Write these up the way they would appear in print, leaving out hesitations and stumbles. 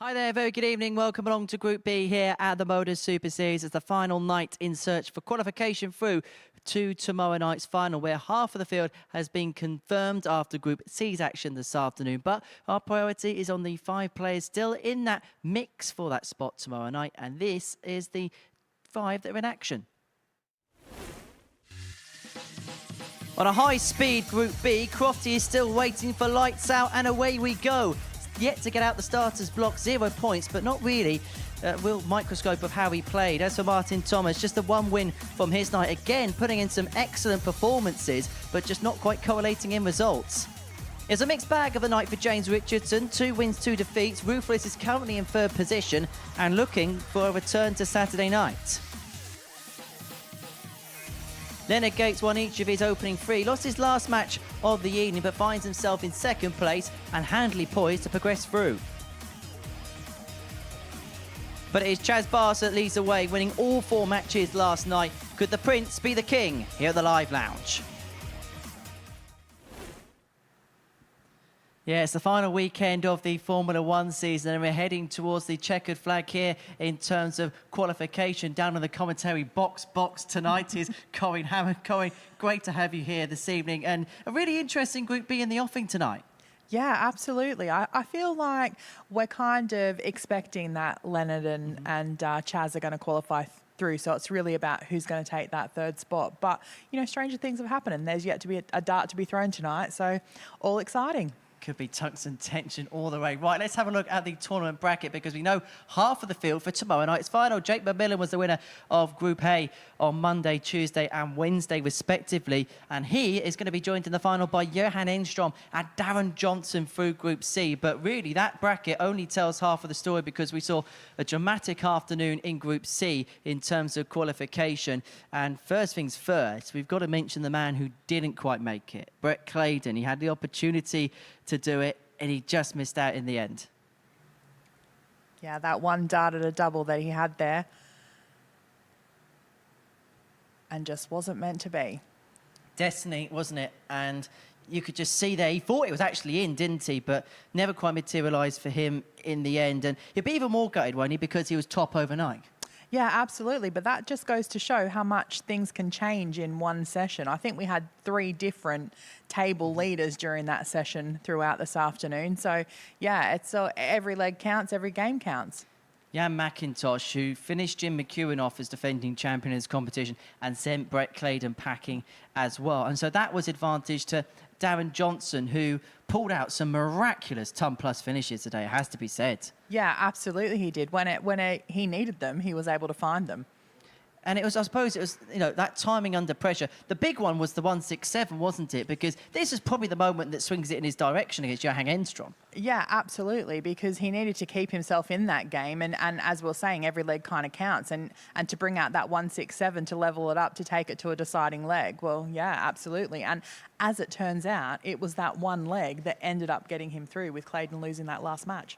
Hi there, very good evening. Welcome along to Group B here at the MODUS Super Series. It's the final night in search for qualification through to tomorrow night's final, where half of the field has been confirmed after Group C's action this afternoon. But our priority is on the 5 players still in that mix for that spot tomorrow night. And this is the 5 that are in action. On a high-speed Group B, Crofty is still waiting for lights out, and away we go. Yet to get out the starters block, 0 points, but not really real microscope of how he played. As for Martin Thomas, just the 1 win from his night, again putting in some excellent performances, but just not quite correlating in results. It's a mixed bag of the night for James Richardson, 2 wins, 2 defeats. Ruthless is currently in 3rd position and looking for a return to Saturday night. Leonard Gates won each of his opening 3, lost his last match of the evening, but finds himself in 2nd place and handily poised to progress through. But it is Chaz Barser that leads the way, winning all 4 matches last night. Could the Prince be the king here at the Live Lounge? Yeah, it's the final weekend of the Formula One season, and we're heading towards the checkered flag here in terms of qualification. Down in the commentary box tonight is Corin Hammond. Corin, great to have you here this evening, and a really interesting Group B in the offing tonight. Yeah, absolutely. I feel like we're kind of expecting that Leonard and Chaz are going to qualify through, so it's really about who's going to take that 3rd spot. But, you know, stranger things have happened, and there's yet to be a dart to be thrown tonight, so all exciting. Could be tucks and tension all the way. Right, let's have a look at the tournament bracket, because we know half of the field for tomorrow night's final. Jake McMillan was the winner of Group A on Monday, Tuesday and Wednesday respectively, and he is going to be joined in the final by Johan Enstrom and Darren Johnson through Group C. But really that bracket only tells half of the story, because we saw a dramatic afternoon in Group C in terms of qualification. And first things first, we've got to mention the man who didn't quite make it, Brett Claydon. He had the opportunity to do it, and he just missed out in the end. Yeah, that one dart at a double that he had there, and just wasn't meant to be. Destiny, wasn't it? And you could just see there, he thought it was actually in, didn't he? But never quite materialised for him in the end. And he'd be even more gutted, won't he, because he was top overnight. Yeah, absolutely. But that just goes to show how much things can change in one session. I think we had 3 different table leaders during that session throughout this afternoon. So, yeah, it's every leg counts, every game counts. Jan McIntosh, who finished Jim McEwen off as defending champion in his competition and sent Brett Claydon packing as well. And so that was advantage to Darren Johnson, who pulled out some miraculous ton-plus finishes today, it has to be said. Yeah, absolutely he did. When he needed them, he was able to find them. And it was, I suppose it was, you know, that timing under pressure. The big one was the 167, wasn't it? Because this is probably the moment that swings it in his direction against Johan Enstrom. Yeah, absolutely, because he needed to keep himself in that game. And as we're saying, every leg kind of counts. And to bring out that 167 to level it up, to take it to a deciding leg, well, yeah, absolutely. And as it turns out, it was that one leg that ended up getting him through, with Claydon losing that last match.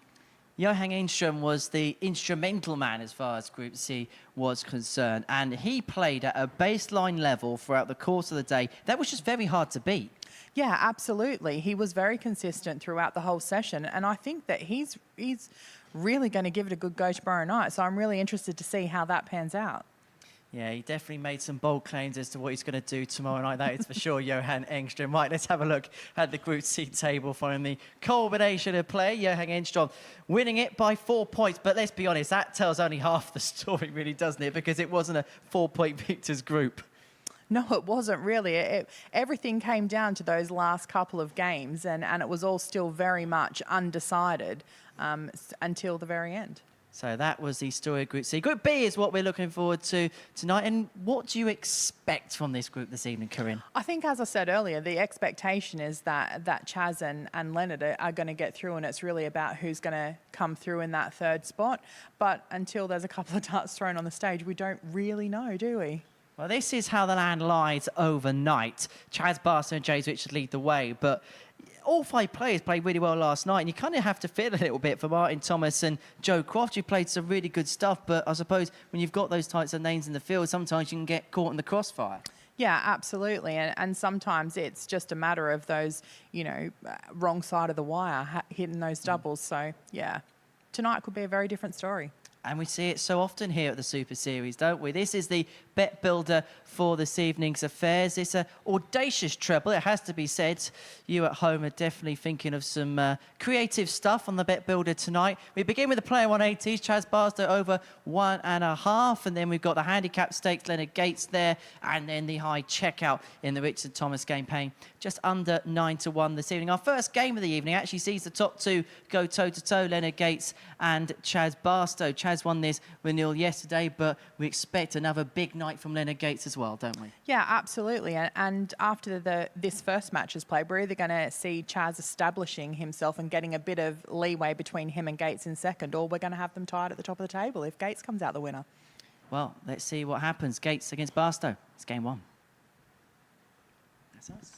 Johan Enstrom was the instrumental man as far as Group C was concerned, and he played at a baseline level throughout the course of the day that was just very hard to beat. Yeah, absolutely. He was very consistent throughout the whole session, and I think that he's really going to give it a good go tomorrow night, so I'm really interested to see how that pans out. Yeah, he definitely made some bold claims as to what he's going to do tomorrow night, that is for sure, Johan Enstrom. Right, let's have a look at the Group C table following the culmination of play. Johan Enstrom winning it by 4 points, but let's be honest, that tells only half the story, really, doesn't it? Because it wasn't a 4-point victors group. No, it wasn't really. Everything came down to those last couple of games, and it was all still very much undecided until the very end. So that was the story of Group C. Group B is what we're looking forward to tonight. And what do you expect from this group this evening, Corinne? I think, as I said earlier, the expectation is that Chaz and Leonard are going to get through, and it's really about who's going to come through in that 3rd spot. But until there's a couple of darts thrown on the stage, we don't really know, do we? Well, this is how the land lies overnight. Chaz Barser and James Richards lead the way, but all 5 players played really well last night, and you kind of have to feel a little bit for Martin Thomas and Joe Croft, who played some really good stuff. But I suppose when you've got those types of names in the field, sometimes you can get caught in the crossfire. Yeah, absolutely. And sometimes it's just a matter of those, you know, wrong side of the wire, hitting those doubles. So, yeah. tonight could be a very different story. And we see it so often here at the Super Series, don't we? This is the bet builder for this evening's affairs. It's an audacious treble, it has to be said. You at home are definitely thinking of some creative stuff on the bet builder tonight. We begin with the player 180s, Chaz Barstow over 1.5. And then we've got the handicap stakes, Leonard Gates there. And then the high checkout in the Richard Thomas game, paying just under 9-1 this evening. Our first game of the evening actually sees the top two go toe-to-toe, Leonard Gates and Chaz Barstow. Chaz won this renewal yesterday, but we expect another big night from Leonard Gates as well, don't we? Yeah, absolutely. And after this first match is played, we're either going to see Chaz establishing himself and getting a bit of leeway between him and Gates in second, or we're going to have them tied at the top of the table if Gates comes out the winner. Well, let's see what happens. Gates against Barstow. It's game one. That's us.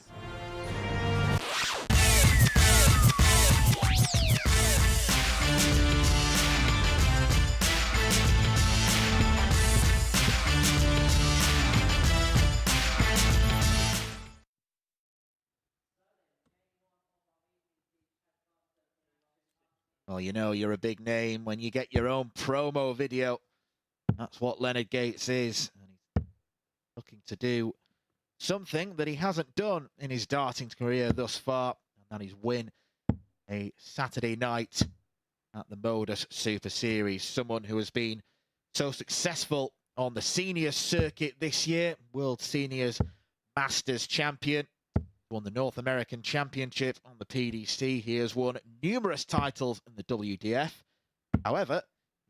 Well, you know you're a big name when you get your own promo video. That's what Leonard Gates is. And he's looking to do something that he hasn't done in his darting career thus far. And that is win a Saturday night at the MODUS Super Series. Someone who has been so successful on the seniors circuit this year. World Seniors Masters champion. Won the North American Championship on the PDC. He has won numerous titles in the WDF. However,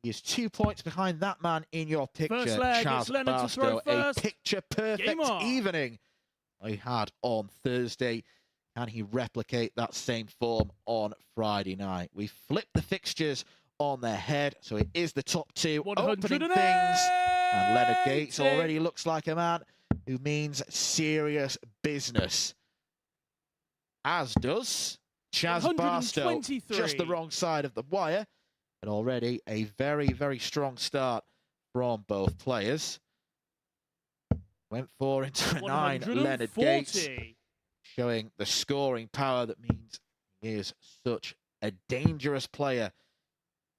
he is 2 points behind that man in your picture, Chaz Barstow. A picture-perfect evening he had on Thursday. Can he replicate that same form on Friday night? We flipped the fixtures on their head, so it is the top two opening things. And Leonard Gates already looks like a man who means serious business. As does Chaz Barstow, just the wrong side of the wire. And already a very, very strong start from both players. Went 4 into a 9, Leonard Gates, showing the scoring power that means he is such a dangerous player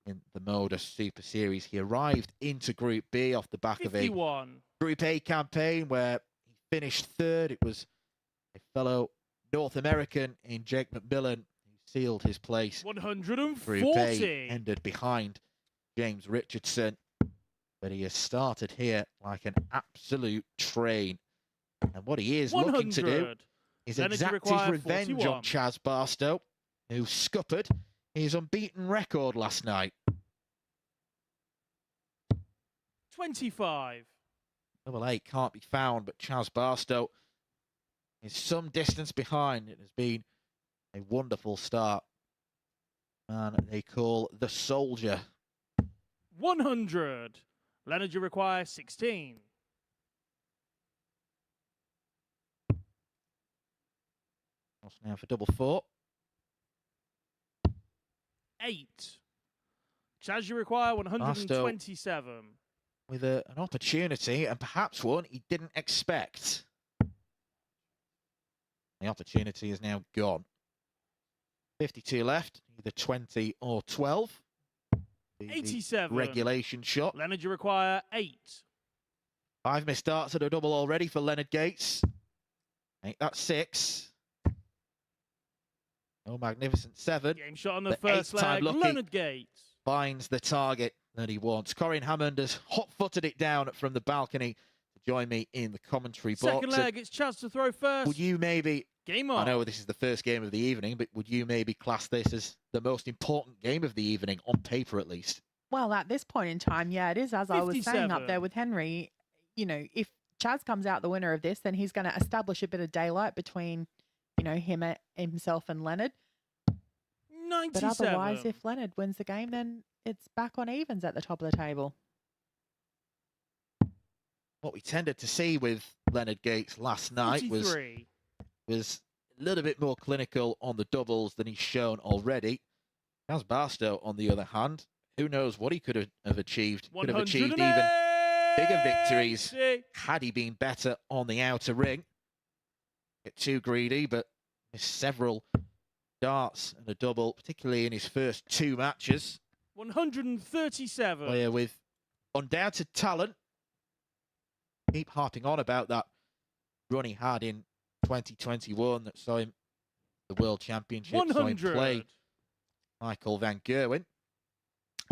in the MODUS Super Series. He arrived into Group B off the back 51. Of a Group A campaign where he finished third. It was a fellow North American in Jake McMillan who sealed his place. 140. Group A ended behind James Richardson, but he has started here like an absolute train. And what he is looking to do is exact his revenge on Chaz Barstow, who scuppered his unbeaten record last night. 25. Double 8 can't be found, but Chaz Barstow is some distance behind. It has been a wonderful start. And they call the soldier. 100. Leonard, you require 16. What's now for double 4? 8. Chaz, you require 127. With an opportunity, and perhaps one he didn't expect. The opportunity is now gone. 52 left, either 20 or 12. 87. Regulation shot. Leonard, you require 8. 5 missed starts at a double already for Leonard Gates. Ain't that 6? Oh, magnificent 7. Game shot on the first leg. Leonard Gates finds the target that he wants. Corin Hammond has hot-footed it down from the balcony to join me in the commentary box. Second leg, it's Chaz to throw first. Would you maybe... Game on. I know this is the first game of the evening, but would you maybe class this as the most important game of the evening, on paper at least? Well, at this point in time, yeah, it is. As 57. I was saying up there with Henry, you know, if Chaz comes out the winner of this, then he's going to establish a bit of daylight between, you know, himself and Leonard. 97. But otherwise, if Leonard wins the game, then it's back on evens at the top of the table. What we tended to see with Leonard Gates last night was a little bit more clinical on the doubles than he's shown already. Chaz Barstow, on the other hand, who knows what he could have achieved. Could have achieved even bigger victories had he been better on the outer ring. Get too greedy, but missed several darts and a double, particularly in his first 2 matches. 137. Player with undoubted talent. Keep harping on about that run he had in 2021 that saw him the World Championship, saw him 100. play Michael van Gerwen.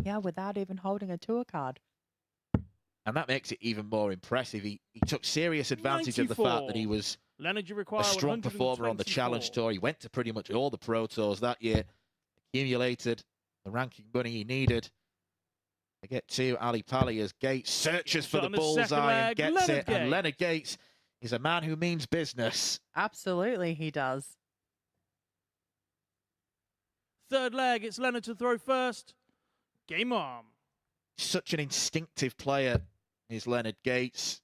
Yeah, without even holding a tour card. And that makes it even more impressive. He took serious advantage of the fact that he was Leonard, you a require strong performer on the Challenge 124. Tour. He went to pretty much all the Pro Tours that year, accumulated the ranking money he needed to get to Ali Pali as Gates searches for Shot the on the second bullseye and leg, gets Leonard it. And Gates. Leonard Gates is a man who means business. Absolutely, he does. Third leg, it's Leonard to throw first. Game on. Such an instinctive player is Leonard Gates.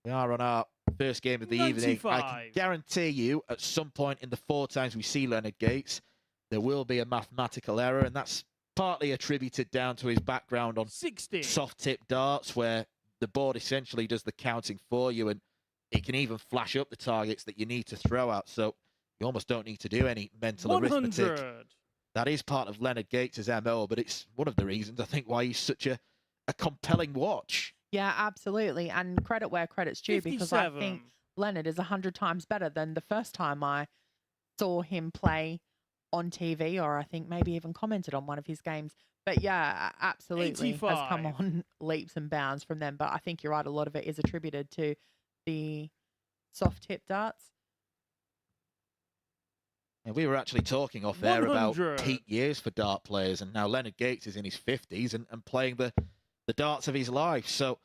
We are on our first game of the evening. I can 95. guarantee you at some point in the 4 times we see Leonard Gates, there will be a mathematical error, and that's partly attributed down to his background on 60. soft tip darts, where the board essentially does the counting for you, and it can even flash up the targets that you need to throw at. So you almost don't need to do any mental 100. arithmetic. That is part of Leonard Gates' MO, but it's one of the reasons I think why he's such a compelling watch. Yeah, absolutely. And credit where credit's due, because I 57. think Leonard is 100 times better than the first time I saw him play on TV, or I think maybe even commented on one of his games. But yeah, absolutely has come 85. on leaps and bounds from them. But I think you're right, a lot of it is attributed to the soft tip darts. And we were actually talking off air about 100. peak years for dart players, and now Leonard Gates is in his 50s and playing the darts of his life. So,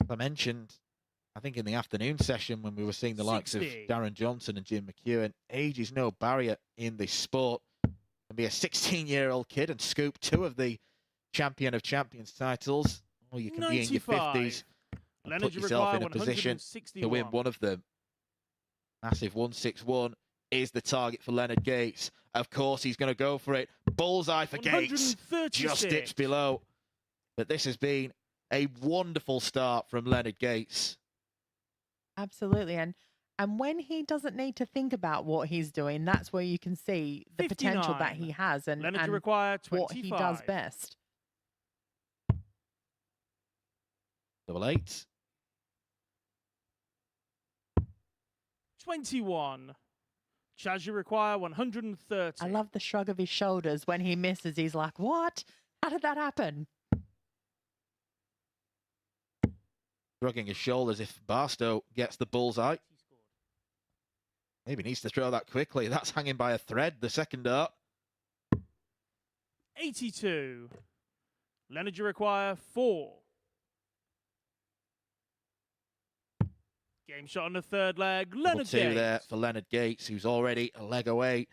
as I mentioned, I think in the afternoon session when we were seeing the likes of 60. Darren Johnson and Jim McEwen, age is no barrier in this sport. You can be a 16-year-old kid and scoop 2 of the Champion of Champions titles, or you can be in your 95. 50s and Leonard, put you yourself require in a position to win 161. one of them. Massive 161 is the target for Leonard Gates. Of course, he's going to go for it. Bullseye for Gates. 136. Just dips below. But this has been a wonderful start from Leonard Gates. Absolutely. And when he doesn't need to think about what he's doing, that's where you can see the potential that 59. he has and, Leonard, you and require 25. what he does best. 88. 21. Chaz, you require 130. I love the shrug of his shoulders when he misses. He's like, what? How did that happen? Shrugging his shoulders if Barstow gets the bullseye. Maybe needs to throw that quickly. That's hanging by a thread, the second dart. 82. Leonard, you require 4. Game shot on the third leg. Leonard 2 Gates. there for Leonard Gates, who's already a leg away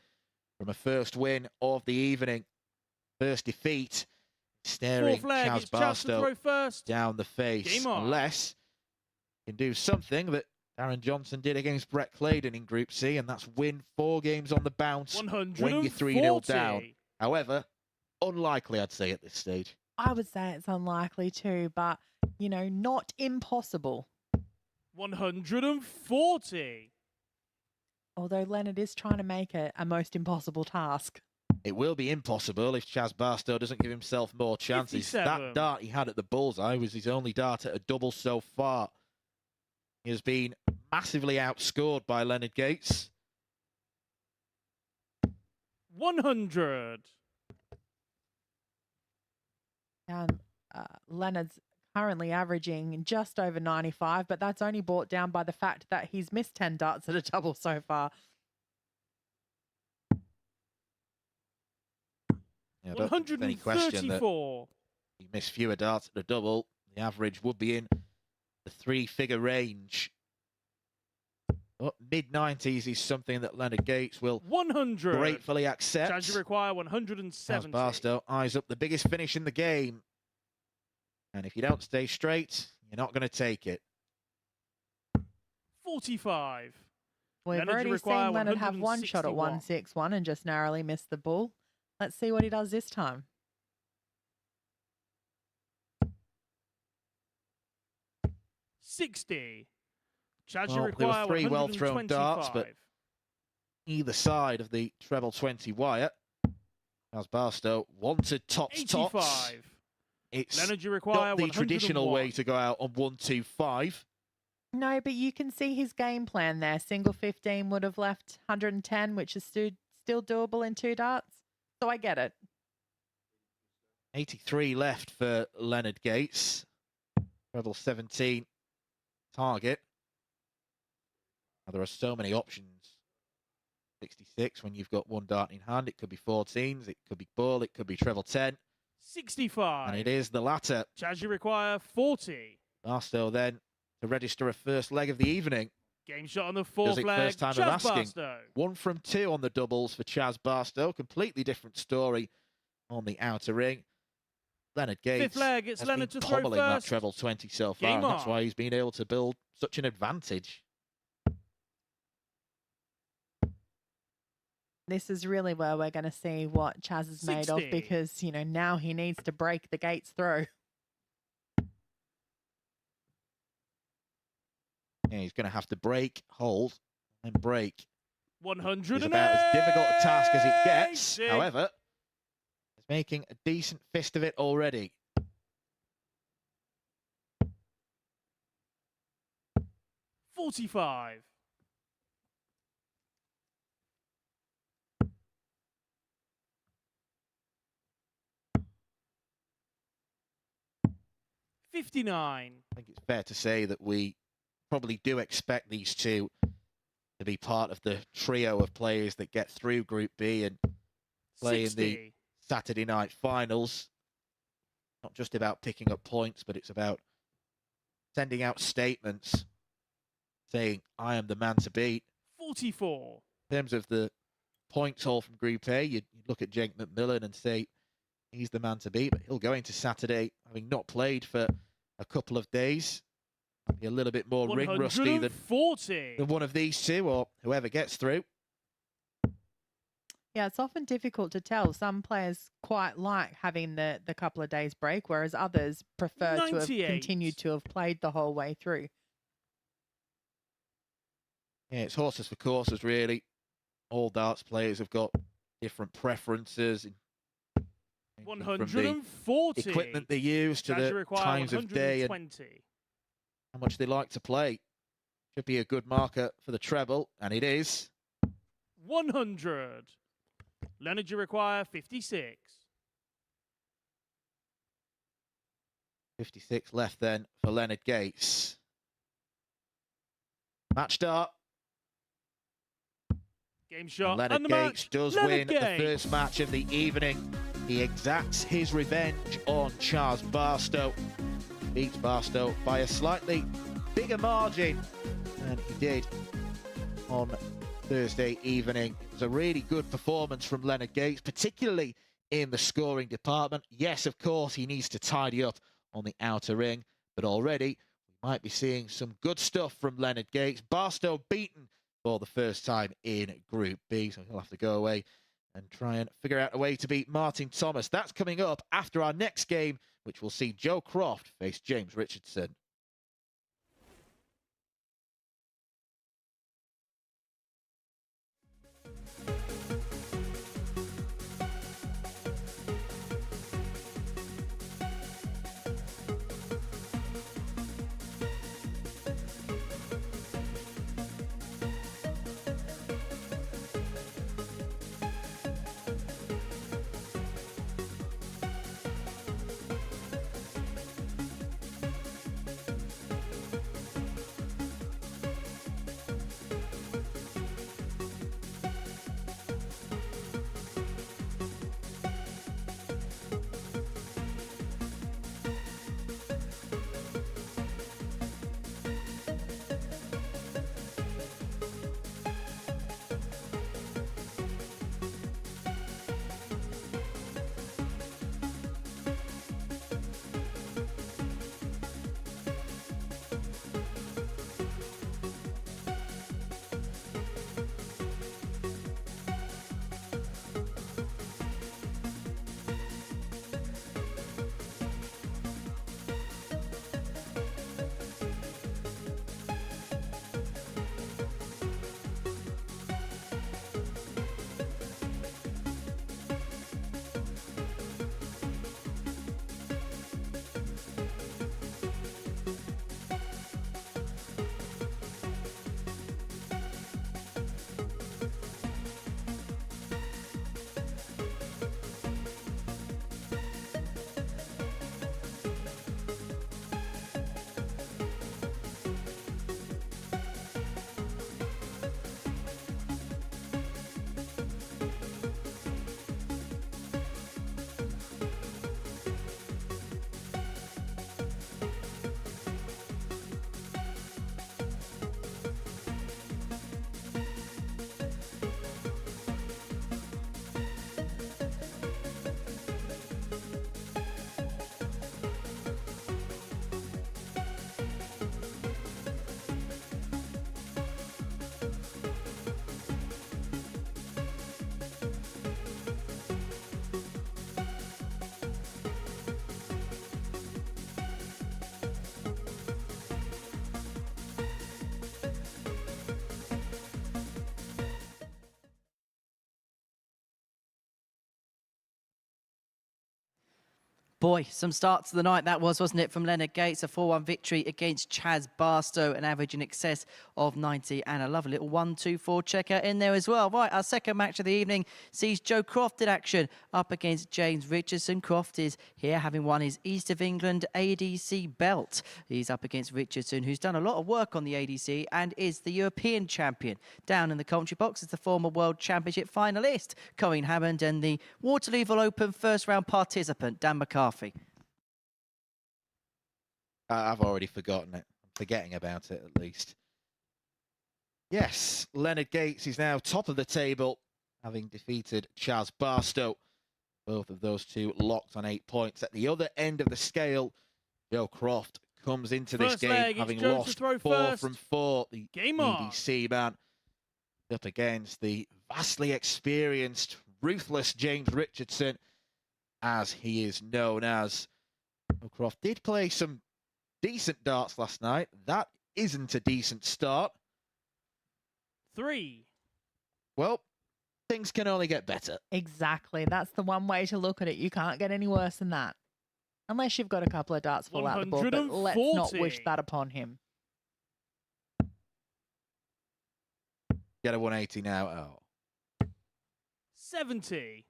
from a first win of the evening. First defeat, staring Fourth leg. Chaz It's Chaz to Barstow throw first. down the face. Game on. Unless he can do something that Darren Johnson did against Brett Claydon in Group C, and that's win 4 games on the bounce 140. when you're 3-0 down. However, unlikely, I'd say, at this stage. I would say it's unlikely too, but, you know, not impossible. 140. Although Leonard is trying to make it a most impossible task. It will be impossible if Chaz Barstow doesn't give himself more chances. 57. That dart he had at the bullseye was his only dart at a double so far. He has been massively outscored by Leonard Gates. 100. And Leonard's currently averaging just over 95, but that's only brought down by the fact that he's missed 10 darts at a double so far. Yeah, I don't think there's any question that 134. he missed fewer darts at a double. The average would be in the 3-figure range. But mid-90s is something that Leonard Gates will 100. gratefully accept. Chaz, you require Chaz 170. Barstow eyes up the biggest finish in the game. And if you don't stay straight, you're not going to take it. 45. We've Leonard, you already require seen Leonard have one shot at 161. 161 and just narrowly missed the ball. Let's see what he does this time. 60. Chaz, you Well, there were require 3 well-thrown darts, but 125. either side of the treble 20 wire. As Barstow wanted tops. 85. It's Leonard, you require not the traditional 101. way to go out on 1-2-5. No, but you can see his game plan there. Single 15 would have left 110, which is still doable in 2 darts. So I get it. 83 left for Leonard Gates. Treble 17 target. Now, there are so many options. 66 when you've got 1 dart in hand. It could be 14s, it could be ball, it could be treble 10. 65. And it is the latter. Chaz, you require 40. Barstow then to register a first leg of the evening. Game shot on the Does fourth it leg. first time of Chaz asking. Barstow. 1 from 2 on the doubles for Chaz Barstow. Completely different story on the outer ring. Leonard Gates Fifth leg, it's has Leonard been to throw pommeling that first. treble 20 so far. Game And that's on. why he's been able to build such an advantage. This is really where we're going to see what Chaz is made of 60. because, you know, now he needs to break the Gates throw. Yeah, he's going to have to break, hold, and break. 100. It's about as difficult a task as it gets. However, he's making a decent fist of it already. $45. $59. I think it's fair to say that we probably do expect these two to be part of the trio of players that get through Group B and play in the 60. Saturday night finals. Not just about picking up points, but it's about sending out statements saying, I am the man to beat. 44. In terms of the points haul from Group A, you'd look at Jake McMillan and say, he's the man to beat, but he'll go into Saturday having not played for a couple of days. Be a little bit more ring rusty than 140. one of these two or whoever gets through. Yeah, it's often difficult to tell. Some players quite like having the couple of days break, whereas others prefer to have 98. continued to have played the whole way through. Yeah, it's horses for courses, really. All darts players have got different preferences. From the 140. equipment they use to Chaz, you the require times of day and 120. how much they like to play. Should be a good marker for the treble, and it is. 100. Leonard, you require 56. 56 left then for Leonard Gates. Match start. Game shot. And Leonard and the Gates match. does Leonard win Gates. the first match of the evening. He exacts his revenge on Chaz Barstow. Beats Barstow by a slightly bigger margin than he did on Thursday evening. It was a really good performance from Leonard Gates, particularly in the scoring department. Yes, of course, he needs to tidy up on the outer ring, but already we might be seeing some good stuff from Leonard Gates. Barstow beaten for the first time in Group B, so he'll have to go away and try and figure out a way to beat Martin Thomas. That's coming up after our next game, which will see Joe Croft face James Richardson. Boy, some start to the night that was, wasn't it, from Leonard Gates? A 4-1 victory against Chaz Barstow, an average in excess of 90, and a lovely little 1-2-4 checker in there as well. Right, our second match of the evening sees Joe Croft in action up against James Richardson. Croft is here, having won his East of England ADC belt. He's up against Richardson, who's done a lot of work on the ADC and is the European champion. Down in the commentary box is the former World Championship finalist, Cohen Hammond, and the Waterlooville Open first round participant, Dan McCarthy. I've already forgotten it. I'm forgetting about it, at least. Yes, Leonard Gates is now top of the table, having defeated Chaz Barstow. Both of those two locked on 8 points. At the other end of the scale, Joe Croft comes into this game having lost 4 from 4. The ADC man up against the vastly experienced, ruthless James Richardson, as he is known as. Croft did play some decent darts last night. That isn't a decent start. 3. Well, things can only get better. Exactly. That's the one way to look at it. You can't get any worse than that. Unless you've got a couple of darts fall out the board, but let's not wish that upon him. Get a 180 now. Oh. 70.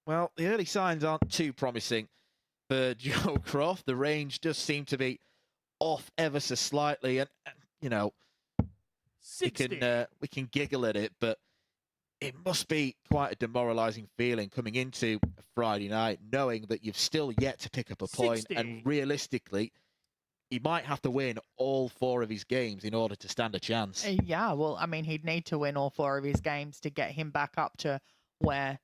Well, the early signs aren't too promising for Joe Croft. The range does seem to be off ever so slightly, and you know, 60. we can giggle at it, but it must be quite a demoralising feeling coming into a Friday night, knowing that you've still yet to pick up a point, 60. and realistically, he might have to win all 4 of his games in order to stand a chance. Yeah, well, I mean, he'd need to win all 4 of his games to get him back up to where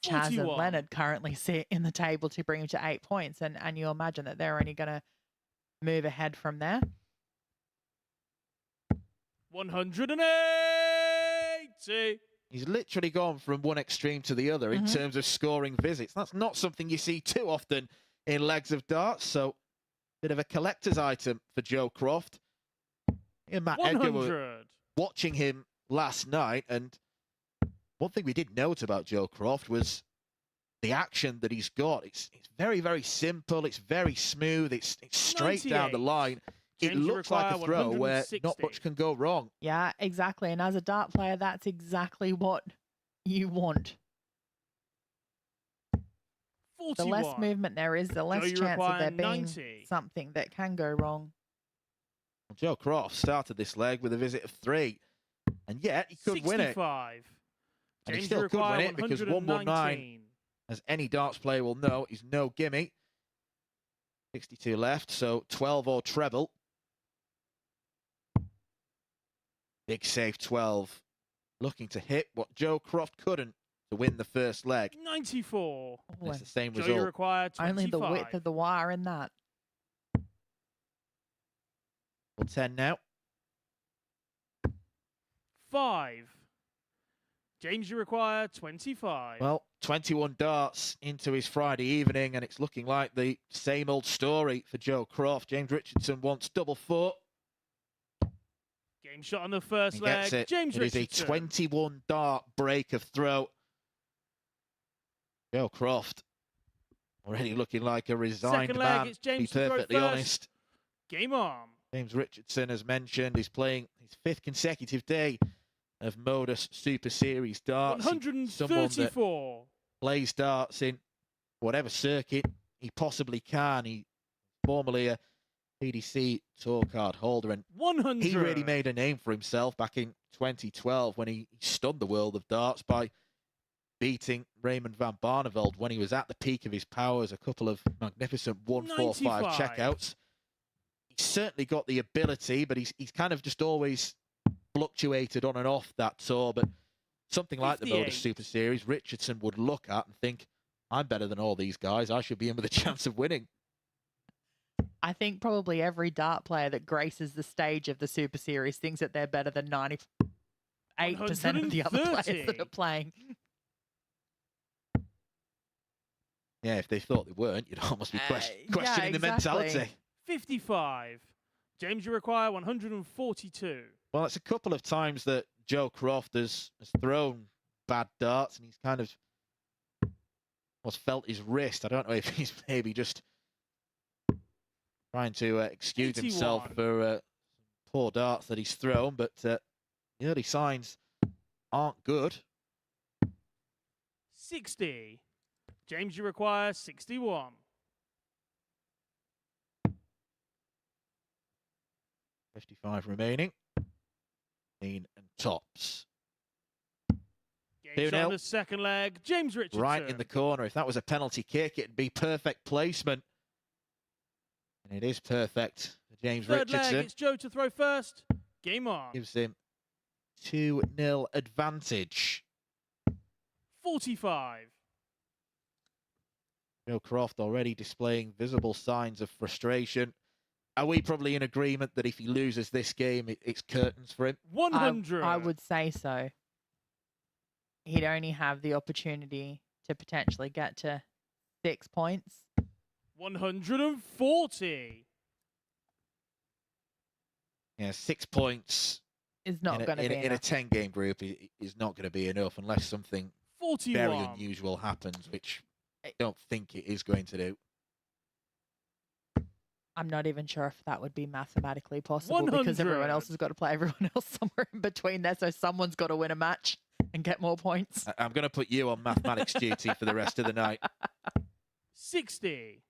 Chaz 41. and Leonard currently sit in the table to bring him to 8 points. And you imagine that they're only going to move ahead from there. 180. He's literally gone from one extreme to the other in terms of scoring visits. That's not something you see too often in legs of darts, so bit of a collector's item for Joe Croft. And Matt Edgar were watching him last night, and one thing we did note about Joe Croft was the action that he's got. It's very, very simple. It's very smooth. It's straight down the line. It looks like a throw where not much can go wrong. Yeah, exactly. And as a dart player, that's exactly what you want. 41. The less movement there is, the less chance of there being 90. something that can go wrong. Well, Joe Croft started this leg with a visit of 3, and yet he could 65. win it. And he still could win it because 119, as any darts player will know, is no gimme. 62 left, so 12 or treble. Big save 12. Looking to hit what Joe Croft couldn't to win the first leg. 94. It's the same Joe, result. you require 25. Only the width of the wire in that. 10 now. 5. James, you require 25. Well, 21 darts into his Friday evening, and it's looking like the same old story for Joe Croft. James Richardson wants double 4. Game shot on the first He leg. gets it. James It is Richardson. a 21 dart break of throw. Joe Croft already looking like a resigned Second leg, man, it's to be James to throw perfectly first. honest. Game on. James Richardson, as mentioned, is playing his 5th consecutive day of MODUS Super Series darts. He's someone that 134. plays darts in whatever circuit he possibly can. He's formerly a PDC tour card holder, and 100. he really made a name for himself back in 2012 when he stunned the world of darts by beating Raymond van Barneveld when he was at the peak of his powers. A couple of magnificent 145 95. checkouts. He's certainly got the ability, but he's kind of just always fluctuated on and off that tour. But something like the 58. MODUS Super Series, Richardson would look at and think, I'm better than all these guys. I should be in with a chance of winning. I think probably every dart player that graces the stage of the Super Series thinks that they're better than 98% of the other players 130. that are playing. Yeah, if they thought they weren't, you'd almost be questioning the mentality. 55. James, you require 142. Well, it's a couple of times that Joe Croft has thrown bad darts, and he's kind of Almost felt his wrist. I don't know if he's maybe just trying to excuse himself 81. for poor darts that he's thrown, but the early signs aren't good. 60. James, you require 61. 55 remaining. Clean and tops. Game shot 2-0. on the second leg. James Richardson. Right in the corner. If that was a penalty kick, it'd be perfect placement. And it is perfect for James Third Richardson. leg, it's Joe to throw first. Game on. Gives him 2-0 advantage. 45. Joe Croft already displaying visible signs of frustration. Are we probably in agreement that if he loses this game, it's curtains for him? 100. I would say so. He'd only have the opportunity to potentially get to 6 points. 140. Yeah, 6 points Is not going to be in a enough. 10-game group is not going to be enough unless something 41. very unusual happens, which I don't think it is going to do. I'm not even sure if that would be mathematically possible because everyone 100. else has got to play everyone else somewhere in between there. So someone's got to win a match and get more points. I'm going to put you on mathematics duty for the rest of the night. 60.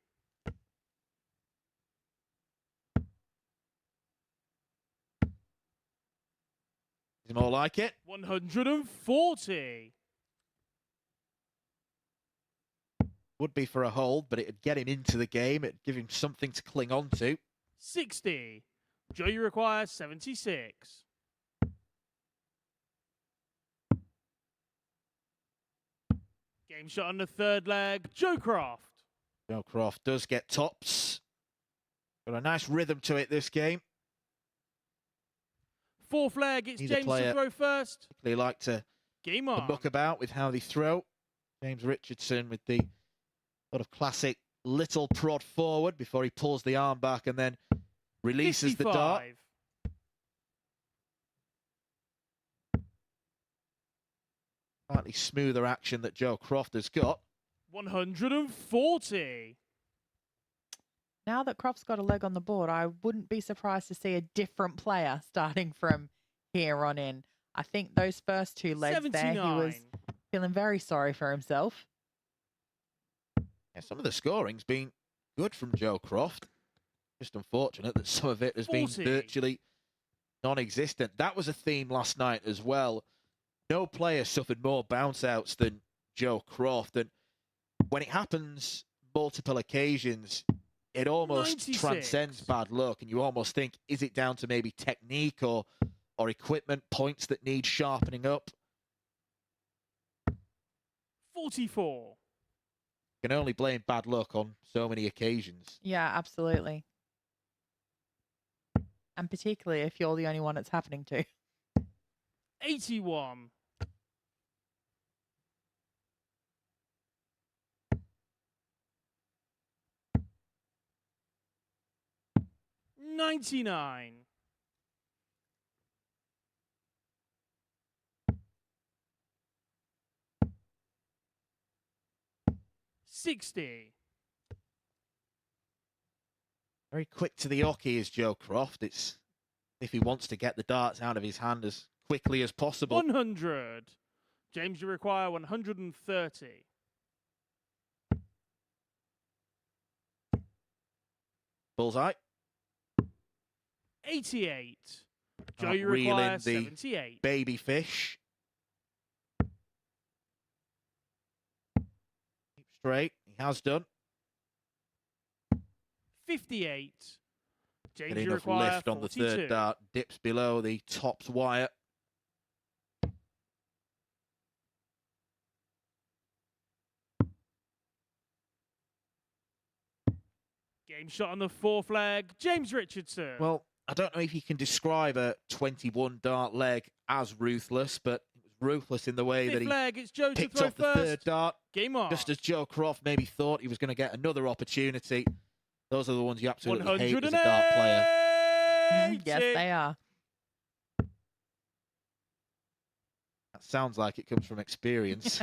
Is more like it? 140. Would be for a hold, but it'd get him into the game. It'd give him something to cling on to. 60. Joe, you require 76. Game shot on the third leg. Joe Croft. Joe Croft does get tops. Got a nice rhythm to it this game. Fourth leg, it's He's a James player to throw first. They like to Game on. muck about with how they throw. James Richardson with the sort of classic little prod forward before he pulls the arm back and then releases 55. the dart. Slightly smoother action that Joe Croft has got. 140. Now that Croft's got a leg on the board, I wouldn't be surprised to see a different player starting from here on in. I think those first 2 legs 79. there, he was feeling very sorry for himself. Yeah, some of the scoring's been good from Joe Croft. Just unfortunate that some of it has 40. been virtually non-existent. That was a theme last night as well. No player suffered more bounce outs than Joe Croft. And when it happens multiple occasions, it almost 96. transcends bad luck. And you almost think, is it down to maybe technique or equipment points that need sharpening up? 44. Can only blame bad luck on so many occasions. Yeah, absolutely. And particularly if you're the only one it's happening to. 81. 99. 60. Very quick to the hockey is Joe Croft. It's if he wants to get the darts out of his hand as quickly as possible. 100. James, you require 130. Bullseye. 88. Joe, Not you reeling require the 78. baby fish. Keep straight. He has done. 58. James, Get you enough require lift on the 42. third dart. Dips below the tops wire. Game shot on the fourth leg. James Richardson. Well, I don't know if you can describe a 21 dart leg as ruthless, but it was ruthless in the way Fifth that he leg, it's Joe to picked throw off the first. third dart. Game on. Just as Joe Croft maybe thought he was going to get another opportunity. Those are the ones you absolutely hate as a dart player. Yes, they are. That sounds like it comes from experience.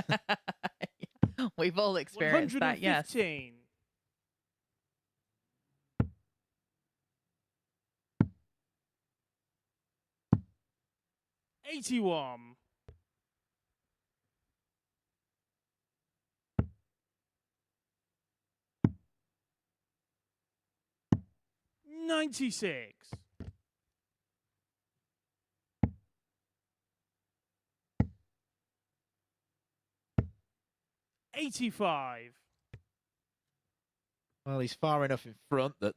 We've all experienced that, yes. 115. 81. 96. 85. Well, he's far enough in front that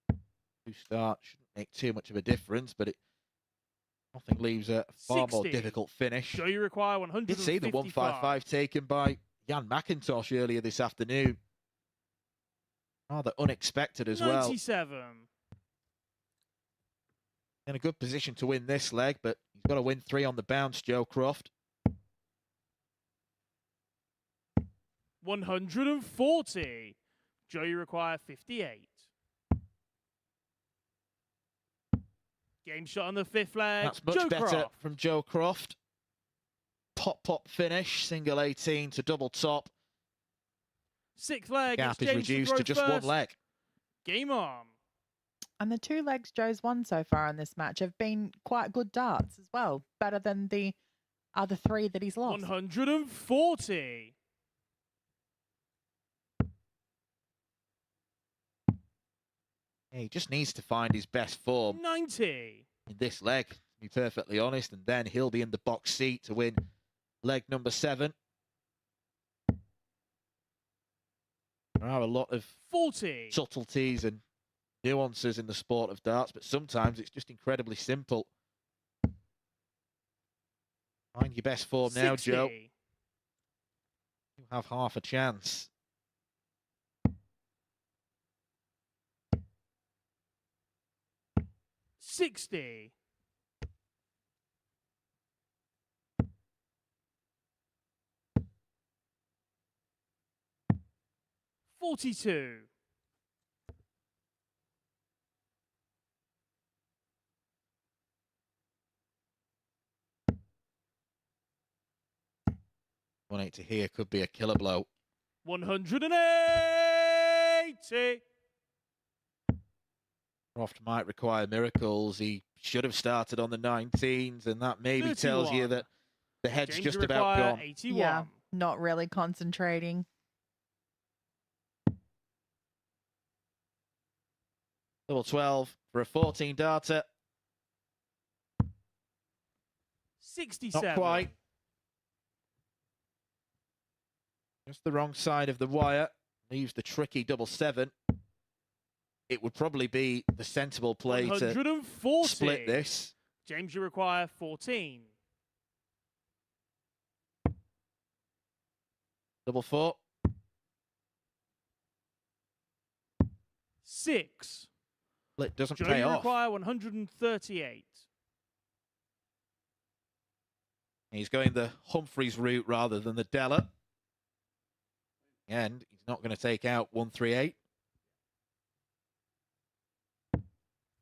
two start shouldn't make too much of a difference, but nothing leaves a far more 60. difficult finish. So you require 155. Did see the 155 taken by Jan McIntosh earlier this afternoon. Rather unexpected as 97. well. In a good position to win this leg, but he's got to win 3 on the bounce, Joe Croft. 140. Joe, you require 58. Game shot on the 5th leg. That's much Joe better Croft. from Joe Croft. Pop finish, single 18 to double top. 6th leg. Gap it's is James reduced to throw just one first. leg. Game on. And the 2 legs Joe's won so far in this match have been quite good darts as well. Better than the other 3 that he's lost. 140. He just needs to find his best form 90. in this leg, to be perfectly honest, and then he'll be in the box seat to win leg number 7. There are a lot of 40. subtleties and nuances in the sport of darts, but sometimes it's just incredibly simple. Find your best form now, 60. Joe. You have half a chance. 60. 42. 180 here could be a killer blow. 180. Croft might require miracles. He should have started on the 19s, and that maybe tells you 31. that the head's James, just you about require gone. 81. Yeah, not really concentrating. Double 12 for a 14 darter. 67. Not quite. Just the wrong side of the wire. Leaves the tricky double 7. It would probably be the sensible play to 140. split this. James, you require 14. Double 4. 6. Split doesn't Joe, pay you off. require 138. He's going the Humphreys route rather than the Della. And he's not going to take out 138.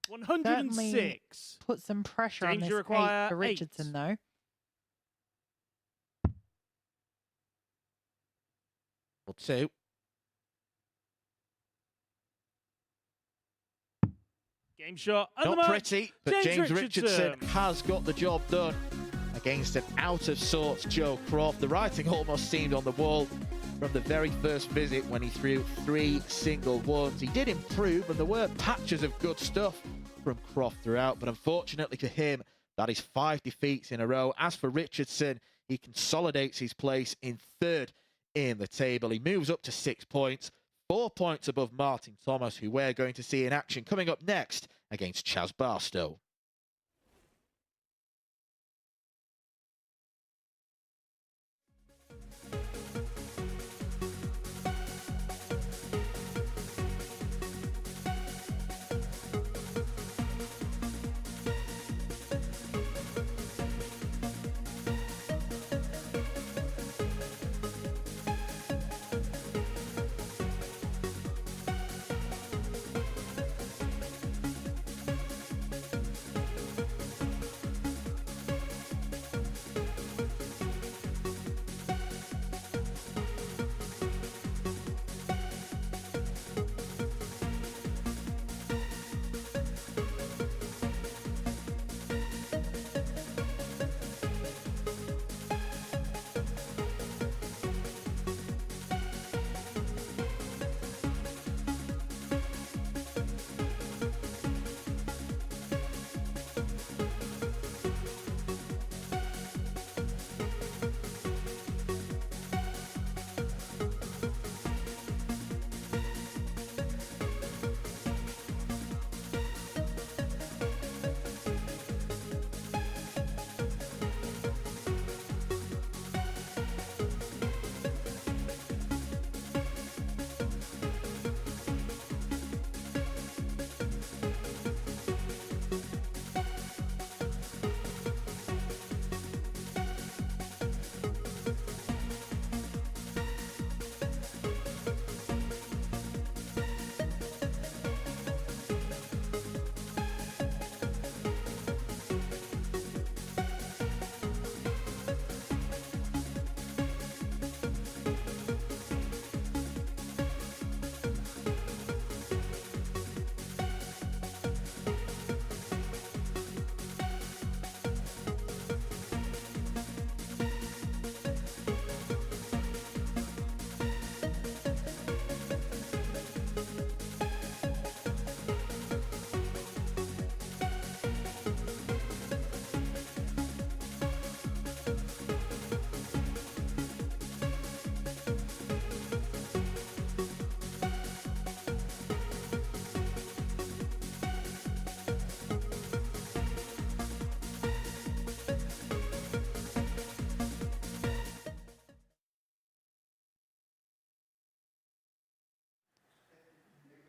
106. Put some pressure James, on this you require 8 for Richardson, 8. though. Or 2. Game shot. And the Not mark. pretty, but James James Richardson has got the job done against an out-of-sorts Joe Croft. The writing almost seemed on the wall from the very first visit when he threw 3 single ones. He did improve, and there were patches of good stuff from Croft throughout, but unfortunately for him, that is 5 defeats in a row. As for Richardson, he consolidates his place in 3rd in the table. He moves up to 6 points, 4 points above Martin Thomas, who we're going to see in action coming up next against Chaz Barstow.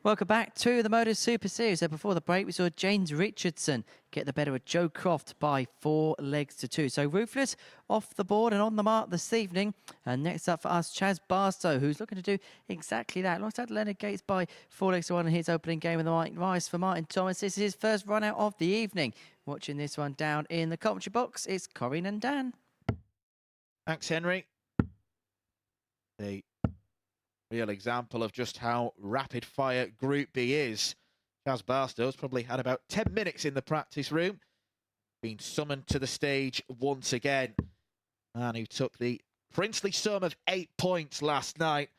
Welcome back to the MODUS Super Series. So before the break, we saw James Richardson get the better of Joe Croft by 4 legs to 2. So Ruthless off the board and on the mark this evening. And next up for us, Chaz Barstow, who's looking to do exactly that. Alongside Leonard Gates by 4 legs to 1 in his opening game of the Mike Rice for Martin Thomas. This is his first run out of the evening. Watching this one down in the commentary box, it's Corinne and Dan. Thanks, Henry. The real example of just how rapid fire Group B is. Chaz Barstow's probably had about 10 minutes in the practice room. Been summoned to the stage once again. Man who took the princely sum of 8 points last night,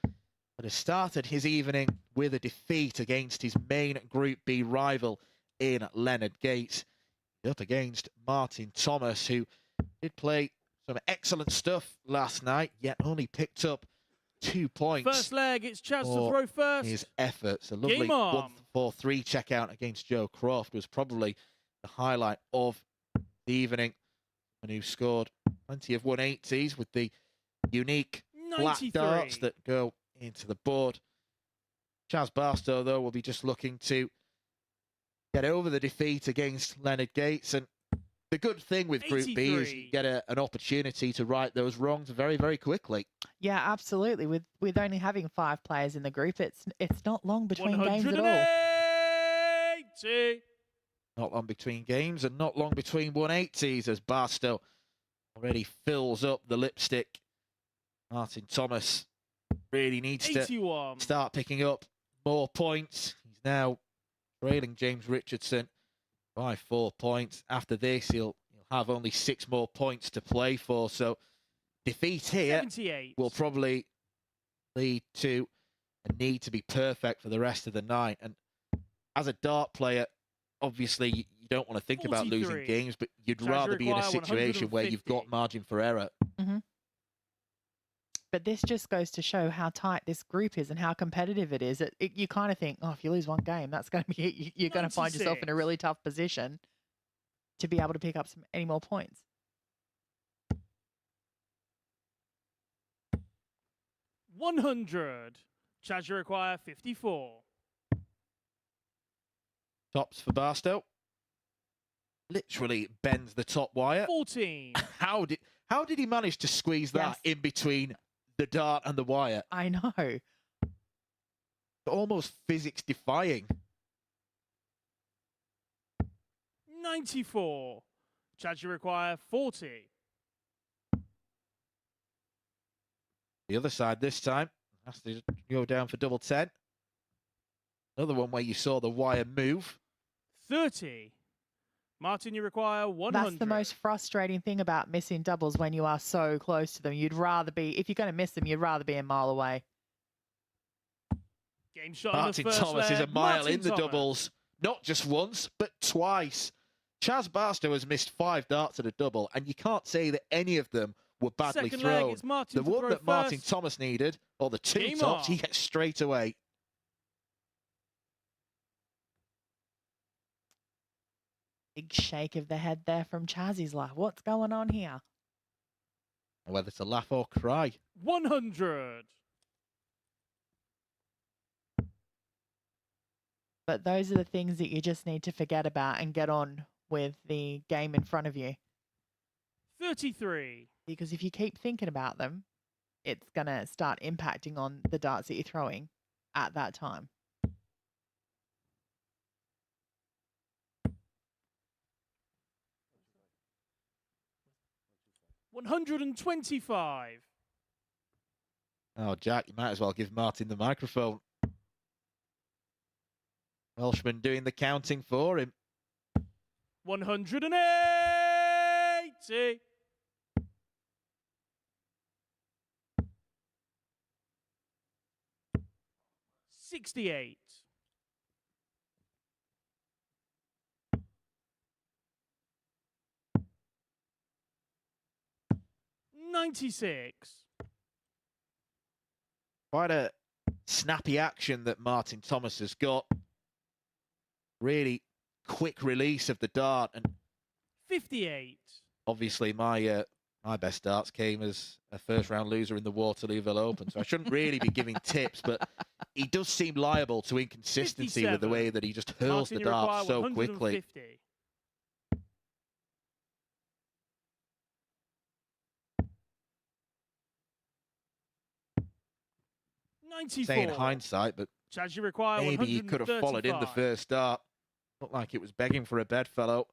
but has started his evening with a defeat against his main Group B rival in Leonard Gates. Up against Martin Thomas, who did play some excellent stuff last night, yet only picked up 2 points. First leg, it's Chaz to throw first. His efforts. A lovely 1-4-3 check out against Joe Croft was probably the highlight of the evening, and who scored plenty of 180s with the unique 93. black darts that go into the board. Chaz Barstow, though, will be just looking to get over the defeat against Leonard Gates. And the good thing with Group 83. B is you get an opportunity to right those wrongs very, very quickly. Yeah, absolutely. With only having 5 players in the group, it's not long between games at all. 180. Not long between games and not long between 180s as Barstow already fills up the lipstick. Martin Thomas really needs 81. to start picking up more points. He's now trailing James Richardson by 4 points. After this, he'll have only 6 more points to play for. So defeat here 78. will probably lead to a need to be perfect for the rest of the night. And as a dart player, obviously you don't want to think about losing 43. games, but you'd Charge rather be in a require situation where you've 150. got margin for error. But this just goes to show how tight this group is and how competitive it is. You kind of think, oh, if you lose one game, that's going to be it. You're going to find yourself in a 96. really tough position to be able to pick up any more points. 100. Chaz require 54. Tops for Barstow. Literally bends the top wire. 14. How did he manage to squeeze that Yes. in between the dart and the wire? I know. Almost physics defying. 94. Chaz require 40. The other side this time has to go down for double 10. Another one where you saw the wire move. 30. Martin, you require 100. That's the most frustrating thing about missing doubles when you are so close to them. You'd rather be, if you're going to miss them, you'd rather be a mile away. Game shot Martin in the first Thomas leg. is a mile Martin in the Thomas. doubles. Not just once, but twice. Chaz Barstow has missed 5 darts at a double, and you can't say that any of them were badly Second thrown. leg, it's Martin The to one throw that Martin first. Thomas needed, or the 2 Game tops, he on. gets straight away. Big shake of the head there from Chaz. He's like, what's going on here? Whether to laugh or cry. 100. But those are the things that you just need to forget about and get on with the game in front of you. 33. Because if you keep thinking about them, it's going to start impacting on the darts that you're throwing at that time. 125. Oh, Jack, you might as well give Martin the microphone. Welshman doing the counting for him. 180. 68. 96. Quite a snappy action that Martin Thomas has got. Really quick release of the dart, and 58. obviously my best darts came as a first round loser in the Waterlooville Open, so I shouldn't really be giving tips, but he does seem liable to inconsistency with the way that he just hurls Martin, the you require darts so quickly. 150. Say in hindsight, but Chaz, you require maybe he could have followed in the 135. first dart. Looked like it was begging for a bedfellow.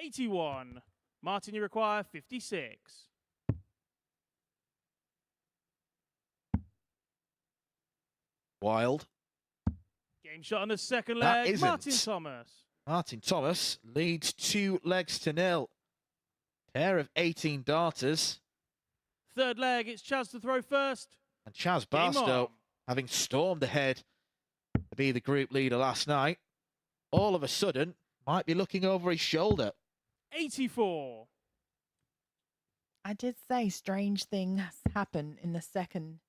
$81. Martin, you require 56. Wild. Game shot on the second That leg. isn't. Martin Thomas. Martin Thomas leads 2 legs to 0. Pair of 18 darters. Third leg, it's Chaz to throw first. And Chaz Game Barstow, on. having stormed ahead to be the group leader last night, all of a sudden might be looking over his shoulder. 84. I did say strange things happen in the second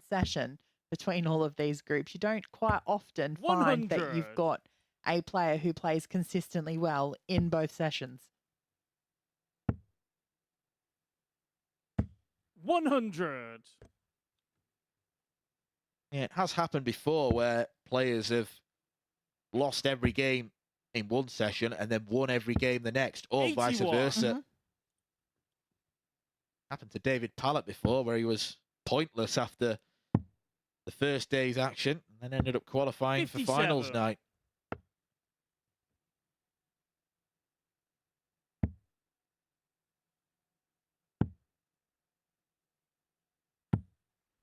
session between all of these groups. You don't quite often find that 100. you've got a player who plays consistently well in both sessions. 100. Yeah, it has happened before where players have lost every game in one session and then won every game the next, or vice 81. versa. Mhm. Happened to David Pallett before, where he was pointless after the first day's action and then ended up qualifying for finals 57. night.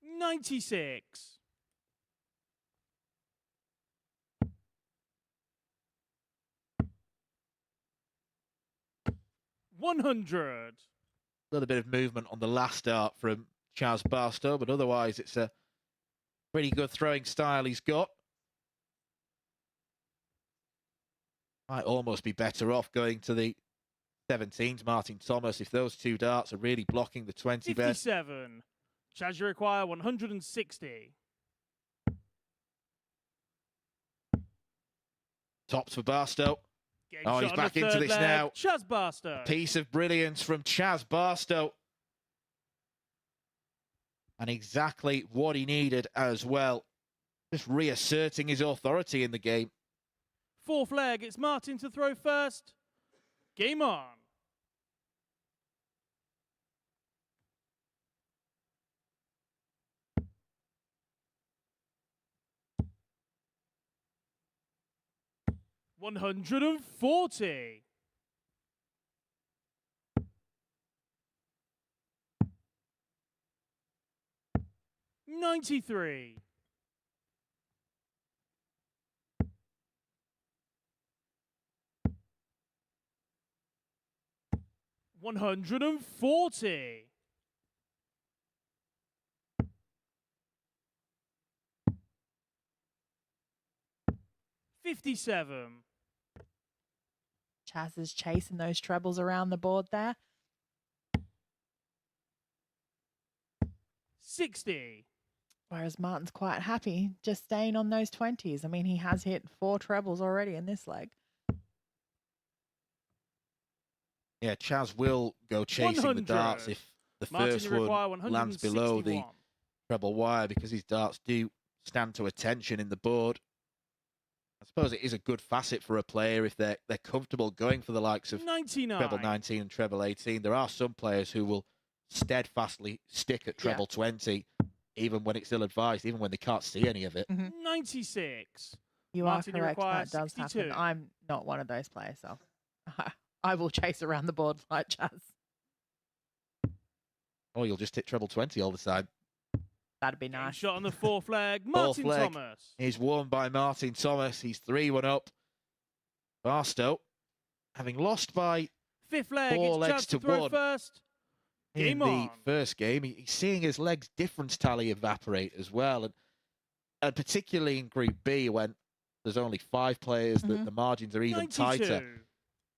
$96. 100. A little bit of movement on the last start from Chaz Barstow, but otherwise it's a pretty good throwing style he's got. Might almost be better off going to the 17s, Martin Thomas, if those 2 darts are really blocking the 20 bed. 57. Chaz, you require 160. Tops for Barstow. Game Oh, shot he's on back the into third this leg. now. Chaz Barstow. Piece of brilliance from Chaz Barstow. And exactly what he needed as well. Just reasserting his authority in the game. Fourth leg, it's Martin to throw first. Game on. $140. 93. 140. 57. Chaz is chasing those trebles around the board there. 60. Whereas Martin's quite happy just staying on those 20s. I mean, he has hit 4 trebles already in this leg. Yeah, Chaz will go chasing the 100. darts if the Martin, first you require one lands below the 161. treble wire, because his darts do stand to attention in the board. I suppose it is a good facet for a player if they're comfortable going for the likes of 99. treble 19 and treble 18. There are some players who will steadfastly stick at treble 20, even when it's ill-advised, even when they can't see any of it. 96. You Martin, are you correct. require That does 62. happen. I'm not one of those players, so I will chase around the board like Chaz. Or you'll just hit treble 20 all the time. That'd be Game nice. shot on the fourth leg. Fourth Martin leg Thomas. is won by Martin Thomas. He's 3-1 up. Barstow, having lost by Fifth leg. 4 It's legs Chaz to to throw 1 first. in Game the on. first game, he's seeing his legs difference tally evaporate as well. And particularly in Group B, when there's only 5 players, the margins are even 92. tighter.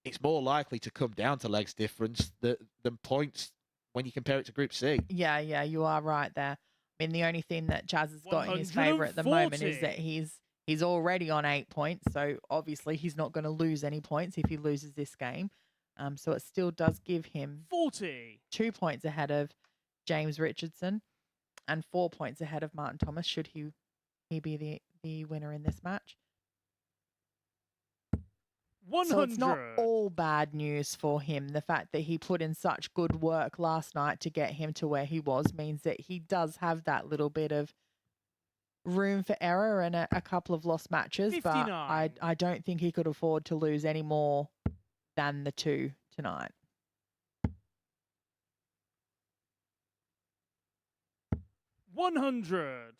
It's more likely to come down to legs difference than points when you compare it to Group C. Yeah, you are right there. I mean, the only thing that Chaz has got in his favour at the moment is 140. that he's already on 8 points, so obviously he's not going to lose any points if he loses this game. So it still does give him 40. 2 points ahead of James Richardson and 4 points ahead of Martin Thomas, should he be the winner in this match. 100. So it's not all bad news for him. The fact that he put in such good work last night to get him to where he was means that he does have that little bit of room for error and a couple of lost matches. 59. But I don't think he could afford to lose any more than the 2 tonight. 100.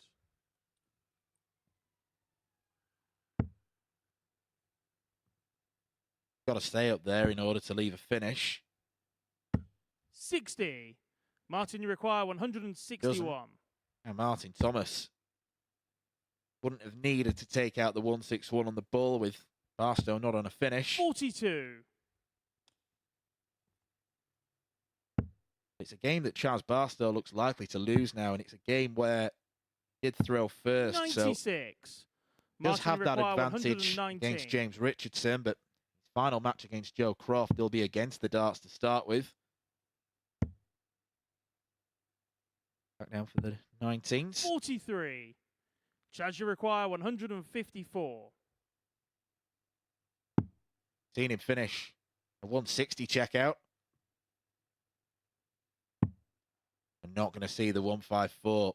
Got to stay up there in order to leave a finish. 60. Martin, you require 161. And Martin Thomas wouldn't have needed to take out the 161 on the ball with Barstow not on a finish. 42. It's a game that Chaz Barstow looks likely to lose now, and it's a game where he did throw first, 96. so he does have that advantage 119. against James Richardson, but his final match against Joe Croft, he'll be against the darts to start with. Back down for the 19s. 43. Chaz, you require 154. Seen him finish a 160 checkout. I'm not going to see the 154.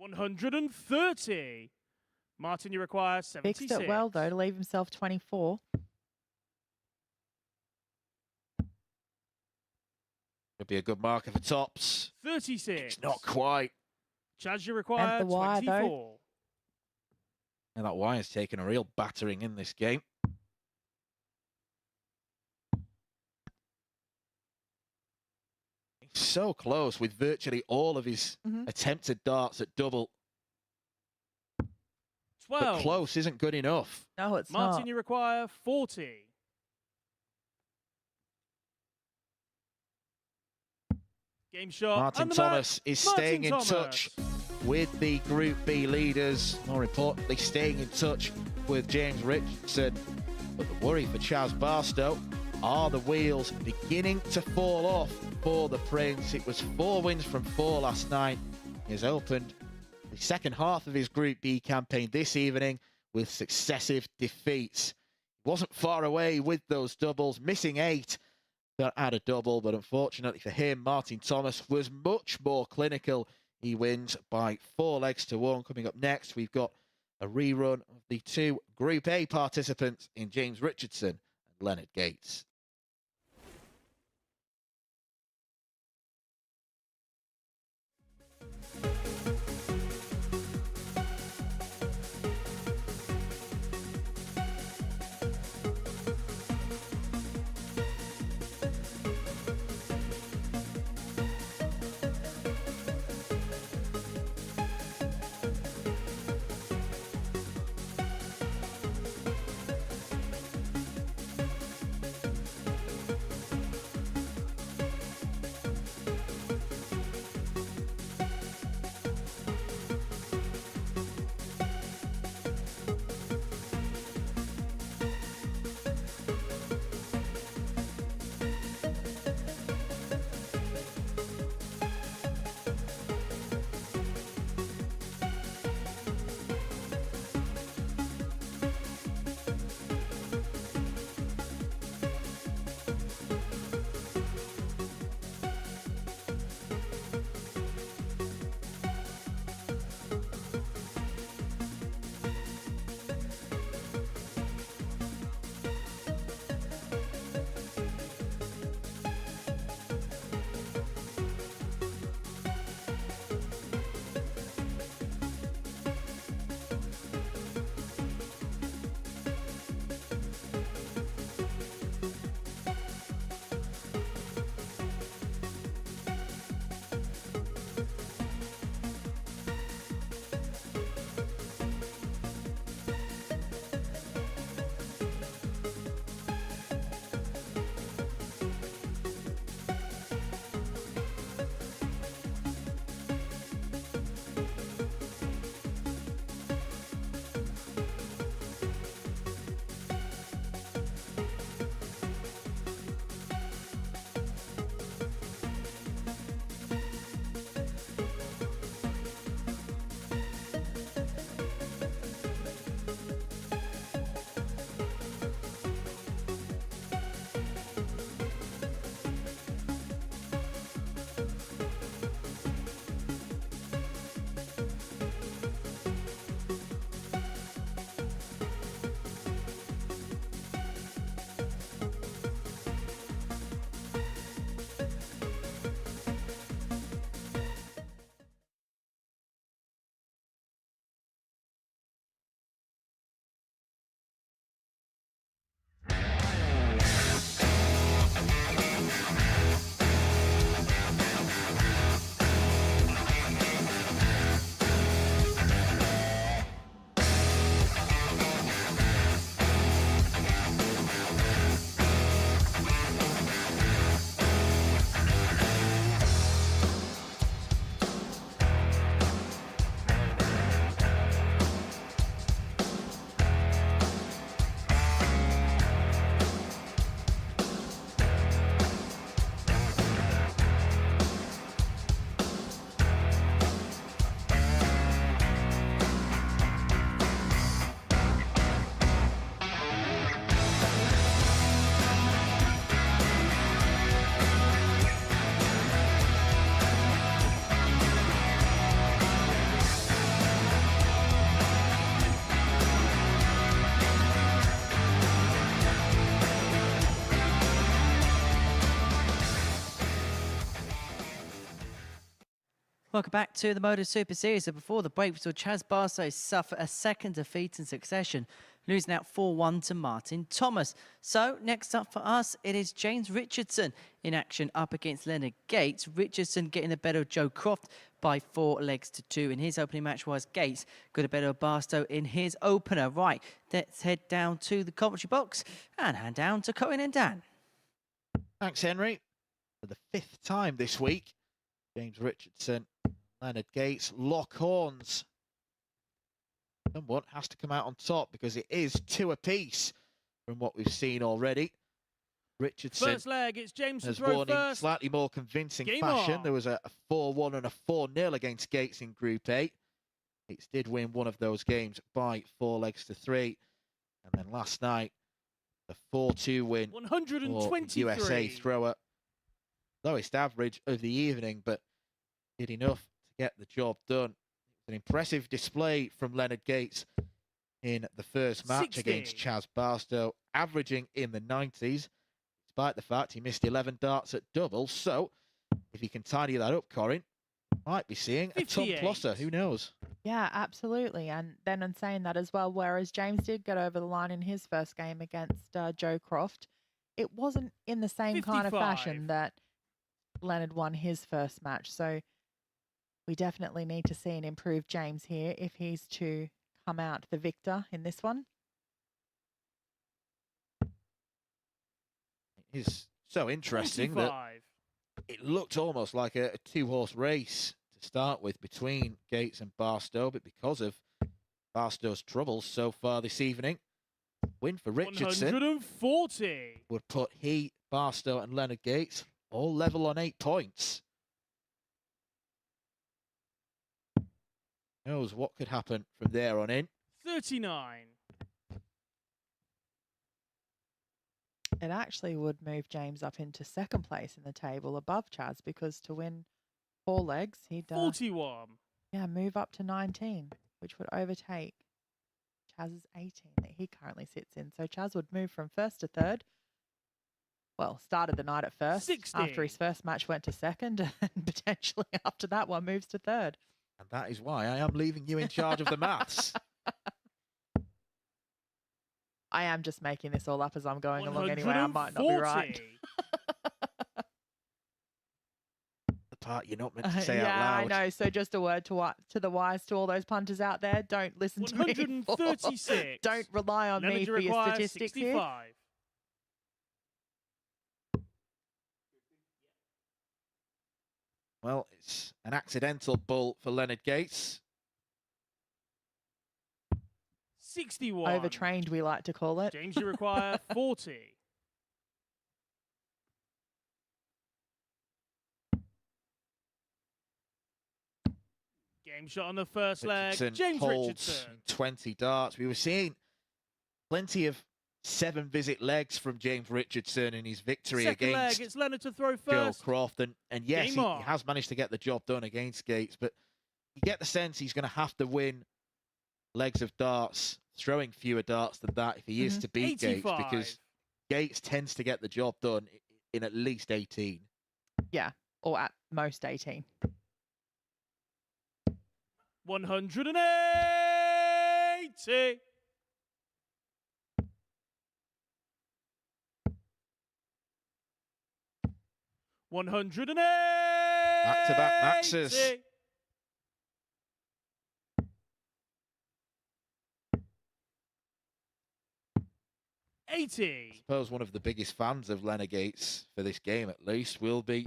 $130. Martin, you require 76. Fixed it well, though, to leave himself 24. Could be a good marker for tops. 36. It's not quite. Chaz, you require the wire, 24. though. And that wire's taken a real battering in this game. He's so close with virtually all of his attempted darts at double. 12. But close isn't good enough. No, it's Martin, not. you require 40. Game shot. Martin and the Thomas match. is Martin staying in Thomas. touch with the Group B leaders. More importantly, staying in touch with James Richardson. But the worry for Chaz Barstow are the wheels beginning to fall off for the Prince. It was 4 wins from 4 last night. He has opened the second half of his Group B campaign this evening with successive defeats. He wasn't far away with those doubles, missing 8 to add a double, but unfortunately for him, Martin Thomas was much more clinical. He wins by 4 legs to 1. Coming up next, we've got a rerun of the 2 Group A participants in James Richardson and Leonard Gates. Welcome back to the MODUS Super Series. So before the break, we saw Chaz Barstow suffer a second defeat in succession, losing out 4-1 to Martin Thomas. So next up for us, it is James Richardson in action up against Leonard Gates. Richardson getting the better of Joe Croft by 4-2 in his opening match, whilst Gates got a better of Barstow in his opener. Right, let's head down to the commentary box and hand down to Cohen and Dan. Thanks, Henry. For the 5th time this week, James Richardson, Leonard Gates lock horns. Someone has to come out on top because it is 2 apiece from what we've seen already. Richardson First leg, it's James to has throw won in first. slightly more convincing Game fashion. on. There was a 4-1 and a 4-0 against Gates in Group A. Gates did win one of those games by 4-3. And then last night, the 4-2 win for the 123. USA thrower. Lowest average of the evening, but did enough to get the job done. An impressive display from Leonard Gates in the first match 60. against Chaz Barstow, averaging in the 90s, despite the fact he missed 11 darts at double. So, if he can tidy that up, Corin, might be seeing a ton 58. pluser. Who knows? Yeah, absolutely. And then in saying that as well, whereas James did get over the line in his first game against Joe Croft, it wasn't in the same kind of 55. fashion that Leonard won his first match. So we definitely need to see an improved James here if he's to come out the victor in this one. It is so interesting that 25. it looked almost like a 2-horse race to start with between Gates and Barstow, but because of Barstow's troubles so far this evening, win for Richardson 140. would put he, Barstow and Leonard Gates all level on 8 points. Knows what could happen from there on in. 39. It actually would move James up into second place in the table above Chaz, because to win 4 legs, he'd 41. move up to 19, which would overtake Chaz's 18 that he currently sits in. So Chaz would move from first to third. Well, started the night at first. 60. After his first match went to second, and potentially after that one moves to third. And that is why I am leaving you in charge of the maths. I am just making this all up as I'm going along anyway. I might not be right. 140. The part you're not meant to say out Yeah, I loud. know. So just a word to the wise to all those punters out there. Don't listen to me. 136. Don't rely on me Leonard for your requires statistics here. 65. Well, it's an accidental bull for Leonard Gates. 61. Overtrained, we like to call it. James, you require 40. Game shot on the first leg. Richardson James holds Richardson. 20 darts. We were seeing plenty of 7-visit legs from James Richardson in his victory Second against leg, it's Leonard to throw Joe first. Croft. And yes, Game he on. has managed to get the job done against Gates, but you get the sense he's going to have to win legs of darts, throwing fewer darts than that if he is to beat 85. Gates, because Gates tends to get the job done in at least 18. Yeah, or at most 18. 180. Back-to-back maxes. 80. I suppose one of the biggest fans of Leonard Gates for this game, at least, will be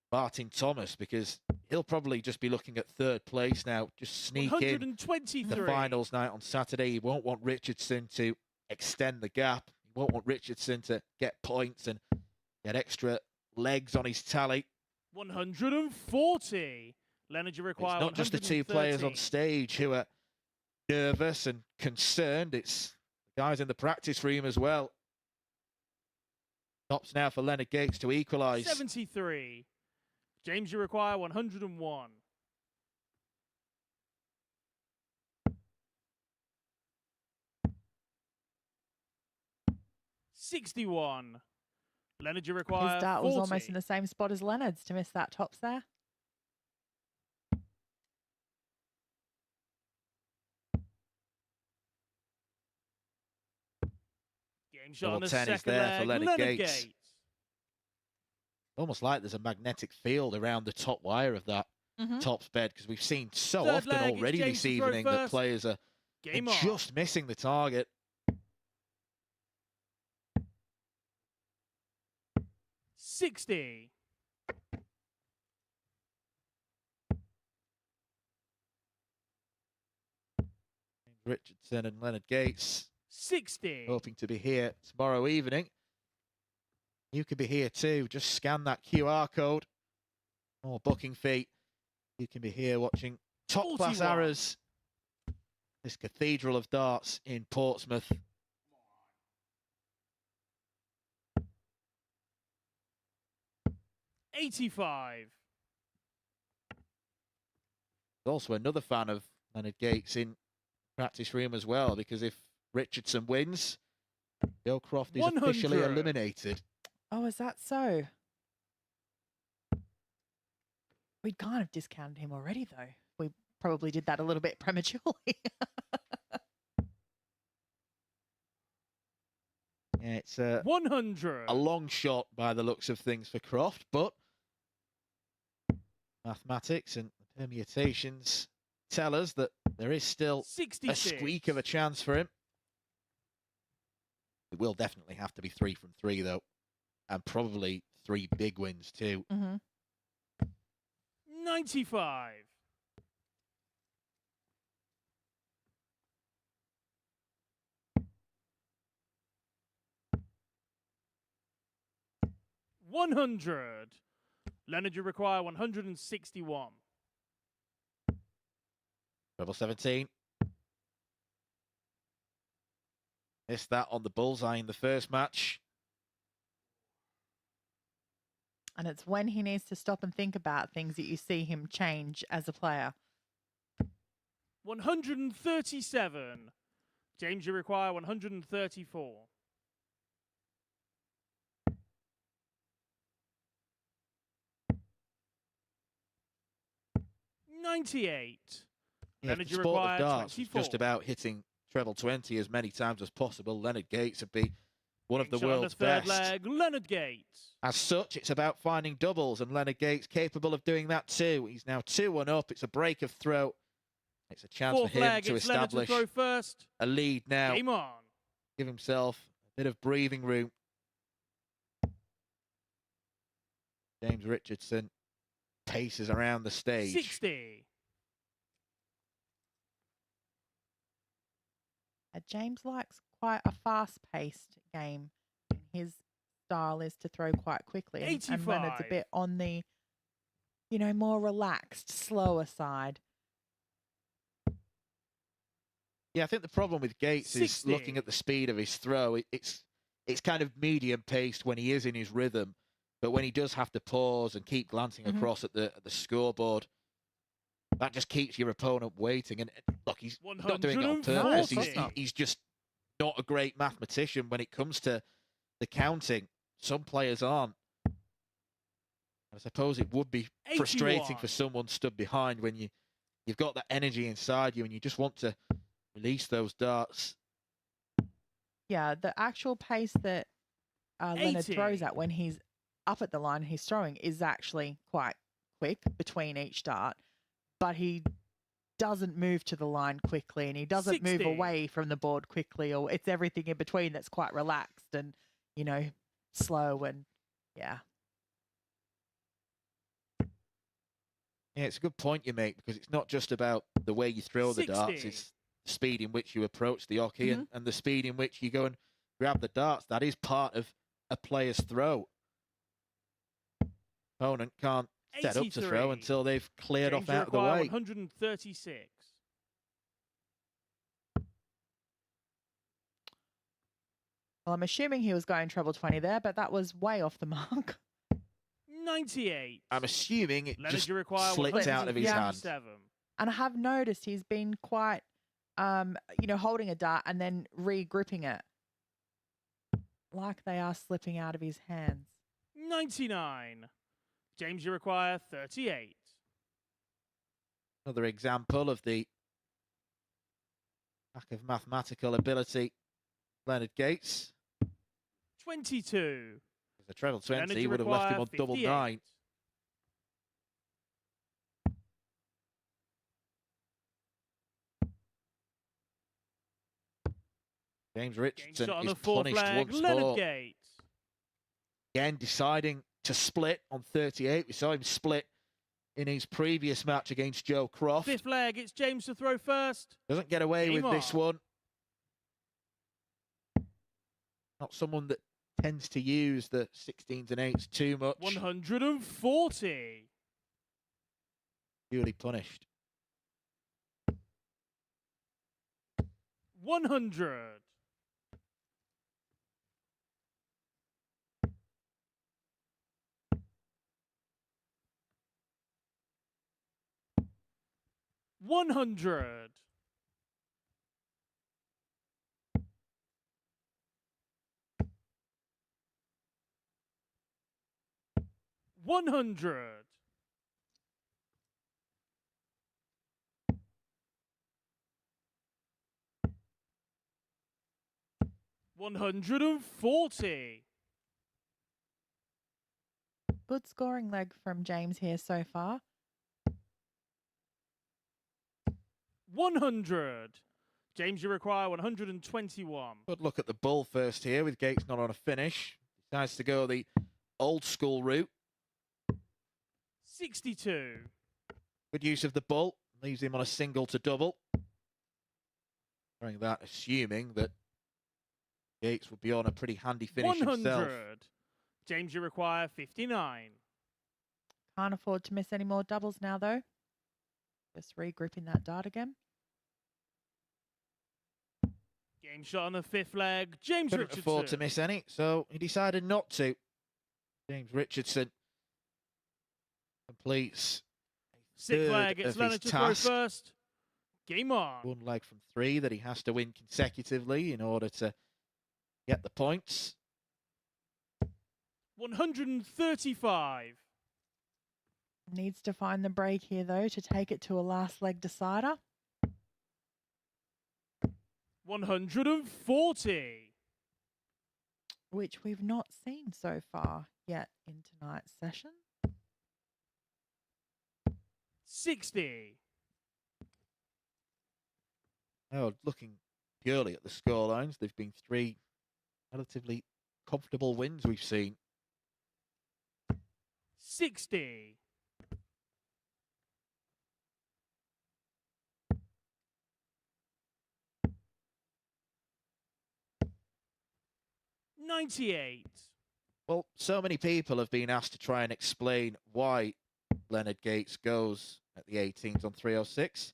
Martin Thomas, because he'll probably just be looking at 3rd place now, just sneak in 123. the finals night on Saturday. He won't want Richardson to extend the gap. He won't want Richardson to get points and get extra legs on his tally. 140. Leonard, you require It's not just the 2 players on stage who are nervous and concerned. It's the guys in the practice room as well. Tops now for Leonard Gates to equalise. 73. James, you require 101. 61. Leonard, you require His dart 40. was almost in the same spot as Leonard's to miss that tops there. Game shot on Double the 10 is second there for leg. Leonard Gates. Almost like there's a magnetic field around the top wire of that tops bed, because we've seen so Third often leg, it's already James this to throw evening that first. players are Game on. just missing the target. 60. Richardson and Leonard Gates 60. hoping to be here tomorrow evening. You could be here too. Just scan that QR code. More booking fee. You can be here watching top-class 41. arrows. This Cathedral of Darts in Portsmouth. $85. There's also another fan of Leonard Gates in practice room as well, because if Richardson wins, Joe Croft is officially 100. eliminated. Oh, is that so? We'd kind of discounted him already, though. We probably did that a little bit prematurely. Yeah, it's 100. a long shot by the looks of things for Croft, but mathematics and permutations tell us that there is still 66. a squeak of a chance for him. It will definitely have to be 3 from 3, though, and probably 3 big wins too. 95. $100. Leonard, you require 161. Treble 17. Missed that on the bullseye in the first match. And it's when he needs to stop and think about things that you see him change as a player. 137. James, you require 134. $98. Yeah, Leonard, the you sport require of darts is 24. just about hitting treble 20 as many times as possible. Leonard Gates would be one of the Shot on world's third best. leg, Leonard Gates. As such, it's about finding doubles, and Leonard Gates capable of doing that too. He's now 2-1 up. It's a break of throw. It's a chance Fourth for him leg, to it's Leonard to establish throw first. a lead now. Game on. Give himself a bit of breathing room. James Richardson paces around the stage. 60. James likes quite a fast-paced game. His style is to throw quite quickly. And Leonard's a 85. bit on the, more relaxed, slower side. Yeah, I think the problem with Gates is 60. looking at the speed of his throw. It's kind of medium paced when he is in his rhythm, but when he does have to pause and keep glancing across at the scoreboard, that just keeps your opponent waiting. And look, he's not doing it on purpose. 140. He's just not a great mathematician when it comes to the counting. Some players aren't. I suppose it would be frustrating 81. for someone stood behind when you've got that energy inside you and you just want to release those darts. Yeah, the actual pace that Leonard 80. throws at when he's up at the line and he's throwing is actually quite quick between each dart, but he doesn't move to the line quickly and he doesn't 60. move away from the board quickly, or it's everything in between that's quite relaxed and, slow and, yeah. Yeah, it's a good point you make, because it's not just about the way you throw the darts, 60. it's the speed in which you approach the hockey and the speed in which you go and grab the darts. That is part of a player's throw. Opponent can't set up to throw 83. until they've cleared James, off you out of the require way. 136. Well, I'm assuming he was going treble 20 there, but that was way off the mark. 98. I'm assuming it Leonard, just you require slipped out of his hand. 157. And I have noticed he's been quite, holding a dart and then re-gripping it. Like they are slipping out of his hands. 99. James, you require 38. Another example of the lack of mathematical ability. Leonard Gates. 22. The treble 20 Energy would have left him require on double 58. 9. James Game Richardson shot on is the fourth punished leg. once Leonard more. Gates. Again, deciding to split on 38. We saw him split in his previous match against Joe Croft. Fifth leg. It's James to throw first. Doesn't get away Game with this on. one. Not someone that tends to use the 16s and 8s too much. 140. Duly punished. 100. 100. 100. 140. Good scoring leg from James here so far. 100. James, you require 121. Good look at the bull first here with Gates not on a finish. Decides to go the old school route. 62. Good use of the bull. Leaves him on a single to double. Throwing that, assuming that Gates would be on a pretty handy finish 100. himself. James, you require 59. Can't afford to miss any more doubles now, though. Just regrouping that dart again. Game shot on the fifth leg. James Couldn't Richardson. afford to miss any, so he decided not to. James Richardson completes Sixth third leg. It's of Leonard his to throw task. first. Game on. One leg from 3 that he has to win consecutively in order to get the points. 135. Needs to find the break here, though, to take it to a last leg decider. 140. Which we've not seen so far yet in tonight's session. 60. Oh, looking purely at the scorelines, there've been 3 relatively comfortable wins we've seen. 60. 98. Well, so many people have been asked to try and explain why Leonard Gates goes at the 18s on 306.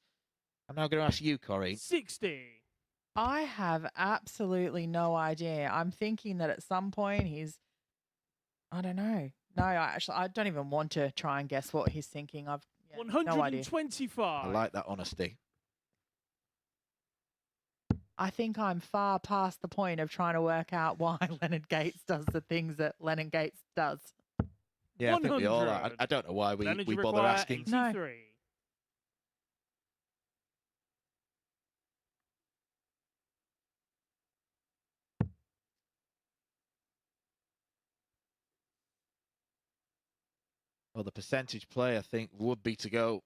I'm now going to ask you, Corrine. 60. I have absolutely no idea. I'm thinking that at some point I don't know. No, I don't even want to try and guess what he's thinking. I've no idea. 125. I like that honesty. I think I'm far past the point of trying to work out why Leonard Gates does the things that Leonard Gates does. Yeah, I think we all are. 100. I don't know why we Leonard, you bother require asking. 83. Well, the percentage play, I think, would be to go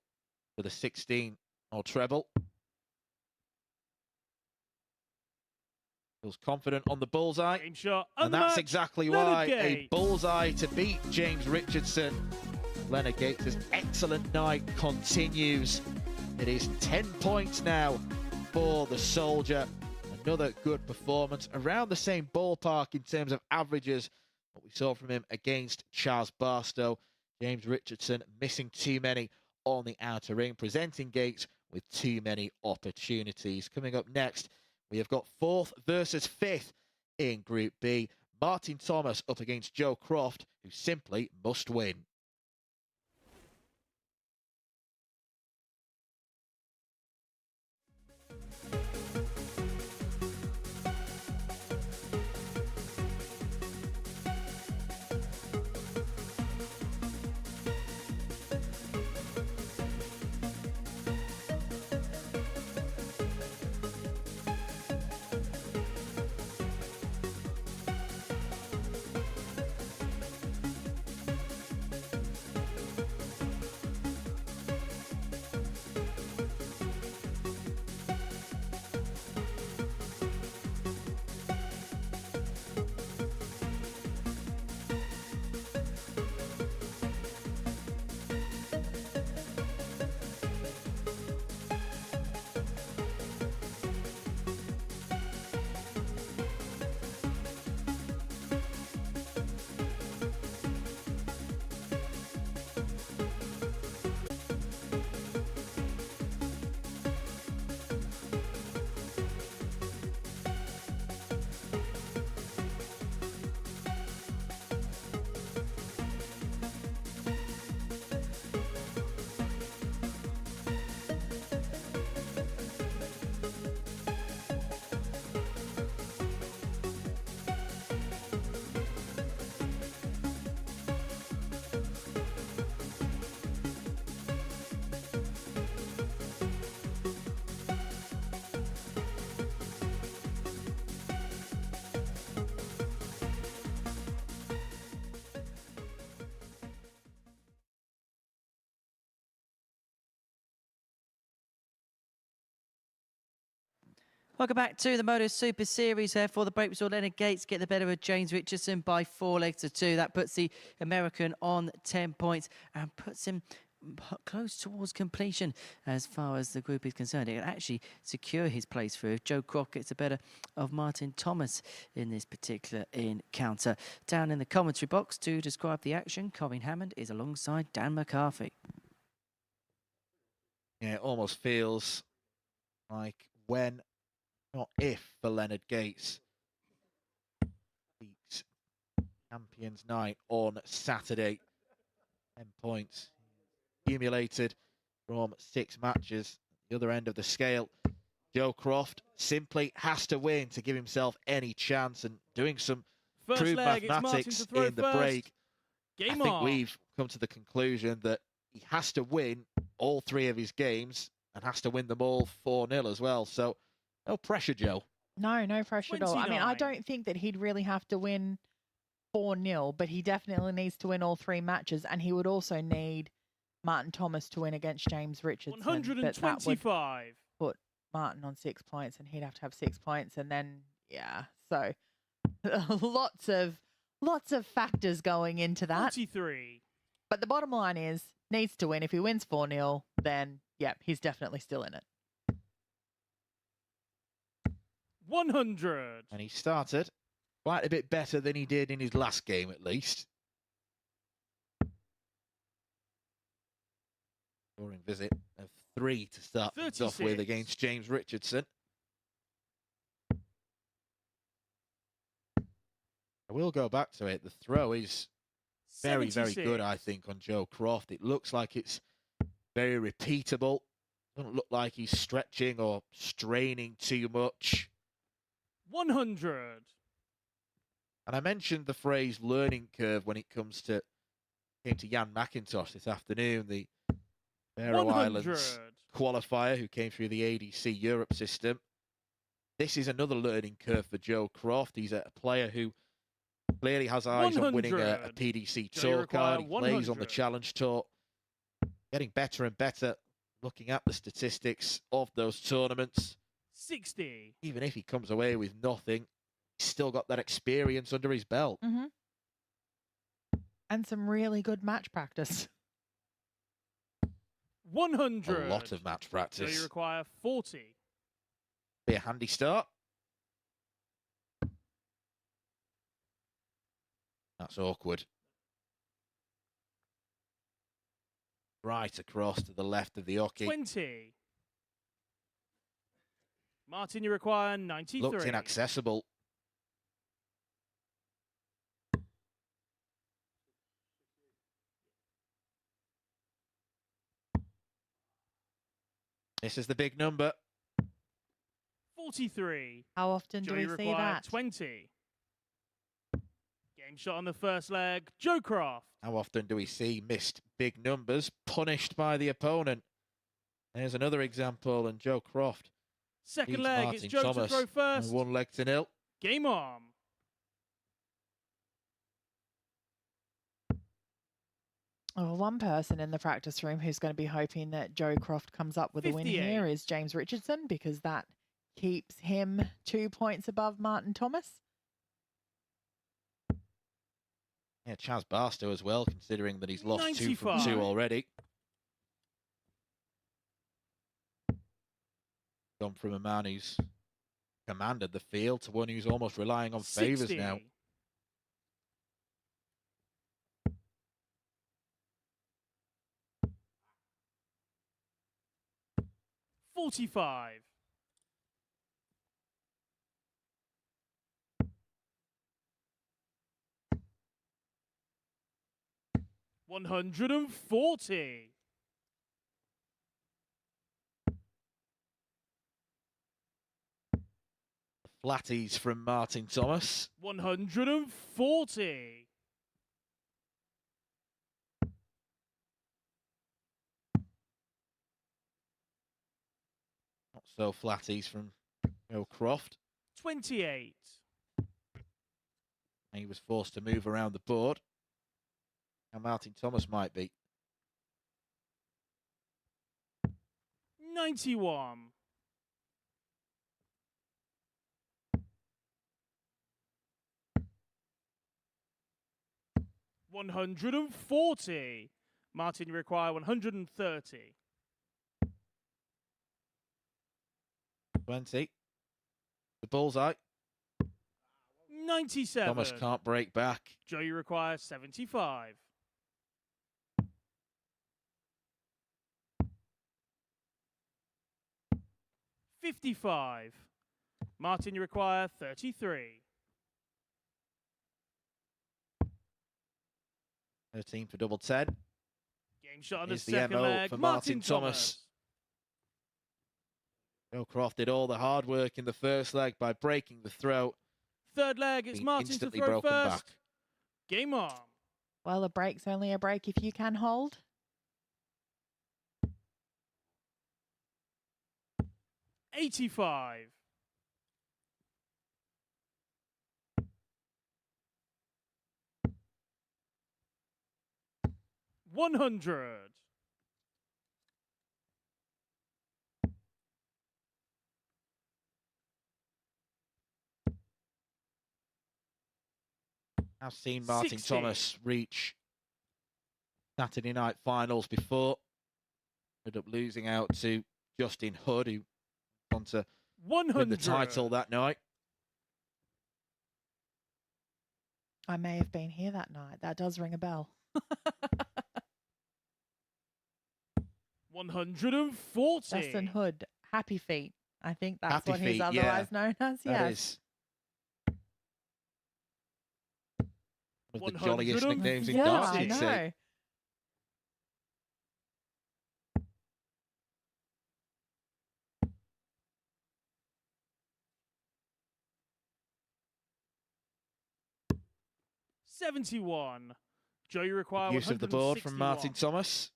for the 16 or treble. Feels confident on the bullseye. Game shot. And that's unmatched. exactly Leonard why a Gates. bullseye to beat James Richardson. Leonard Gates' excellent night continues. It is 10 points now for the Soldier. Another good performance, around the same ballpark in terms of averages what we saw from him against Charles Barstow. James Richardson missing too many on the outer ring, presenting Gates with too many opportunities. Coming up next, we have got 4th versus 5th in Group B. Martin Thomas up against Joe Croft, who simply must win. Welcome back to the MODUS Super Series here for the break. We saw Leonard Gates get the better of James Richardson by 4 legs to 2. That puts the American on 10 points and puts him close towards completion as far as the group is concerned. It can actually secure his place through if Joe Croft gets the better of Martin Thomas in this particular encounter. Down in the commentary box to describe the action, Colin Hammond is alongside Dan McCarthy. Yeah, it almost feels like when, not if, for Leonard Gates beats Champions Night on Saturday. 10 points accumulated from 6 matches. The other end of the scale, Joe Croft simply has to win to give himself any chance, and doing some crude mathematics in the break, I think we've come to the conclusion that he has to win all 3 of his games and has to win them all 4-0 as well. So no pressure, Joe. No pressure at all. I mean, I don't think that he'd really have to win 4-0, but he definitely needs to win all 3 matches, and he would also need Martin Thomas to win against James Richardson. 125. Put Martin on 6 points, and he'd have to have 6 points, and then yeah, so lots of factors going into that. 43. But the bottom line is needs to win. If he wins 4-0, then yep, he's definitely still in it. 100. And he started quite a bit better than he did in his last game, at least. Scoring visit of 3 to start things off with against James Richardson. I will go back to it. The throw is very, very good, I think, on Joe Croft. It looks like it's very repeatable. Doesn't look like he's stretching or straining too much. 100. And I mentioned the phrase learning curve when it came to Jan McIntosh this afternoon, the Faroe Islands qualifier who came through the ADC Europe system. This is another learning curve for Joe Croft. He's a player who clearly has eyes on winning a PDC Tour card. He plays on the Challenge Tour. Getting better and better looking at the statistics of those tournaments. 60. Even if he comes away with nothing, he's still got that experience under his belt. Mm-hmm. And some really good match practice. 100. A lot of match practice. So you require 40. Be a handy start. That's awkward. Right across to the left of the Oki. 20. Martin, you require 93. Looked inaccessible. This is the big number. 43. How often do we see that? 20. Game shot on the first leg, Joe Croft. How often do we see missed big numbers punished by the opponent? There's another example, and Joe Croft. Second leg, Martin it's Joe Thomas, to throw first. 1 leg to 0. Game on. Well, one person in the practice room who's going to be hoping that Joe Croft comes up with a win here is James Richardson, because that keeps him 2 points above Martin Thomas. Yeah, Chaz Barstow as well, considering that he's lost 2 from 2 already. Gone from a man who's commanded the field to one who's almost relying on favours now. 45. 140. Flatties from Martin Thomas. 140. Not so flatties from Joe Croft. 28. He was forced to move around the board. And Martin Thomas might be. 91. 140. Martin, you require 130. 20. The bullseye. 97. Thomas can't break back. Joe, you require 75. 55. Martin, you require 33. 13 for double 10. Game shot on the Here's the second MO leg. for Martin Thomas. Joe Croft did all the hard work in the first leg by breaking the throw. Third leg, it's Being Martin to instantly throw broken first. back. Game on. Well, a break's only a break if you can hold. 85. 100. I've seen Martin 60. Thomas reach Saturday night finals before. Ended up losing out to Justin Hood, who went on to 100. win the title that night. I may have been here that night. That does ring a bell. 140. Justin Hood, Happy Feet. I think that's Happy what he's Feet, otherwise known as. That Yes. is one of the jolliest nicknames in Yeah, darts, I you'd know. say. $71. Joe, you require Use of the board from Martin 161. Thomas.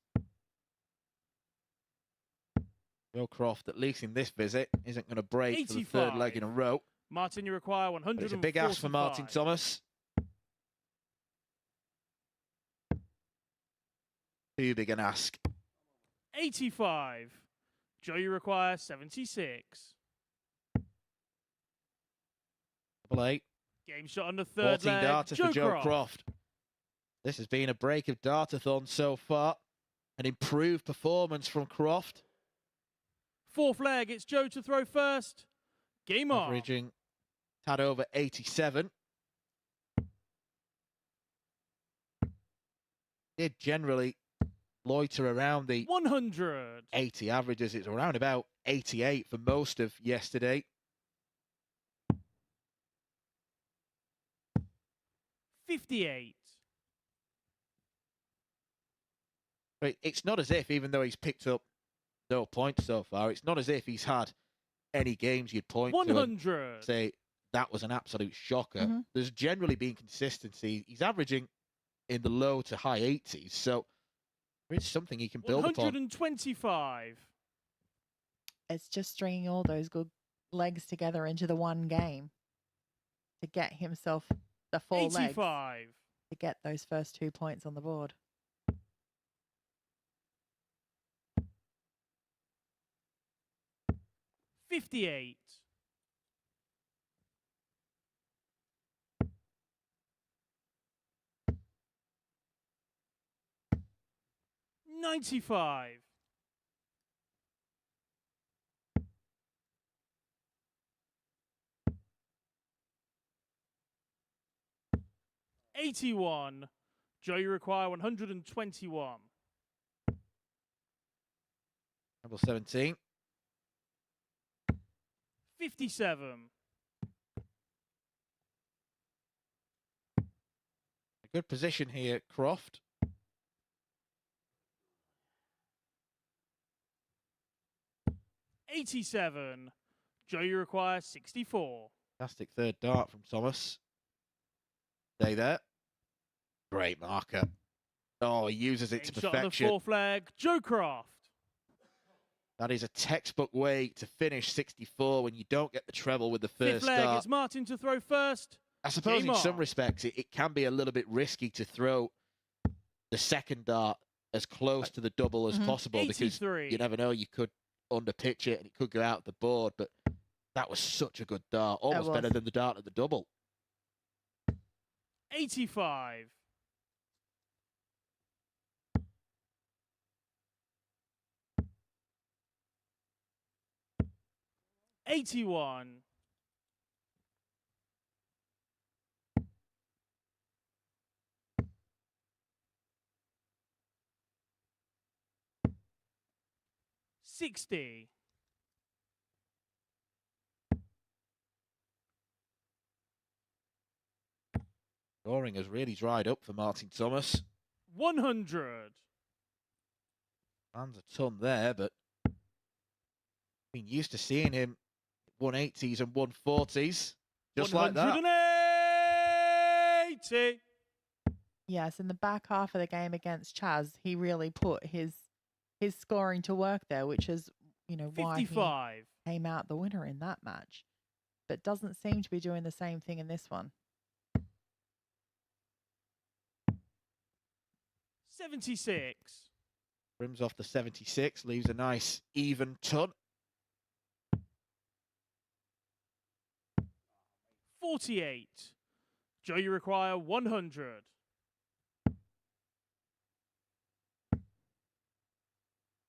Joe Croft, at least in this visit, isn't going to break for the third leg in a 85. row. Martin, you require 145. But it's a big ask for Martin Thomas. Too big an ask. 85. Joe, you require 76. Double 8. Game shot on the third 14 leg. darter for Joe Croft. Croft. This has been a break of dartathon so far. An improved performance from Croft. Fourth leg, it's Joe to throw first. Game on. Averaging tad over 87. Did generally loiter around the 100. 80 averages. It's around about 88 for most of yesterday. 58. But it's not as if, even though he's picked up no points so far, it's not as if he's had any games you'd point to and 100. say that was an absolute shocker. Mhm. There's generally been consistency. He's averaging in the low to high 80s, so there is something he can build upon. 125. It's just stringing all those good legs together into the one game to get himself the 4 legs 85. to get those first 2 points on the board. 58. 95. 81. Joe, you require 121. Number 17. 57. A good position here, Croft. $87. Joe, you require 64. Fantastic third dart from Thomas. Stay there. Great marker. Oh, he uses it to Shot on the perfection. fourth leg. Joe Croft. That is a textbook way to finish 64 when you don't get the treble with the Fifth first leg. dart. It's Martin to throw first. I suppose Game in some on. respects it can be a little bit risky to throw the second dart as close to the double as possible because 83. you never know, you could underpitch it and it could go out the board, but that was such a good dart, almost better was. than the dart at the double. 85. 81. $60. Scoring has really dried up for Martin Thomas. 100. Lands a ton there, but been used to seeing him 180s and 140s. Just like that. 180. Yes, in the back half of the game against Chaz, he really put his scoring to work there, which is, why 55. he came out the winner in that match. But doesn't seem to be doing the same thing in this one. 76. Rims off the 76, leaves a nice even ton. 48. Joe, you require 100.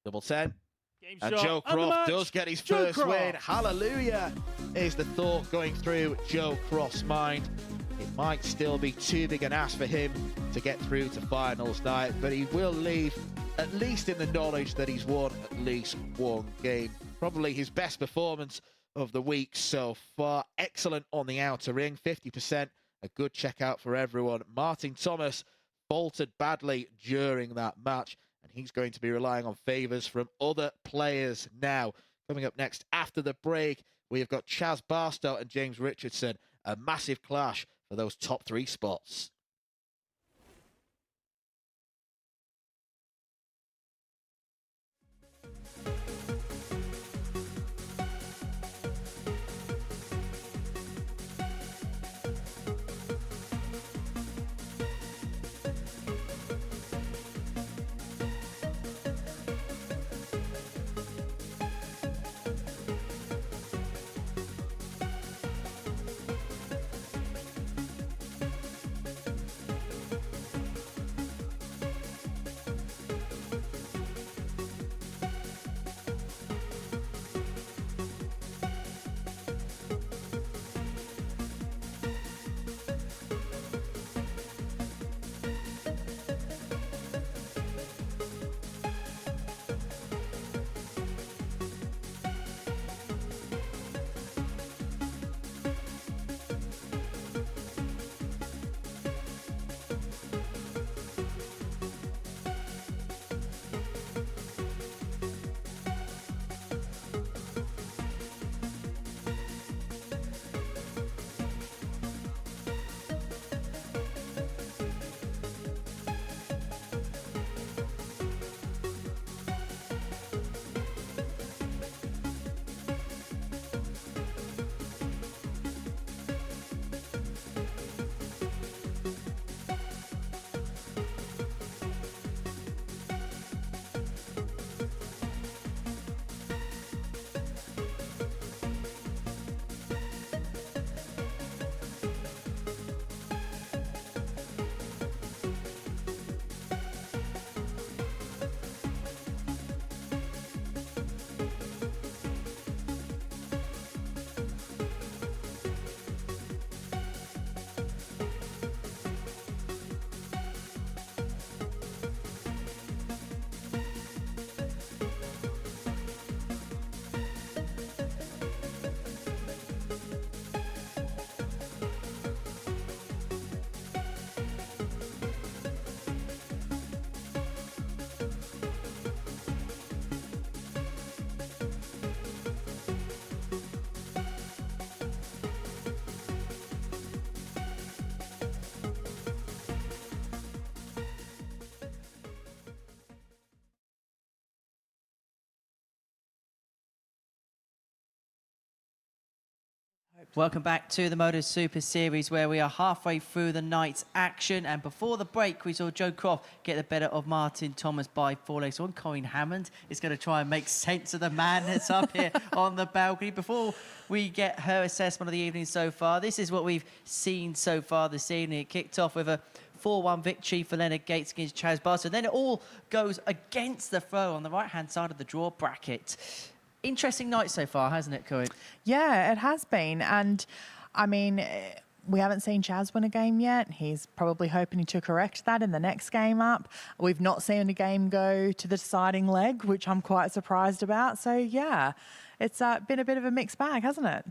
Double 10. Game And shot. Joe And the Croft match. does get his Joe first win. Croft. Hallelujah is the thought going through Joe Croft's mind. It might still be too big an ask for him to get through to finals night, but he will leave at least in the knowledge that he's won at least one game. Probably his best performance of the week so far. Excellent on the outer ring, 50%. A good checkout for everyone. Martin Thomas faltered badly during that match, and he's going to be relying on favours from other players now. Coming up next after the break, we have got Chaz Barstow and James Richardson. A massive clash for those top 3 spots. Welcome back to the MODUS Super Series, where we are halfway through the night's action. And before the break, we saw Joe Croft get the better of Martin Thomas by 4 legs. On Colin Hammond is going to try and make sense of the man that's up here on the balcony. Before we get her assessment of the evening so far, this is what we've seen so far this evening. It kicked off with a 4-1 victory for Leonard Gates against Chaz Barstow. Then it all goes against the throw on the right-hand side of the draw bracket. Interesting night so far, hasn't it, Corinne? Yeah, it has been. And I mean, we haven't seen Chaz win a game yet. He's probably hoping to correct that in the next game up. We've not seen a game go to the deciding leg, which I'm quite surprised about. So, yeah, it's been a bit of a mixed bag, hasn't it?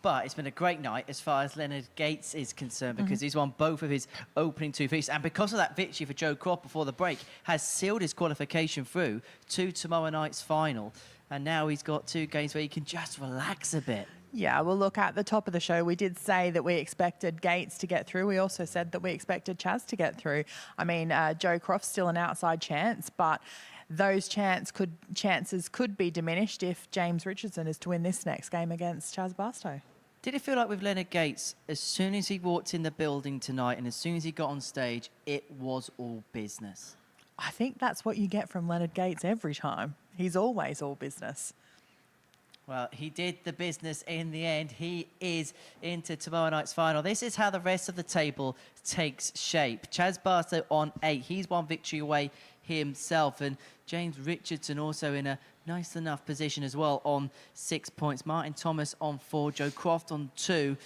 But it's been a great night as far as Leonard Gates is concerned because he's won both of his opening 2 feats. And because of that victory for Joe Croft before the break, has sealed his qualification through to tomorrow night's final. And now he's got 2 games where he can just relax a bit. Yeah, well, look, at the top of the show, we did say that we expected Gates to get through. We also said that we expected Chaz to get through. I mean, Joe Croft's still an outside chance, but those chances could be diminished if James Richardson is to win this next game against Chaz Barstow. Did it feel like with Leonard Gates, as soon as he walked in the building tonight and as soon as he got on stage, it was all business? I think that's what you get from Leonard Gates every time. He's always all business. Well, he did the business in the end. He is into tomorrow night's final. This is how the rest of the table takes shape. Chaz Barstow on 8. He's 1 victory away himself. And James Richardson also in a nice enough position as well on 6 points. Martin Thomas on 4. Joe Croft on 2.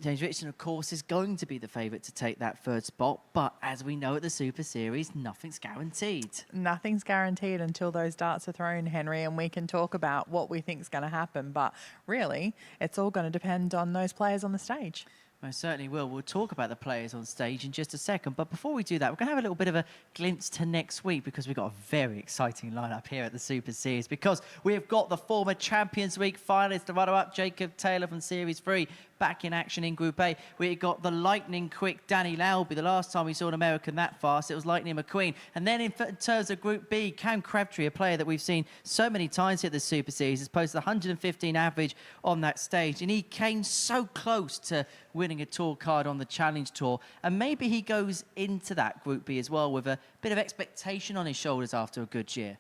James Richardson, of course, is going to be the favourite to take that 3rd spot. But as we know at the Super Series, nothing's guaranteed. Nothing's guaranteed until those darts are thrown, Henry, and we can talk about what we think is going to happen. But really, it's all going to depend on those players on the stage. Most certainly will. We'll talk about the players on stage in just a second. But before we do that, we're going to have a little bit of a glimpse to next week because we've got a very exciting lineup here at the Super Series because we have got the former Champions League finalist, the runner-up Jacob Taylor from Series 3, back in action in Group A. We got the lightning-quick Danny Lauby. The last time we saw an American that fast, it was Lightning McQueen. And then in terms of Group B, Cam Crabtree, a player that we've seen so many times here at the Super Series, has posted 115 average on that stage. And he came so close to winning a tour card on the Challenge Tour. And maybe he goes into that Group B as well with a bit of expectation on his shoulders after a good year.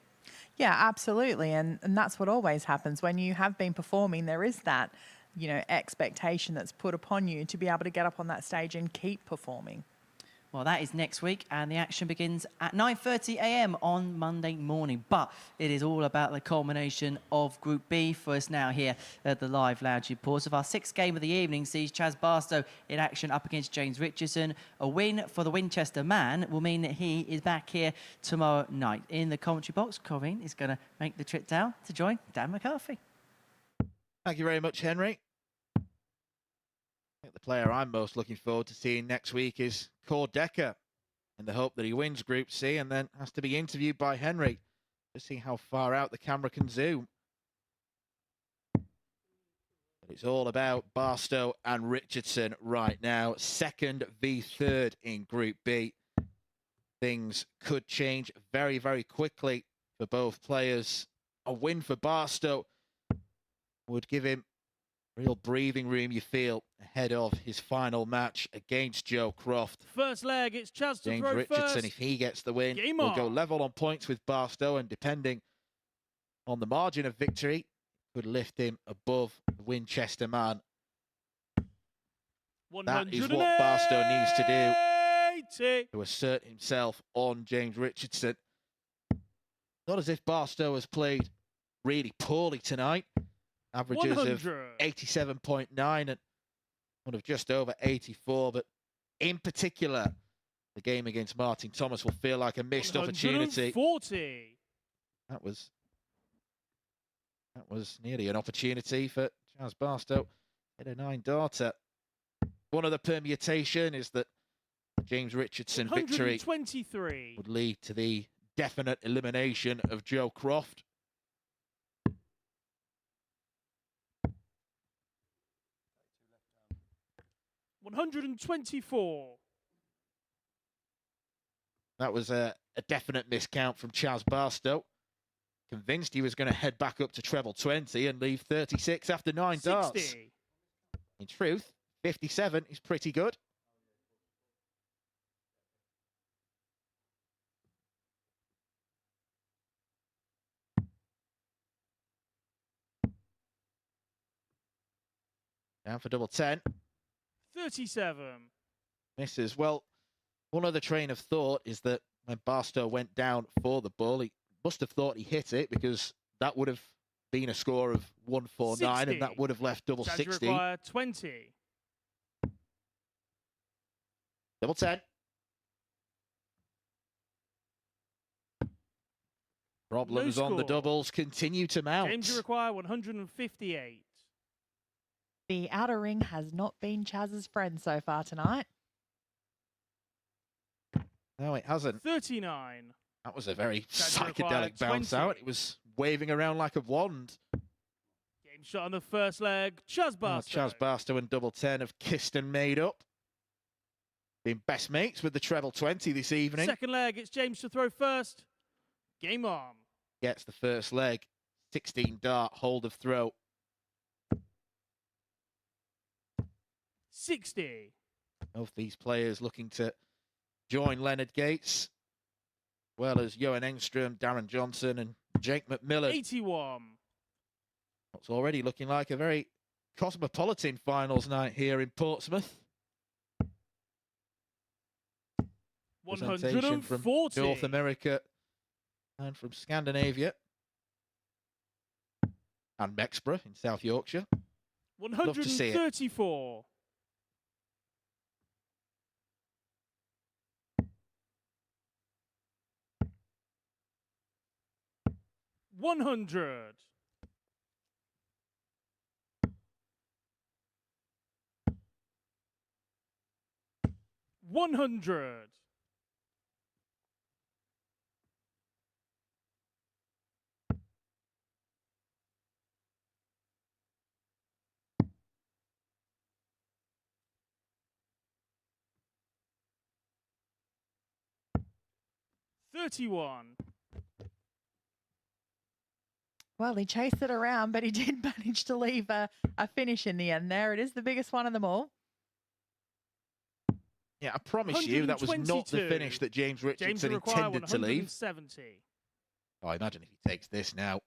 Yeah, absolutely. And that's what always happens. When you have been performing, there is that, you know, expectation that's put upon you to be able to get up on that stage and keep performing. Well, that is next week, and the action begins at 9:30 a.m. on Monday morning. But it is all about the culmination of Group B for us now here at the Live Lounge Reports. Of our 6th game of the evening sees Chaz Barstow in action up against James Richardson. A win for the Winchester man will mean that he is back here tomorrow night. In the commentary box, Corinne is going to make the trip down to join Dan McCarthy. Thank you very much, Henry. I think the player I'm most looking forward to seeing next week is Cord Decker, in the hope that he wins Group C and then has to be interviewed by Henry to see how far out the camera can zoom. But it's all about Barstow and Richardson right now. 2nd v 3rd in Group B. Things could change very, very quickly for both players. A win for Barstow would give him real breathing room, you feel, ahead of his final match against Joe Croft. First leg, it's Chaz to James throw Richardson, first. if he gets the win, Game will on. go level on points with Barstow, and depending on the margin of victory, could lift him above the Winchester man. That is what Barstow needs to do to assert himself on James Richardson. Not as if Barstow has played really poorly tonight. Averages 100. of 87.9 and one of just over 84. But in particular, the game against Martin Thomas will feel like a missed opportunity. 140. That was nearly an opportunity for Chaz Barstow. Hit a 9-darter. One of the permutation is that James Richardson victory 123. would lead to the definite elimination of Joe Croft. 124. That was a definite miscount from Chaz Barstow. Convinced he was going to head back up to treble 20 and leave 36 after 9 darts. 60. In truth, 57 is pretty good. Down for double 10. 37. Misses. Well, one other train of thought is that when Barstow went down for the ball, he must have thought he hit it because that would have been a score of 149, and that 60. would have left double Charge 60. require 20. Double 10. Problems No on the score. doubles continue to mount. Games you require 158. The outer ring has not been Chaz's friend so far tonight. No, it hasn't. 39. That was a very Charge required psychedelic bounce 20. out. It was waving around like a wand. Game shot on the first leg. Chaz Barstow. Chaz Barstow and double 10 have kissed and made up. Been best mates with the treble 20 this evening. Second leg, it's James to throw first. Game on. Gets the first leg. 16 dart, hold of throw. 60. Both these players looking to join Leonard Gates, as well as Johan Engström, Darren Johnson, and Jake McMillan. 81. It's already looking like a very cosmopolitan finals night here in Portsmouth. Presentation from 140. North America and from Scandinavia and Mexborough in South Yorkshire. Love to see it. 134. 100. 100. 31. Well, he chased it around, but he did manage to leave a finish in the end there. It is the biggest one of them all. Yeah, I promise you that was not the 122. finish that James James Richardson to require intended to leave. 170. Oh, I imagine if he takes this now,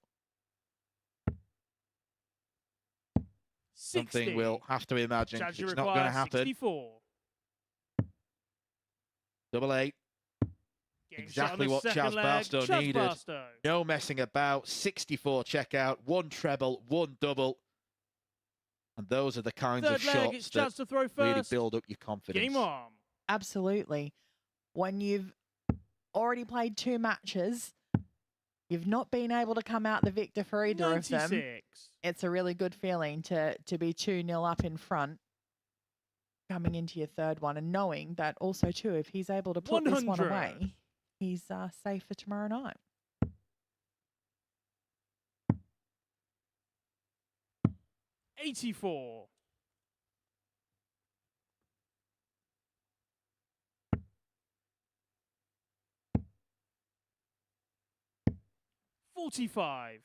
60. something we'll have to imagine, 'cause Charge you it's not going to require happen. 64. Double 8. Game Exactly shot on what the second Chaz leg. Barstow Chaz needed. Barstow. No messing about. 64 checkout, 1 treble, 1 double. And those are the kinds Third of leg, shots it's that Chaz to throw really first. build up your confidence. Game on. Absolutely. When you've already played 2 matches, you've not been able to come out the victor for either of them. 96. It's a really good feeling to be 2-0 up in front coming into your third one, and knowing that also too, if he's able to put this one 100. away, he's safe for tomorrow night. 84. 45.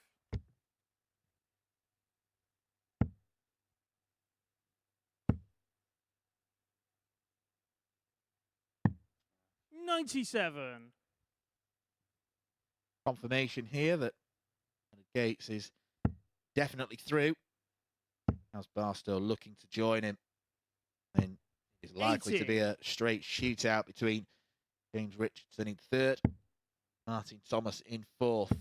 97. Confirmation here that Gates is definitely through. As Barstow looking to join him. And it's likely to be 80. a straight shootout between James Richardson in third, Martin Thomas in fourth.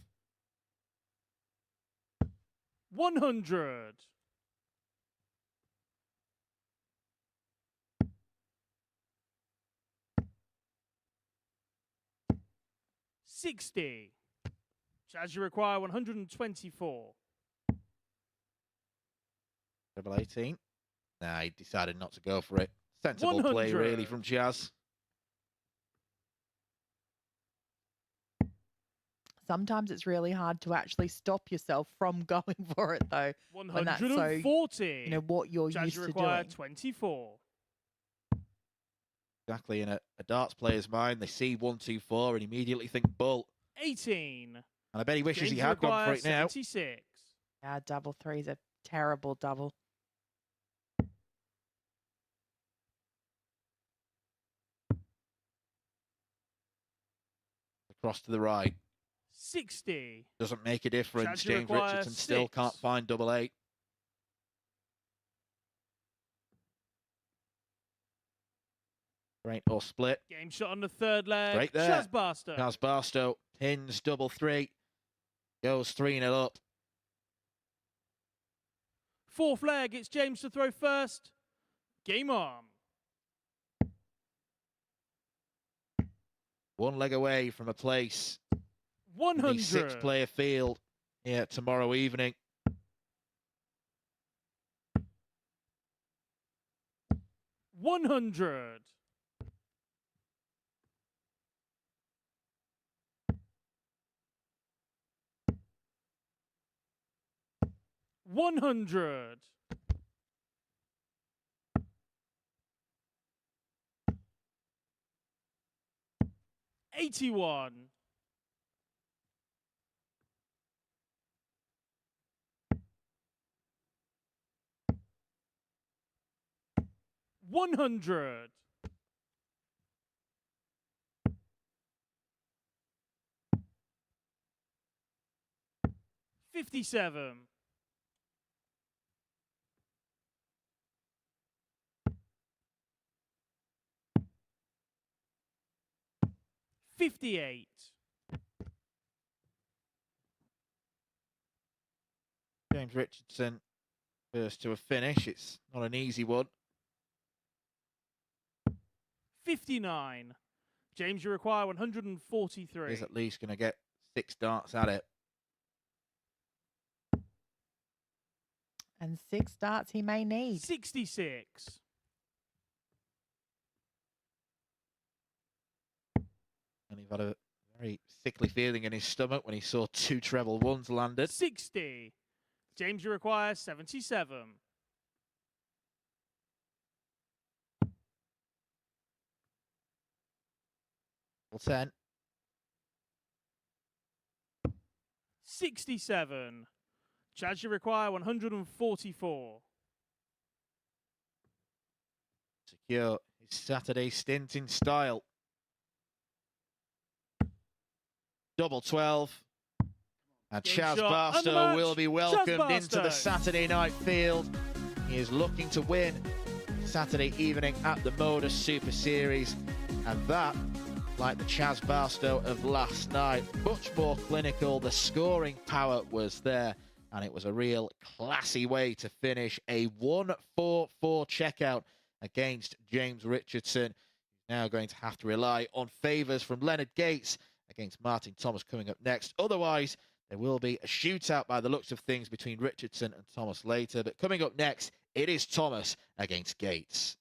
100. 60. Chaz, you require 124. Double 18. Nah, he decided not to go for it. Sensible play, 100. really, from Chaz. Sometimes it's really hard to actually stop yourself from going for it, though. When that's so, 140. what you're Chaz, used you to require doing. 24. Exactly, in a darts player's mind, they see 1-2-4 and immediately think bull. 18. And I bet he wishes James, he you had gone for require it now. 76. Yeah, double 3's a terrible double. Across to the right. 60. Doesn't make a difference. Chaz, you James require Richardson still 6. can't find double 8. Straight or split. Game shot on the third leg. Straight there. Chaz Barstow. Chaz Barstow pins double 3. Goes 3-0 up. Fourth leg, it's James to throw first. Game on. One leg away from a place in 100. the six-player field here tomorrow evening. 100. 100. 81. 100. 57. 58. James Richardson first to a finish. It's not an easy one. 59. James, you require 143. He's at least going to get 6 darts at it. And 6 darts he may need. 66. And he had a very sickly feeling in his stomach when he saw 2 treble ones landed. 60. James, you require 77. Well, 10. 67. Chaz, you require 144. Secure his Saturday stint in style. Double 12. And Game Chaz shot, Barstow unmatched. will be Chaz welcomed into the Barstow. Saturday night field. He is looking to win Saturday evening at the MODUS Super Series. And that, like the Chaz Barstow of last night, much more clinical. The scoring power was there. And it was a real classy way to finish a 1-4-4 checkout against James Richardson. He's now going to have to rely on favours from Leonard Gates against Martin Thomas coming up next. Otherwise, there will be a shootout by the looks of things between Richardson and Thomas later. But coming up next, it is Thomas against Gates.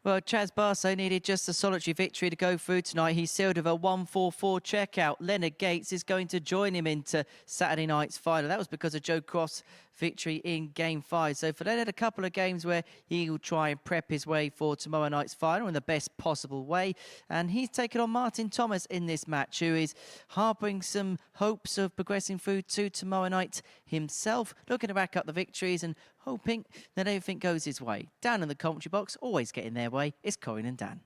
Well, Chaz Barso needed just a solitary victory to go through tonight. He sealed with a 1-4-4 checkout. Leonard Gates is going to join him into Saturday night's final. That was because of Joe Cross' victory in Game 5. So for Leonard, a couple of games where he will try and prep his way for tomorrow night's final in the best possible way. And he's taken on Martin Thomas in this match, who is harbouring some hopes of progressing through to tomorrow night himself, looking to rack up the victories and hoping that everything goes his way. Down in the commentary box, always getting their way, it's Corin and Dan.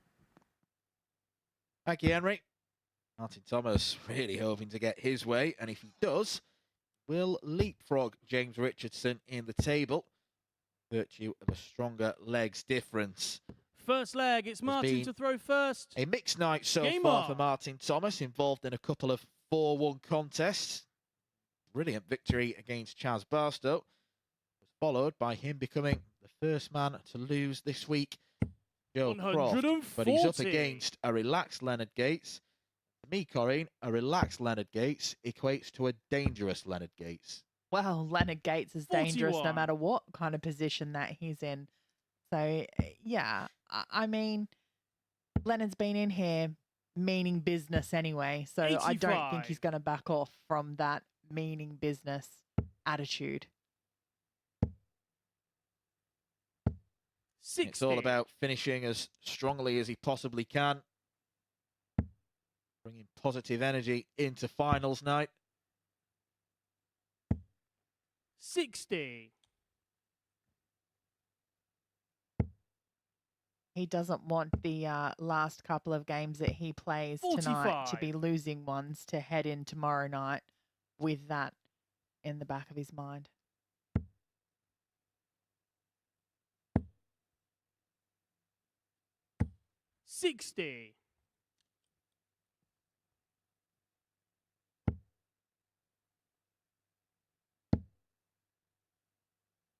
Thank you, Henry. Martin Thomas really hoping to get his way, and if he does, will leapfrog James Richardson in the table, virtue of a stronger legs difference. First leg, it's Martin to throw first. A mixed night so Game far on. for Martin Thomas, involved in a couple of 4-1 contests. Brilliant victory against Chaz Barstow, was followed by him becoming the first man to lose this week, Joe Croft. But he's up against a relaxed Leonard Gates. To me, Corinne, a relaxed Leonard Gates equates to a dangerous Leonard Gates. Well, Leonard Gates is dangerous no 41. matter what kind of position that he's in. So, yeah, I mean, Leonard's been in here meaning business anyway. So I don't think 85. he's going to back off from that meaning business attitude. 60. It's all about finishing as strongly as he possibly can, bringing positive energy into finals night. 60. He doesn't want the last couple of games that he plays tonight to be 45. losing ones to head in tomorrow night with that in the back of his mind. 60.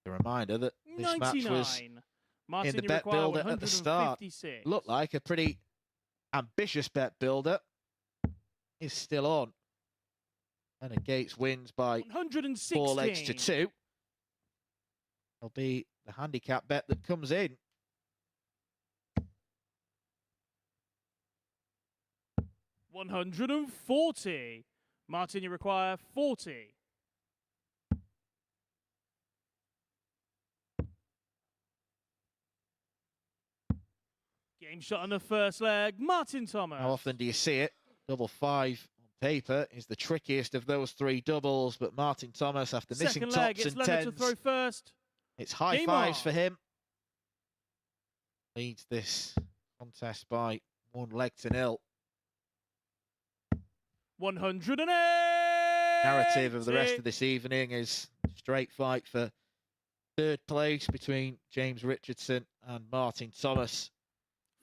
A reminder that this match was 99. Martin, in the you bet require builder at the start. 156. Looked like a pretty ambitious bet builder. Is still on. Leonard Gates wins by 116. 4 legs to 2. It'll be the handicap bet that comes in. 140. Martin, you require 40. Game shot on the first leg. Martin Thomas. How often do you see it? Double 5 on paper is the trickiest of those 3 doubles, but Martin Thomas, after missing Second leg, tops it's and Leonard to throw tens, first. it's high Game fives on. for him. Leads this contest by 1 leg to 0. 108. Narrative of the rest of this evening is straight fight for 3rd place between James Richardson and Martin Thomas.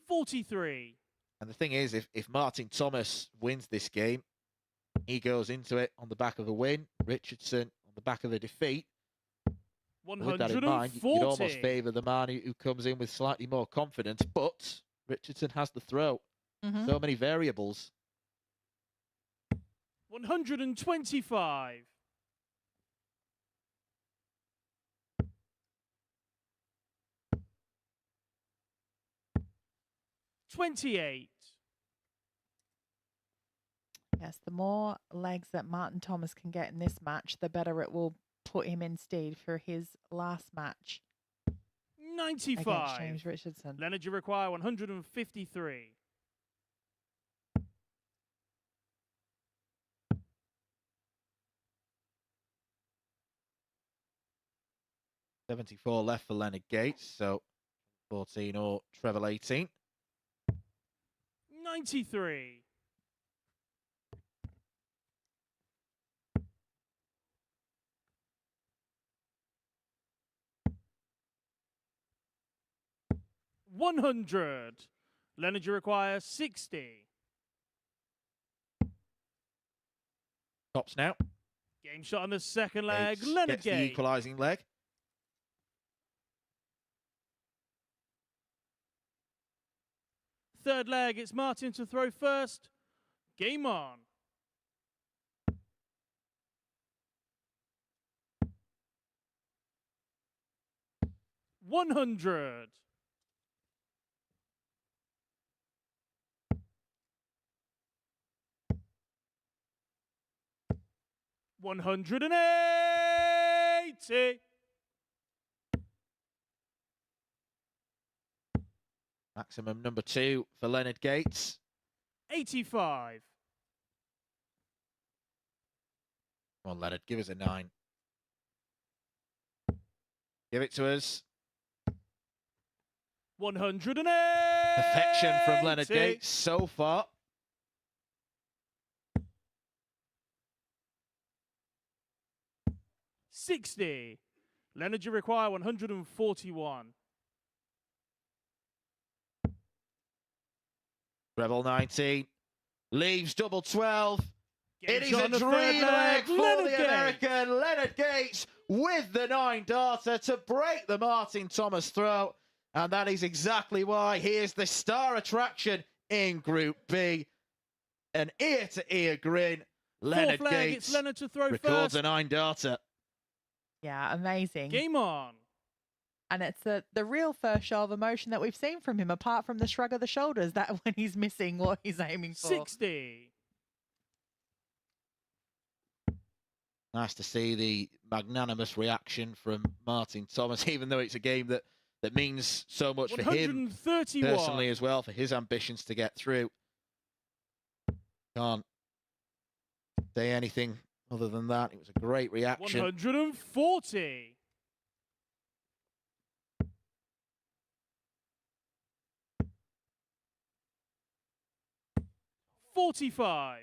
43. And the thing is, if Martin Thomas wins this game, he goes into it on the back of a win. Richardson on the back of a defeat. With that in mind, you'd 140. almost favour the man who comes in with slightly more confidence. But Richardson has the throw. So many variables. 125. 28. Yes, the more legs that Martin Thomas can get in this match, the better it will put him in stead for his last match against 95. James Richardson. Leonard, you require 153. 74 left for Leonard Gates, so 14 or treble 18. 93. 100. Leonard, you require 60. Tops now. Game shot on the second leg. Gates Leonard gets the Gates. equalising leg. Third leg, it's Martin to throw first. Game on. 100. 180. Maximum number 2 for Leonard Gates. 85. Come on, Leonard, give us a 9. Give it to us. 180. Perfection from Leonard Gates so far. $60. Leonard, you require 141. Rebel 19 leaves double 12. It is Gates a on the dream third leg for Leonard the Gates. American Leonard Gates with the 9 darter to break the Martin Thomas throw. And that is exactly why he is the star attraction in Group B. An ear-to-ear grin. Leonard Fourth leg, Gates it's Leonard to throw records first. a 9 darter. Yeah, amazing. Game on. And it's the real first show of emotion that we've seen from him, apart from the shrug of the shoulders, that when he's missing what he's aiming for. 60. Nice to see the magnanimous reaction from Martin Thomas, even though it's a game that means so much for him 131. personally as well, for his ambitions to get through. Can't say anything other than that. It was a great reaction. 140. 45.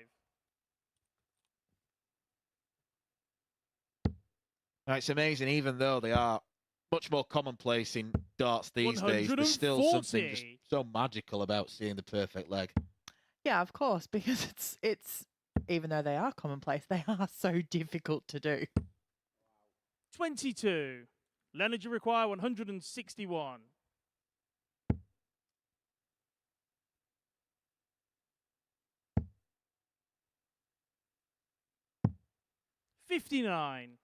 It's amazing, even though they are much more commonplace in darts these days, there's still something just 140. so magical about seeing the perfect leg. Yeah, of course, because it's even though they are commonplace, they are so difficult to do. 22. Leonard, you require 161. 59.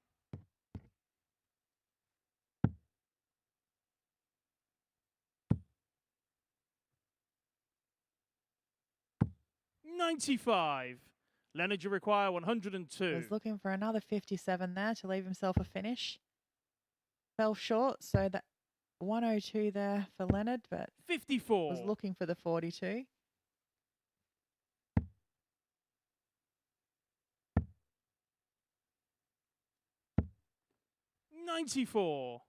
95. Leonard, you require He 102. was looking for another 57 there to leave himself a finish. Fell short, so that 102 there for Leonard, but 54. was looking for the 42. $94.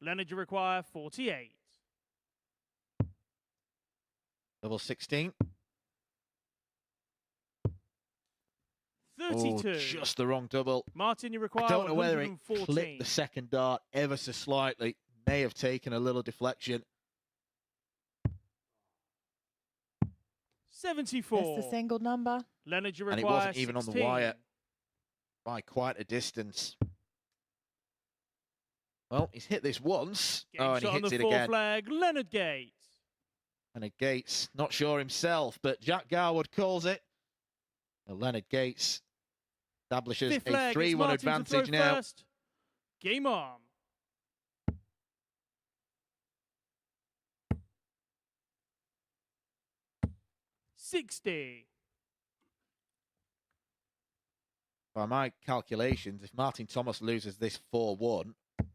Leonard, you require 48. Double 16. 32. Oh, just the wrong double. Martin, you I require don't know whether it 114. clipped the second dart ever so slightly. May have taken a little deflection. 74. Just a single number. Leonard, you And require it wasn't even 16. on the wire by quite a distance. Well, he's hit this once. Game Oh, and he shot on hits the it fourth again. flag, Leonard Gates. Leonard Gates, not sure himself, but Jack Garwood calls it. And Leonard Gates establishes Fifth a leg, 3-1 it's Martin to throw advantage now. first. Game on. 60. By my calculations, if Martin Thomas loses this 4-1, you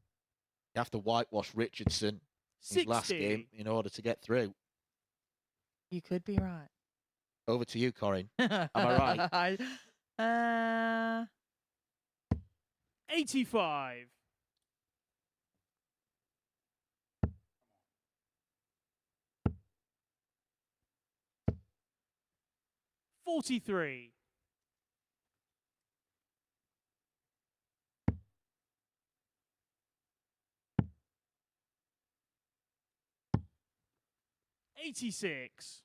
have to whitewash Richardson his 60. last game in order to get through. You could be right. Over to you, Corinne. Am I right? 85. 43. 86.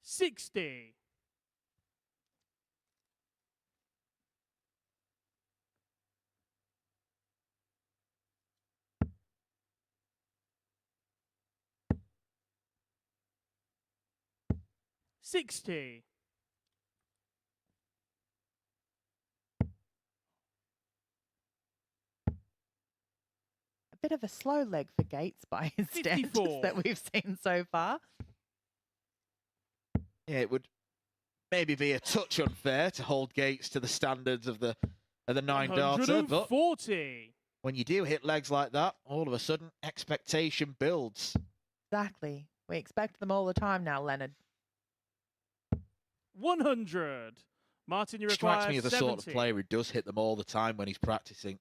60. 60. A bit of a slow leg for Gates by his standards 54. that we've seen so far. Yeah, it would maybe be a touch unfair to hold Gates to the standards of the 9-darter, but 140. when you do hit legs like that, all of a sudden expectation builds. Exactly. We expect them all the time now, Leonard. 100. Martin, you require Strikes me as the 70. sort of player who does hit them all the time when he's practicing.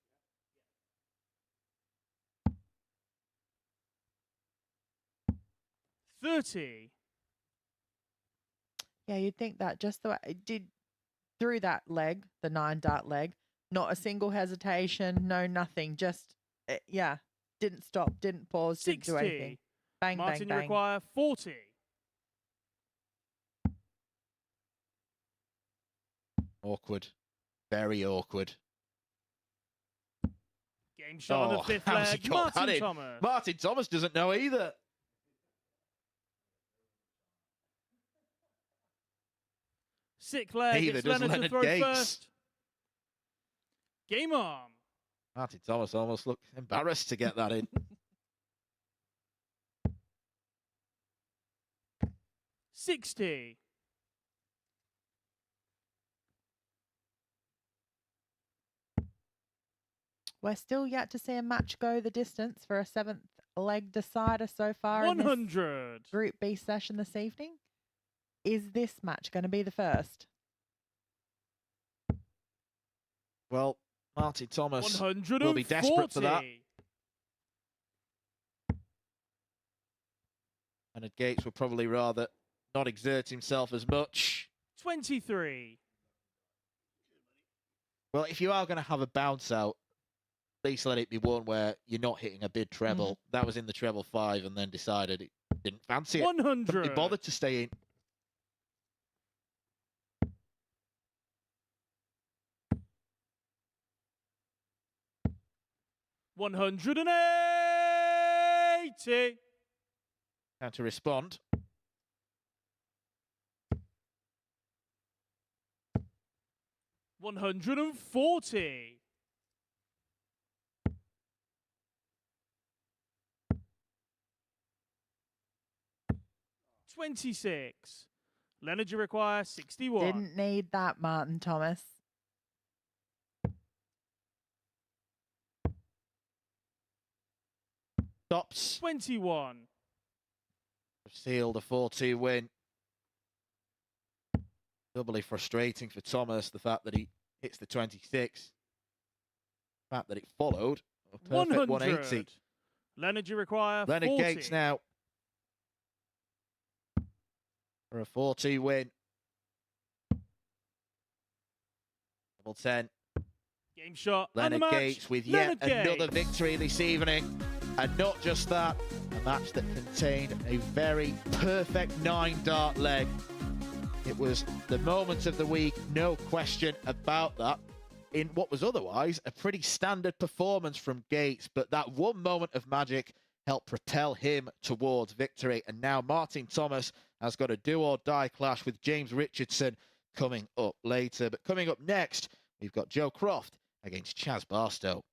$30. Yeah, you'd think that just the way it did through that leg, the 9-dart leg, not a single hesitation, no nothing, just yeah, didn't stop, didn't pause, didn't do 60. anything. Bang, Martin, bang, you bang. require 40. Awkward. Very awkward. Game shot on the fifth how's he leg. got that Martin in? Thomas. Martin Thomas doesn't know either. 6th leg. Neither It's does Leonard to Leonard throw Gates. first. Game on. Martin Thomas almost looked embarrassed to get that in. 60. We're still yet to see a match go the distance for a 7th leg decider so far in this 100. Group B session this evening. Is this match going to be the first? Well, Martin Thomas 140. will be desperate for that. And Gates would probably rather not exert himself as much. 23. Well, if you are going to have a bounce out, at least let it be one where you're not hitting a bid treble. That was in the treble 5 and then decided it didn't fancy it. 100. Couldn't be bothered to stay in. $180. How to respond. $140. $26. Leonard, you require 61. Didn't need that, Martin Thomas. Stops. 21. Sealed a 4-2 win. Doubly frustrating for Thomas, the fact that he hits the 26. The fact that it followed a perfect 180. 100. Leonard, you require Leonard 40. Gates now for a 4-2 win. Double 10. Game shot. and Leonard the match. Gates with Leonard yet another Gates. victory this evening. And not just that, a match that contained a very perfect 9-dart leg. It was the moment of the week, no question about that, in what was otherwise a pretty standard performance from Gates. But that one moment of magic helped propel him towards victory. And now Martin Thomas has got a do-or-die clash with James Richardson coming up later. But coming up next, we've got Joe Croft against Chaz Barstow.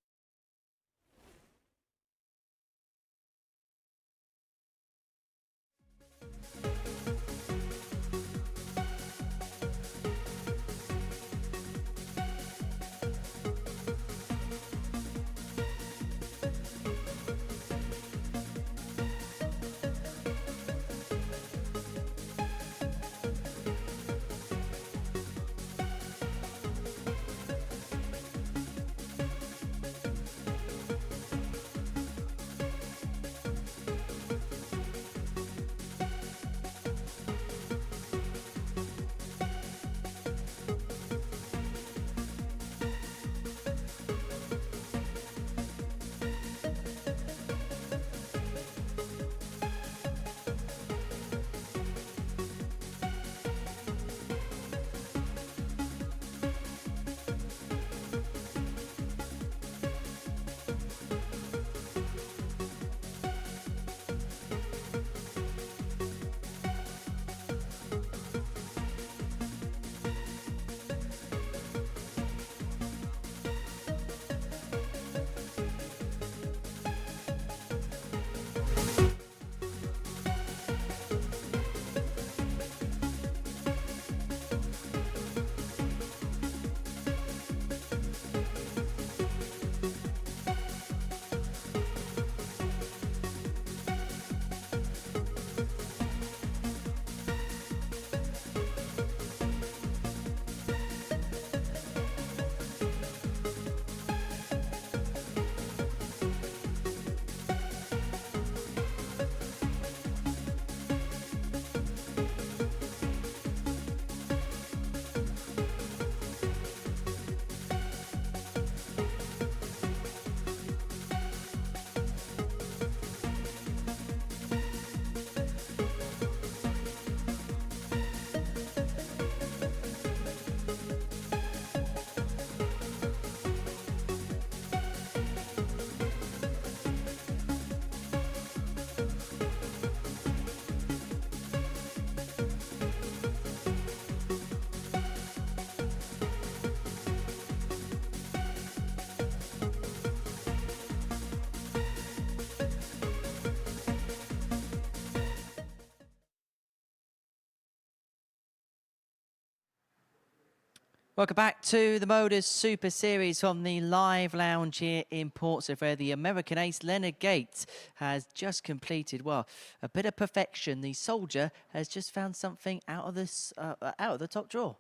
Welcome back to the MODUS Super Series from the live lounge here in Portsmouth, where the American ace Leonard Gates has just completed, well, a bit of perfection. The soldier has just found something out of the top drawer.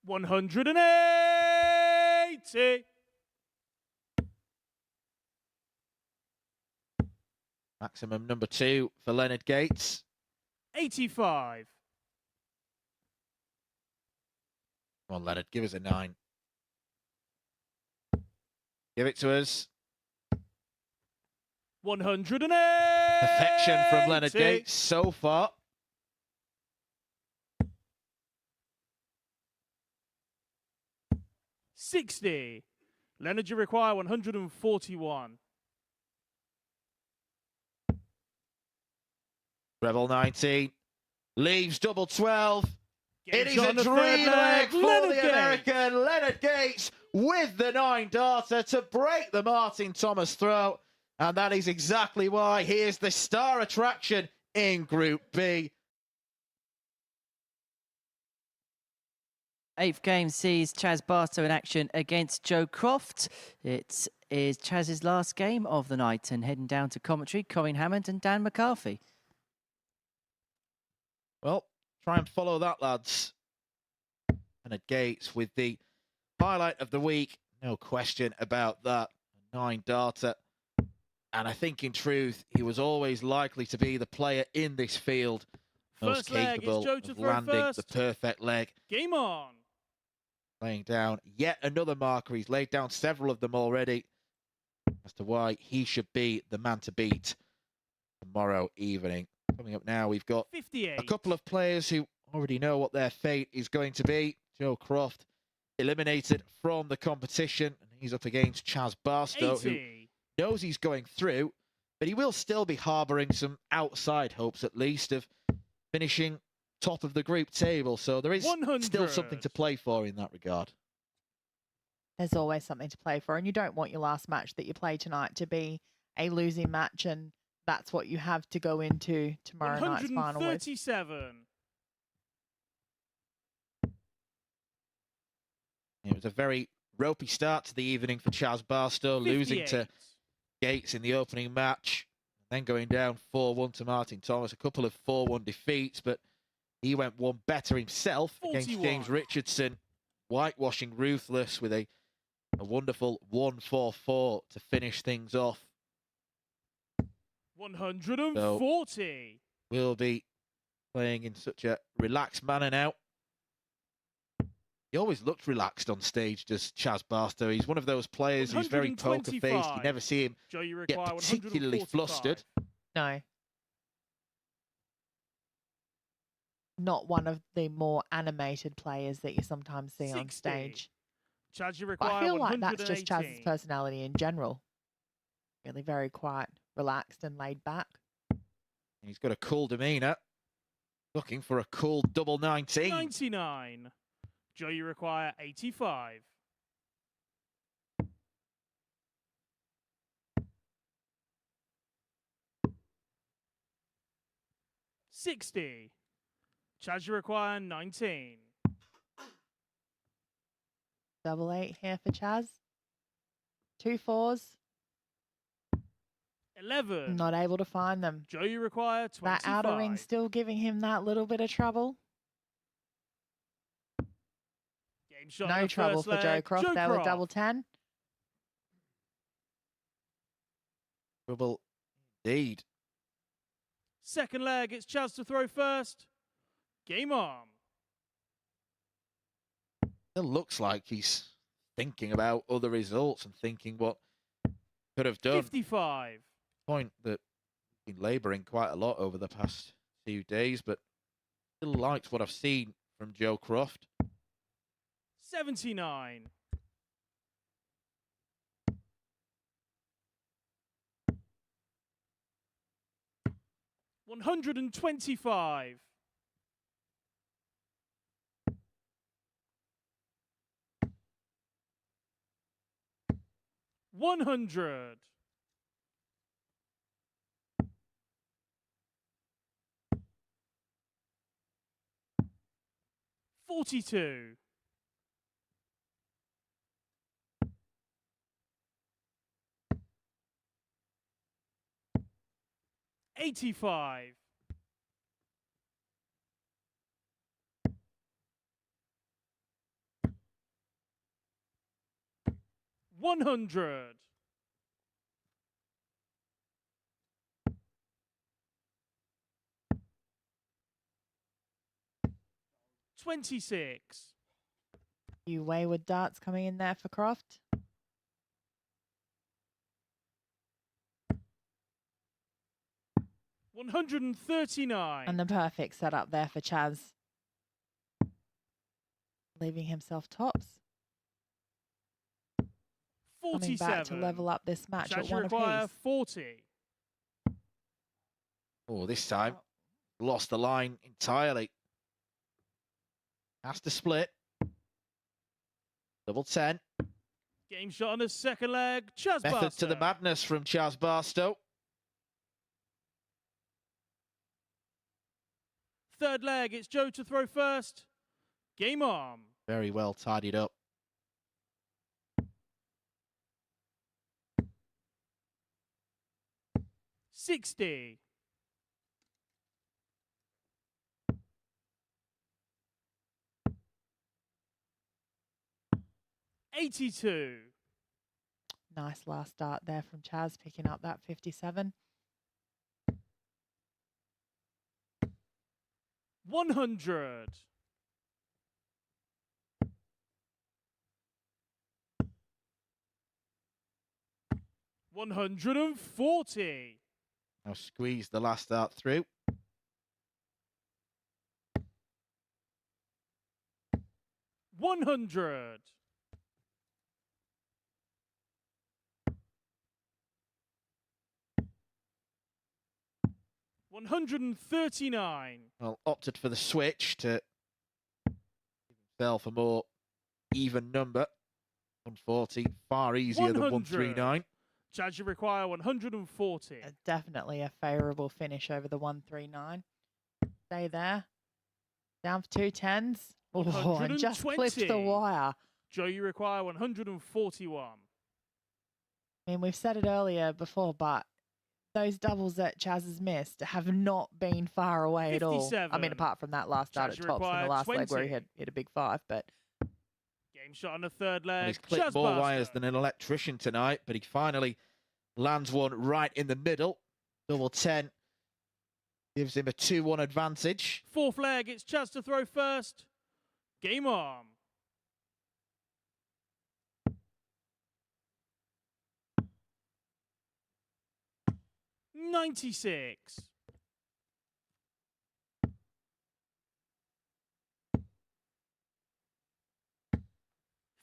$180. Maximum number 2 for Leonard Gates. 85. Come on, Leonard, give us a 9. Give it to us. 180. Perfection from Leonard Gates so far. $60. Leonard, you require 141. Treble 19. Leaves double 12. It is shot a on the dream third leg for Leonard the Gates. American Leonard Gates with the 9 darter to break the Martin Thomas throw. And that is exactly why he is the star attraction in Group B. 8th game sees Chaz Barstow in action against Joe Croft. It is Chaz's last game of the night, and heading down to commentary, Colin Hammond and Dan McCarthy. Well, try and follow that, lads. Leonard Gates with the highlight of the week. No question about that. 9 darter. And I think, in truth, he was always likely to be the player in this field most First leg, it's capable Joe to of throw landing first. the perfect leg. Game on. Laying down yet another marker. He's laid down several of them already as to why he should be the man to beat tomorrow evening. Coming up now, we've got 58. a couple of players who already know what their fate is going to be. Joe Croft eliminated from the competition, and he's up against Chaz Barstow, who 80. knows he's going through, but he will still be harbouring some outside hopes, at least, of finishing top of the group table. So there is 100. still something to play for in that regard. There's always something to play for, and you don't want your last match that you play tonight to be a losing match, and that's what you have to go into tomorrow night's final with. 137. It was a very ropey start to the evening for Chaz Barstow, losing to 58. Gates in the opening match, then going down 4-1 to Martin Thomas. A couple of 4-1 defeats, but he went one better himself against 41. James Richardson, whitewashing Ruthless with a wonderful 1-4-4 to finish things off. 140. We'll be playing in such a relaxed manner now. He always looked relaxed on stage, does Chaz Barstow. He's one of those players who's very poker-faced. You 125. never see him Joe, you get require particularly 145. flustered. No. Not one of the more animated players that you sometimes see on 60. stage. Chaz, you But require I feel like that's just 118. Chaz's personality in general. Really very quiet, relaxed and laid back. He's got a cool demeanour. Looking for a cool double 19. 99. Joe, you require 85. $60. Chaz, you require 19. Double 8 here for Chaz. 2 4s. 11. Not able to find them. Joe, you require 25. That outer ring still giving him that little bit of trouble. Game shot on No the trouble first for Joe leg. Croft Joe there with Croft. double 10. Trouble indeed. Second leg, it's Chaz to throw first. Game on. It looks like he's thinking about other results and thinking what could have done. 55. Point that he's been labouring quite a lot over the past few days, but still liked what I've seen from Joe Croft. 79. $125. 100. 42. 85. 100. 26. You wayward darts coming in there for Croft. 139. And the perfect setup there for Chaz. Leaving himself tops. Coming 47. back to level up this match at Chaz one require apiece. 40. Oh, this time lost the line entirely. Has to split. Double 10. Game shot on the second leg. Chaz Method Barstow. to the madness from Chaz Barstow. Third leg, it's Joe to throw first. Game on. Very well tidied up. $60. 82. Nice last start there from Chaz, picking up that 57. 100. 140. Now squeeze the last start through. 100. 139. Well, opted for the switch to give himself a more even number. 140, far easier than 139. Chaz, you require 140. Definitely a favourable finish over the 139. Stay there. Down for 210s. Oh, and just clipped the 120. wire. Joe, you require 141. I mean, we've said it earlier before, but those doubles that Chaz has missed have not been far away at all. I mean, 57. apart from that last start Chaz, at you tops from the require last leg where he 20. had hit a big 5, but Game shot on the third And leg. he's clipped Chaz more Barstow. wires than an electrician tonight, but he finally lands one right in the middle. Double 10 gives him a 2-1 advantage. Fourth leg, it's Chaz to throw first. Game on. $96.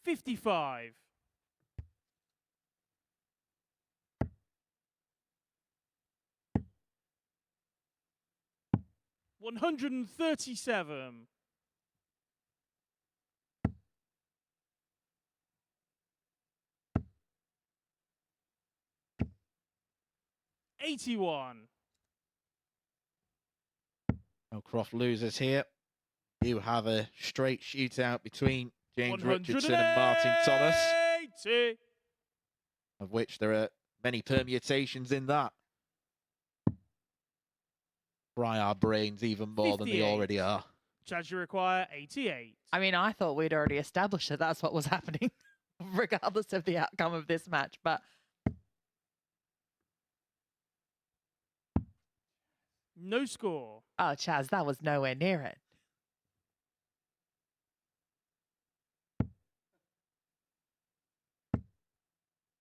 55. 137. 81. No Croft losers here. You have a straight shootout between James Richardson and Martin Thomas, 180. of which there are many permutations in that. Fry our brains even more than they 58. already are. Chaz, you require 88. I mean, I thought we'd already established that that's what was happening, regardless of the outcome of this match. But No score. oh, Chaz, that was nowhere near it.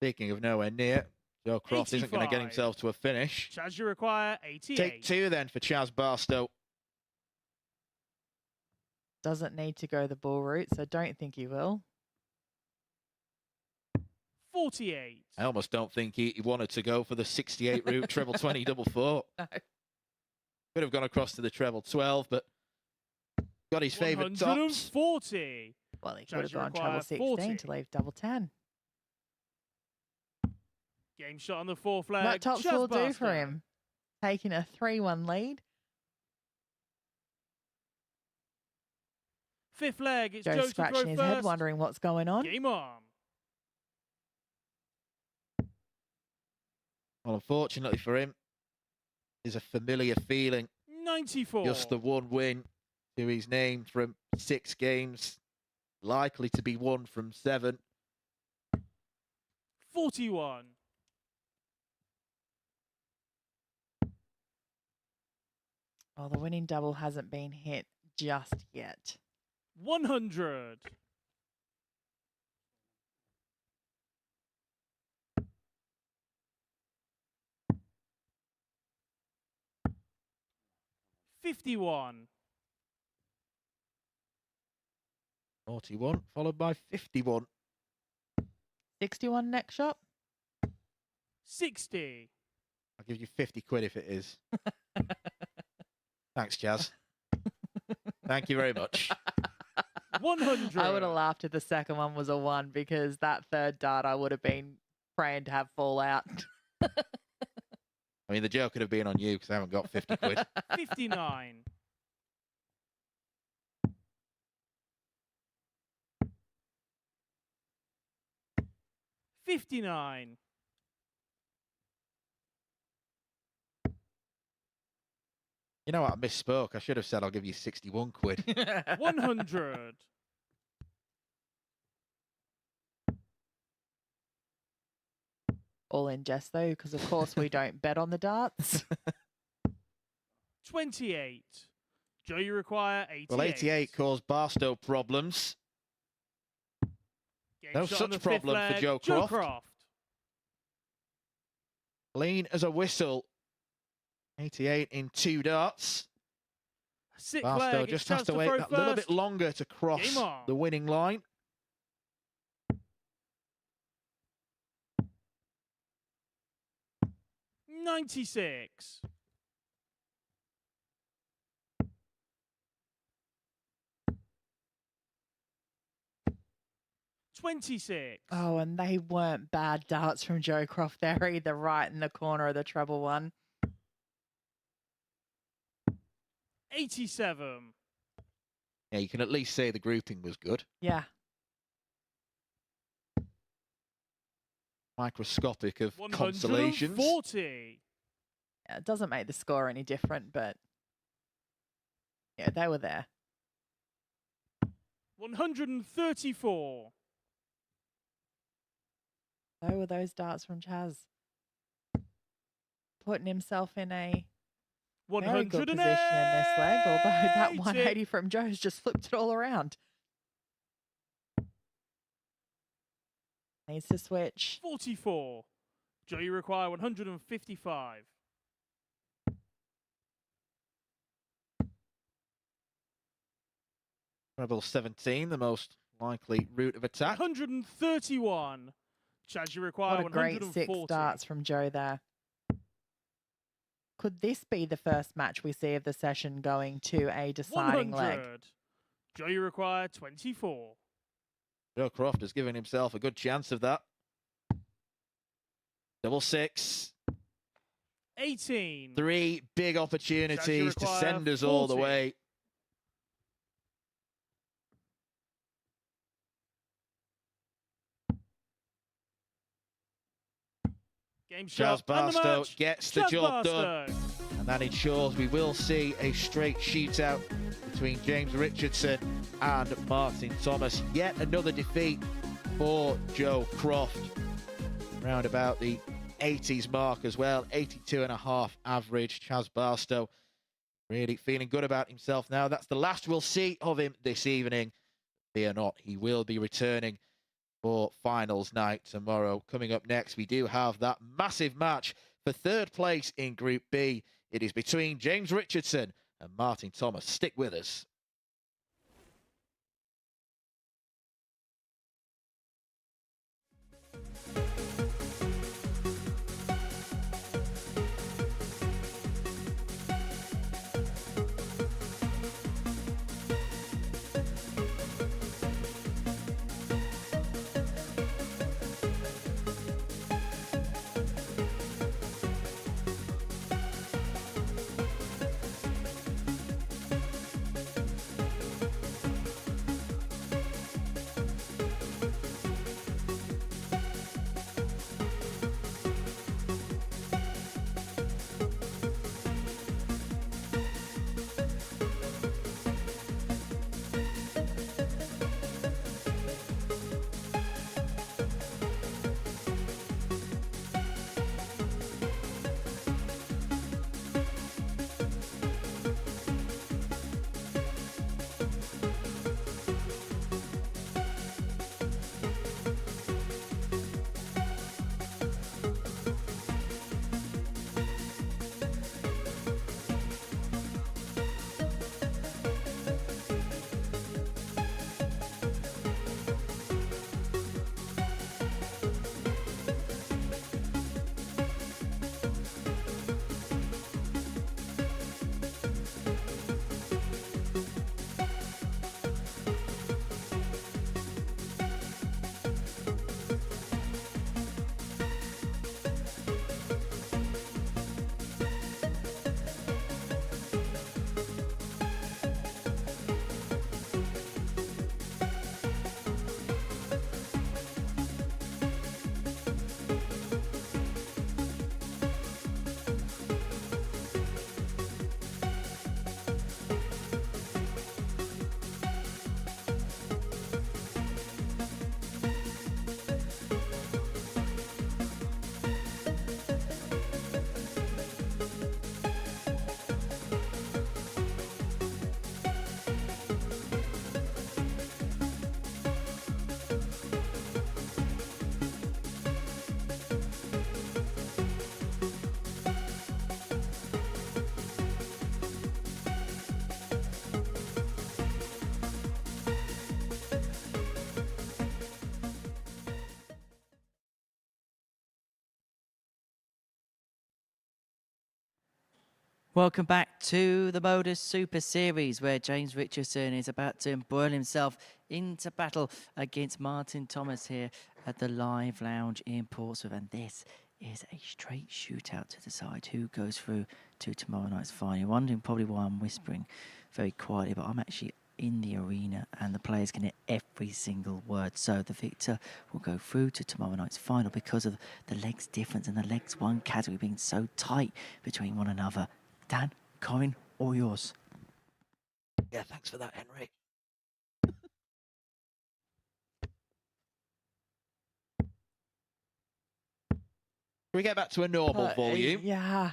Speaking of nowhere near, Joe Croft isn't going to get 85. himself to a finish. Chaz, you require 88. Take 2 then for Chaz Barstow. Doesn't need to go the bull route, so don't think he will. 48. I almost don't think he wanted to go for the 68 route, treble 20, double 4. No. Could have gone across to the treble 12, but got his favourite tops. 140. Well, he Chaz, could have you gone treble require 16 40. to leave double 10. Game shot on the fourth leg. What tops Chaz will do Barstow. for him? Taking a 3-1 lead. Fifth leg, it's Joe's Joe to scratching throw his first. head, wondering what's going on. Game on. Well, unfortunately for him, is a familiar feeling. 94. Just the one win to his name from 6 games, likely to be 1 from 7. 41. Oh, the winning double hasn't been hit just yet. 100. $51. 41, followed by 51. 61 next shot. 60. I'll give you 50 quid if it is. Thanks, Chaz. Thank you very much. 100. I would have laughed if the second one was a 1 because that third dart I would have been praying to have fall out. I mean, the joke could have been on you because I haven't got 50 quid. 59. 59. You know what? I misspoke. I should have said I'll give you 61 quid. 100. All in jest though, because of course we don't bet on the darts. 28. Joe, you require 88. Well, 88 caused Barstow problems. Game No shot such on the fifth problem for leg, Joe Croft. Clean as a whistle. 88 in 2 darts. Sixth Barstow leg, just it's has chance to wait throw that little bit first. longer to cross Game on. the winning line. 96. 26. Oh, and they weren't bad darts from Joe Croft there either, right in the corner of the treble one. 87. Yeah, you can at least say the grouping was good. Yeah. Microscopic of consolations. 140. Yeah, it doesn't make the score any different, but yeah, they were there. 134. So were those darts from Chaz. Putting himself in a very good position in this leg, although that 180 from Joe's just flipped it all around. Needs to switch. 44. Joe, you require 155. Treble 17, the most likely route of attack. 131. Chaz, you require What a great 140. 6 darts from Joe there. Could this be the first match we see of the session going to a deciding 100. leg? Joe, you require 24. Joe Croft has given himself a good chance of that. Double 6. 18. 3 big opportunities to send us all the 40. way. Game Chaz shot. And the Barstow match. gets the Chaz job done. Barstow. And that ensures we will see a straight shootout between James Richardson and Martin Thomas. Yet another defeat for Joe Croft. Round about the 80s mark as well. 82.5 average. Chaz Barstow really feeling good about himself now. That's the last we'll see of him this evening. Fear not, he will be returning for finals night tomorrow. Coming up next, we do have that massive match for 3rd place in Group B. It is between James Richardson and Martin Thomas. Stick with us. Welcome back to the MODUS Super Series, where James Richardson is about to embroil himself into battle against Martin Thomas here at the Live Lounge in Portsmouth. And this is a straight shootout to decide who goes through to tomorrow night's final. You're wondering probably why I'm whispering very quietly, but I'm actually in the arena and the players can hear every single word. So the victor will go through to tomorrow night's final because of the legs difference and the legs one category being so tight between one another. Dan, Corin, all yours. Yeah, thanks for that, Henry. Can we get back to a normal volume? Yeah.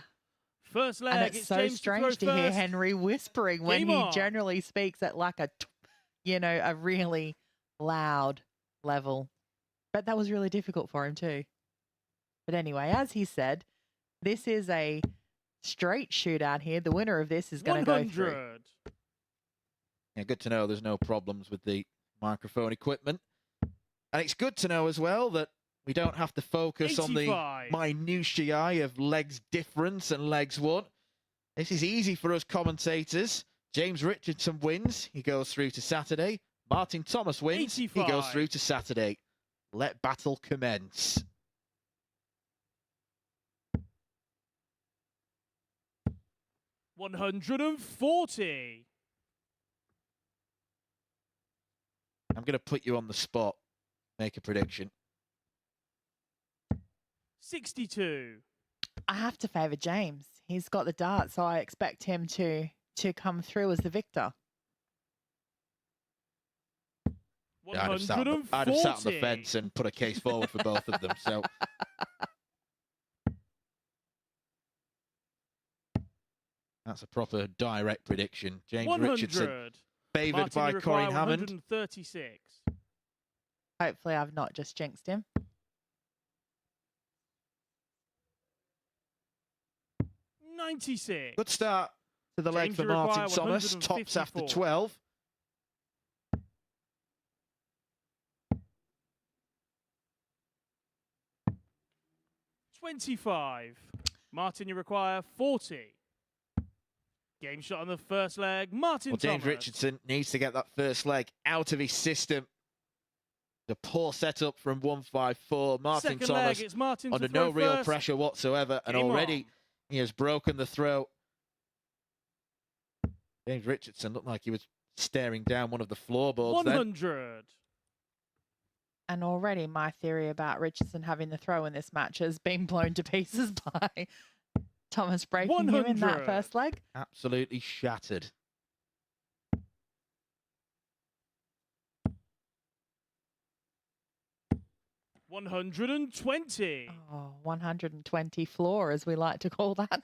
First leg, And it's so James strange to throw hear first. Henry whispering when Game he on. generally speaks at like a, a really loud level. But that was really difficult for him too. But anyway, as he said, this is a straight shootout here. The winner of this is going to go through. 100. Yeah, good to know there's no problems with the microphone equipment. And it's good to know as well that we don't have to focus on the 85. minutiae of legs difference and legs one. This is easy for us commentators. James Richardson wins. He goes through to Saturday. Martin Thomas wins. He goes 85. through to Saturday. Let battle commence. $140. I'm going to put you on the spot. Make a prediction. 62. I have to favour James. He's got the dart, so I expect him to come through as the victor. Yeah, I'd have sat on the fence and put a case forward for both of them. So that's a proper direct prediction. James 100. Richardson favoured Martin, by you require Corin Hammond. 136. Hopefully I've not just jinxed him. 96. Good start to the leg James, for you require Martin Thomas. Tops after 154. 12. 25. Martin, you require 40. Game shot on the first leg. Martin Well, James Thomas. Richardson needs to get that first leg out of his system. The poor setup from 154. Martin Second Thomas leg, it's Martin under to throw no real first. pressure whatsoever, and Game already on. he has broken the throw. James Richardson looked like he was staring down one of the floorboards then. 100. And already my theory about Richardson having the throw in this match has been blown to pieces by Thomas breaking him in that 100. first leg. Absolutely shattered. $120. Oh, 120 floor, as we like to call that.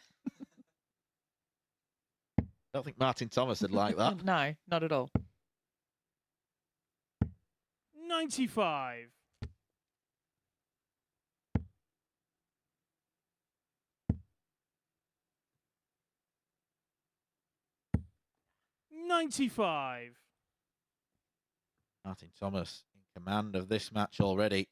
I don't think Martin Thomas would like that. No, not at all. 95. $95. Martin Thomas in command of this match already.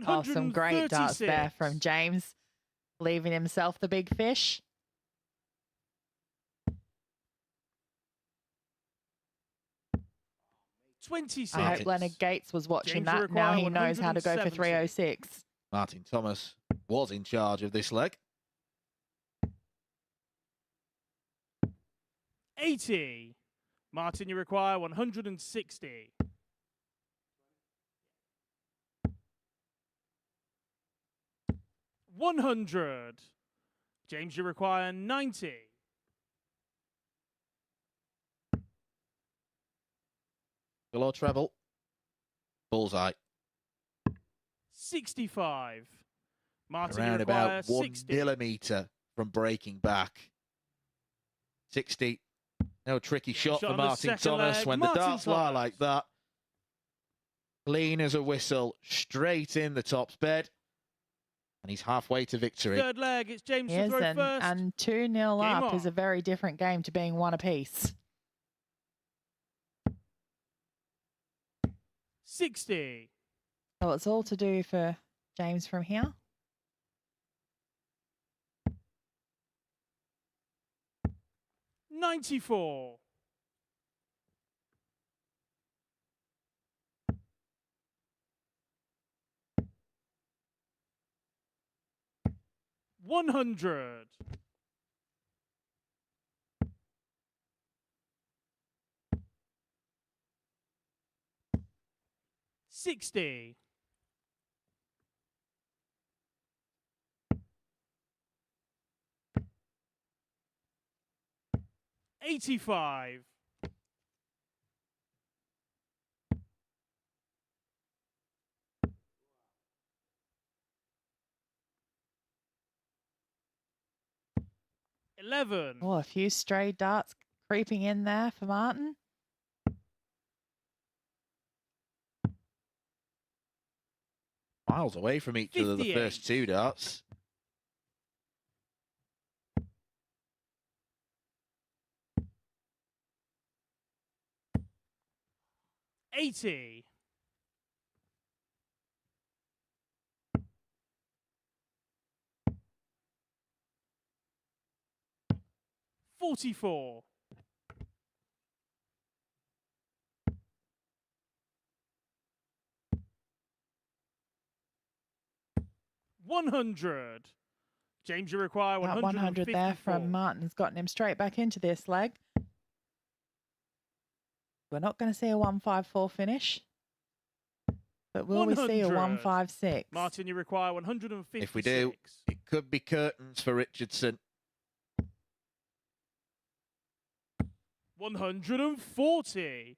Oh, some great darts there 136. from James, leaving himself the big fish. I 26. hope Leonard Gates was watching James, you that. Now require he knows how to go for 170. 306. Martin Thomas was in charge of this leg. 80. Martin, you require 160. 100. James, you require 90. Below treble. Bullseye. 65. Martin, you Around require about 1 60. millimetre from breaking back. 60. No tricky shot shot for on the Martin second Thomas leg. when Martin the darts fly Thomas. like that. Clean as a whistle, straight in the top's bed. And he's halfway to victory. Third leg, it's James He to is, throw first. and 2-0 Game up is on. a very different game to being one apiece. 60. So it's all to do for James from here. 94. 100. 60. 85. 11. Oh, a few stray darts creeping in there for Martin. Miles away from each other, the 58. first two darts. 80. 44. 100. James, you require That 100 there 154. from Martin has gotten him straight back into this leg. We're not going to see a 154 finish, but will we see a 100. 156? Martin, you require 156. If we do, it could be curtains for Richardson. 140.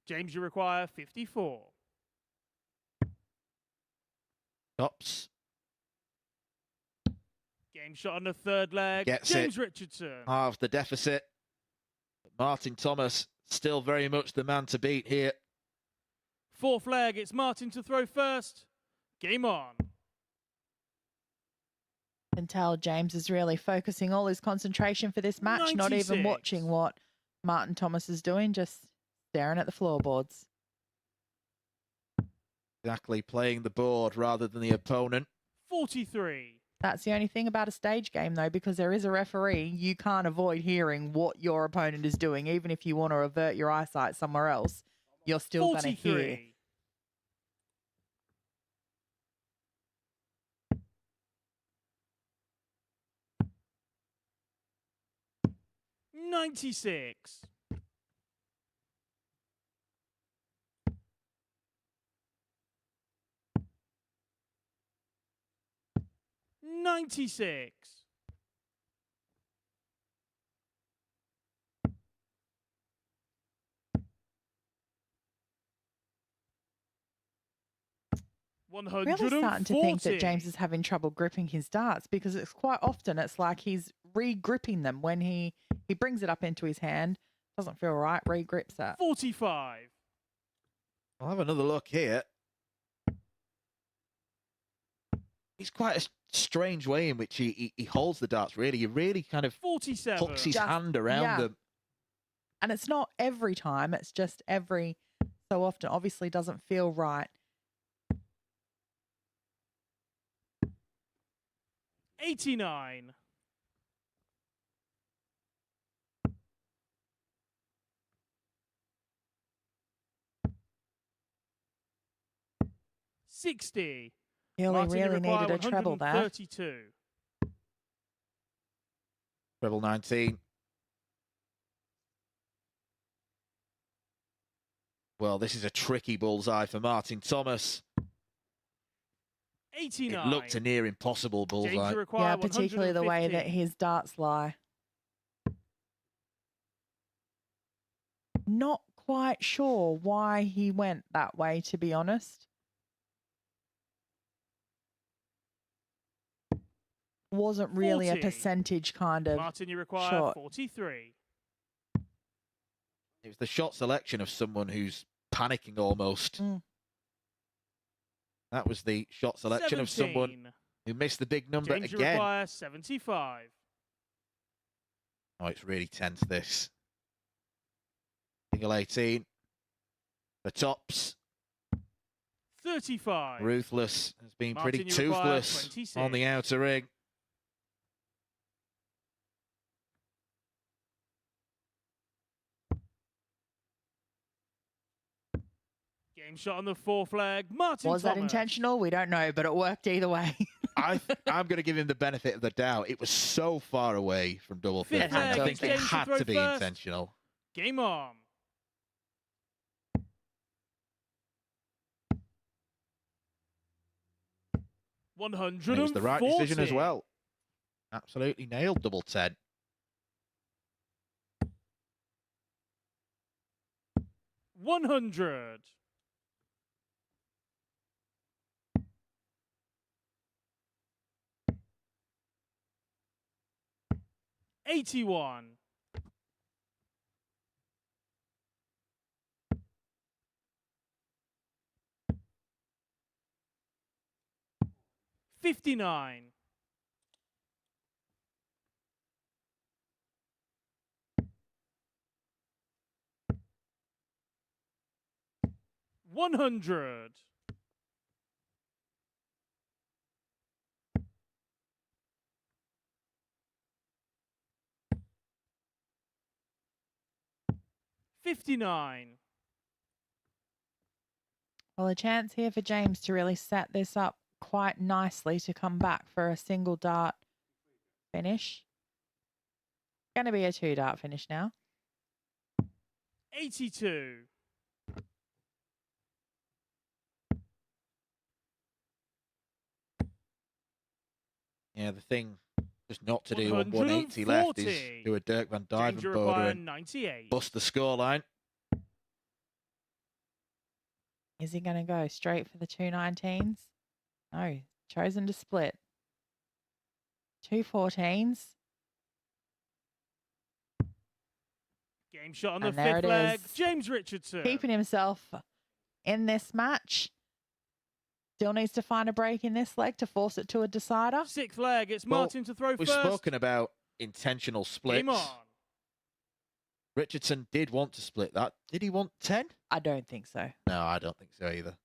James, you require 54. Tops. Game shot on the third leg. Gets James it. Richardson. Halves the deficit. Martin Thomas still very much the man to beat here. Fourth leg, it's Martin to throw first. Game on. You can tell James is really focusing all his concentration for this match, not even 96. watching what Martin Thomas is doing, just staring at the floorboards. Exactly, playing the board rather than the opponent. 43. That's the only thing about a stage game, though, because there is a referee. You can't avoid hearing what your opponent is doing, even if you want to avert your eyesight somewhere else. You're still going to hear. 43. 96. 96. 140. Really starting to think that James is having trouble gripping his darts, because it's quite often it's like he's re-gripping them when he brings it up into his hand, doesn't feel right, re-grips it. 45. I'll have another look here. He's quite a strange way in which he holds the darts, really. He really kind of 47. hooks his Just- hand around yeah. them. And it's not every time, it's just every so often. Obviously doesn't feel right. 89. 60. He only Martin, you really require needed a treble there. 132. Treble 19. Well, this is a tricky bullseye for Martin Thomas. 89. It looked a near impossible James, bullseye. you require Yeah, particularly the way that 150. his darts lie. Not quite sure why he went that way, to be honest. Wasn't really 40. a percentage kind of Martin, you require shot. 43. It was the shot selection of someone who's panicking almost. Mm. That was the shot selection of someone 17. who missed the big number James, you again. require 75. Oh, it's really tense, this. Single 18. The tops. 35. Ruthless has been Martin, pretty you require toothless 26. on the outer ring. Game shot on the fourth leg. Martin Was that Thomas. intentional? We don't know, but it worked either way. I'm going to give him the benefit of the doubt. It was so far away from double Fifth 15. I leg, think it James to had throw to be first. intentional. Game on. And it was the right decision as well. Absolutely nailed double 10. 100. 81. 59. 100. 59. Well, a chance here for James to really set this up quite nicely to come back for a single dart finish. Going to be a 2-dart finish now. 82. 'Yeah, the thing just not to do on 180 left is 140. do a Dirk van James, you Dijvenbode require and 98. bust the scoreline. Is he going to go straight for the 219s? No, chosen to split. 214s. Game shot on the And there fifth it leg. is. James Richardson. Keeping himself in this match. Still needs to find a break in this leg to force it to a decider. Sixth leg. It's Well, Martin to throw We've first. spoken about intentional splits. Game on. Richardson did want to split that. Did he want 10? I don't think so. No, I don't think so either.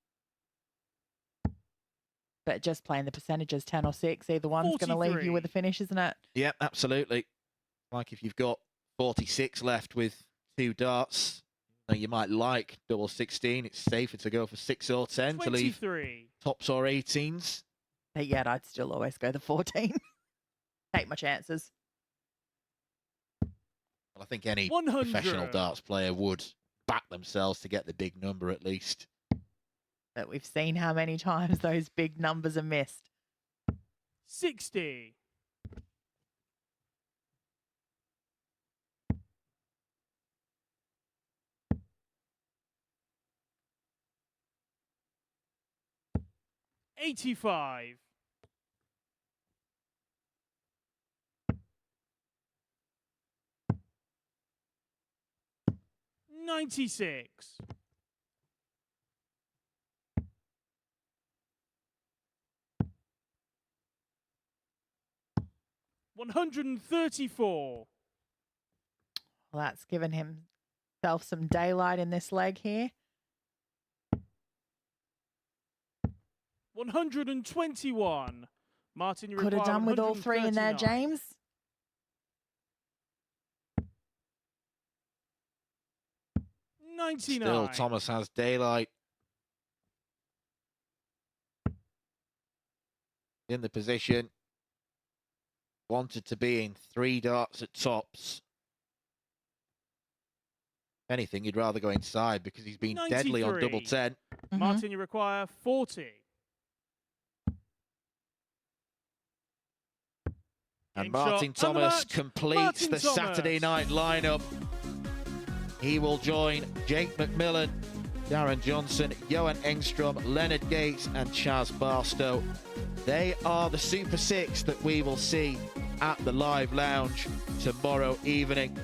But just playing the percentages, 10 or 6, either one's going to leave you with a 43. finish, isn't it? Yep, absolutely. Like if you've got 46 left with 2 darts, you might like double 16. It's safer to go for 6 or 10 to leave 23. tops or 18s. But yet, I'd still always go the 14. Take my chances. Well, I think any 100. professional darts player would back themselves to get the big number at least. But we've seen how many times those big numbers are missed. 60. 85. 96. 134. Well, that's given himself some daylight in this leg here. 121. Martin, you Could have require done with all 3 in there, 139. James. Still, Thomas has daylight. In the position. Wanted to be in 3 darts at tops. If anything, he'd rather go inside because he's been deadly on double 93. 10. Martin, you require 40. And Game Martin shot, and the Thomas match. completes Martin the Saturday Thomas. night lineup. He will join Jake McMillan, Darren Johnson, Johan Engstrom, Leonard Gates and Chaz Barstow. They are the Super 6 that we will see at the Live Lounge tomorrow evening.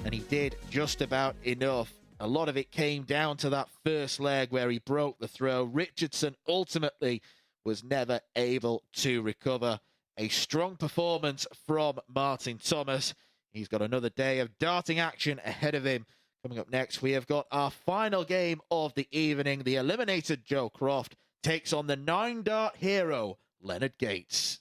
And he did just about enough. A lot of it came down to that first leg where he broke the throw. Richardson ultimately was never able to recover. A strong performance from Martin Thomas. He's got another day of darting action ahead of him. Coming up next, we have got our final game of the evening. The eliminated Joe Croft takes on the 9-dart hero, Leonard Gates.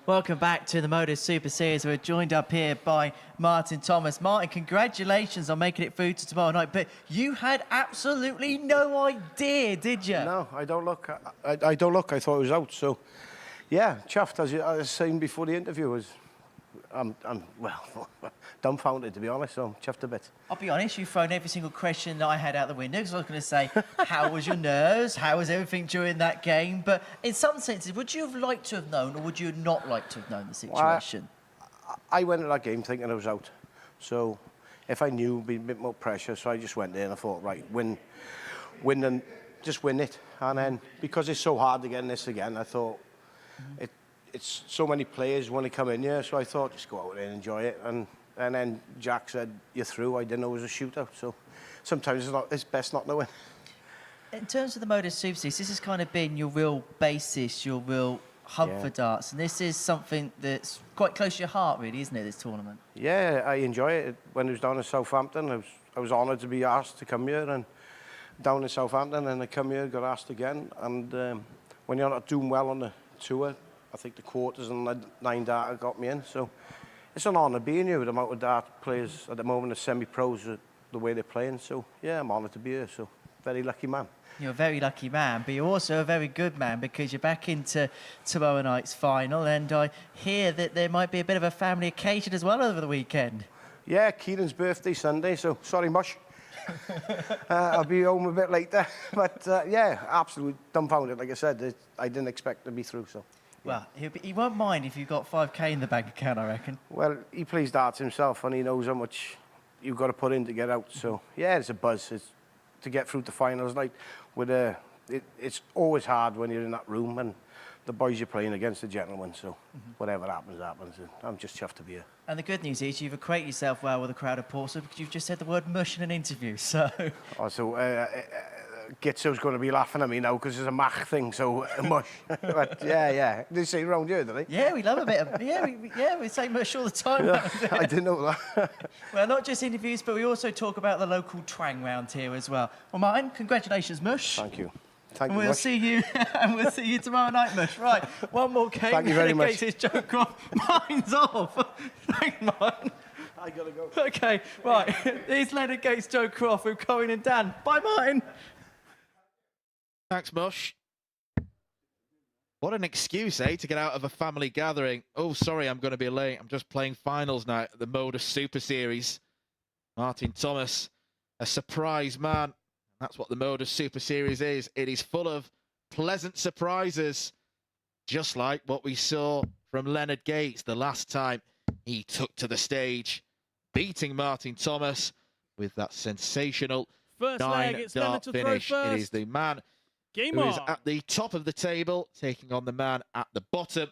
Welcome back to the MODUS Super Series. We're joined up here by Martin Thomas. Martin, congratulations on making it through to tomorrow night, but you had absolutely no idea, did you? No, I don't look. I don't look. I thought it was out. So, yeah, chuffed. As I was saying before the interview, I'm well, dumbfounded, to be honest. So I'm chuffed a bit. I'll be honest, you've thrown every single question that I had out the window, because I was going to say, how was your nerves? How was everything during that game? But in some senses, would you have liked to have known, or would you not like to have known the situation? I went to that game thinking I was out. So if I knew, it'd be a bit more pressure. So I just went there and I thought, right, win and just win it. And then because it's so hard to get in this again, I thought it's so many players want to come in here. So I thought just go out there and enjoy it. And then Jack said, you're through. I didn't know it was a shootout. So sometimes it's best not knowing. In terms of the MODUS Super Series, this has kind of been your real basis, your real hub for darts. And this is something that's quite close to your heart, really, isn't it, this tournament? Yeah, I enjoy it. When I was down in Southampton, I was honoured to be asked to come here. And down in Southampton, and I come here, got asked again. And when you're not doing well on the tour, I think the quarters and the 9 data got me in. So it's an honour being here with the amount of dart players at the moment, the semi-pros, the way they're playing. So, yeah, I'm honoured to be here. So, very lucky man. You're a very lucky man, but you're also a very good man, because you're back into tomorrow night's final, and I hear that there might be a bit of a family occasion as well over the weekend. Yeah, Kieran's birthday Sunday, so sorry, Mush. I'll be home a bit later. But, yeah, absolutely dumbfounded. Like I said, I didn't expect to be through, so... Well, he won't mind if you've got 5k in the bank account, I reckon. Well, he plays darts himself, and he knows how much you've got to put in to get out. So, yeah, it's a buzz. It's to get through the finals. Like, it's always hard when you're in that room, and the boys you're playing against are gentlemen. So, whatever happens, happens. And I'm just chuffed to be here. And the good news is you've acquainted yourself well with the crowd of Portsmouth, because you've just said the word mush in an interview, so... Also, Gitzo's going to be laughing at me now because it's a Mach thing, so mush. But yeah. They say around here, do they? Yeah, we love a bit of... we say mush all the time. Yeah, I didn't know that. Well, not just interviews, but we also talk about the local twang round here as well. Well, Martin, congratulations, Mush. Thank you. Thank And you, we'll Mush. see you, and we'll see you tomorrow night, Mush. Right, one more game. Thank you very much. It's Joe Croft. Mine's off. Thanks, Martin. I gotta go. Okay, right. Here's Leonard Gates, Joe Croft with Cohen and Dan. Bye, Martin. Thanks, Mush. What an excuse, eh, to get out of a family gathering. Oh, sorry, I'm going to be late. I'm just playing finals now at the MODUS Super Series. Martin Thomas, a surprise man. That's what the MODUS Super Series is. It is full of pleasant surprises, just like what we saw from Leonard Gates the last time he took to the stage, beating Martin Thomas with that sensational First leg, it's Leonard nine-dart to throw finish. first. It is the man Game who on. is at the top of the table, taking on the man at the bottom.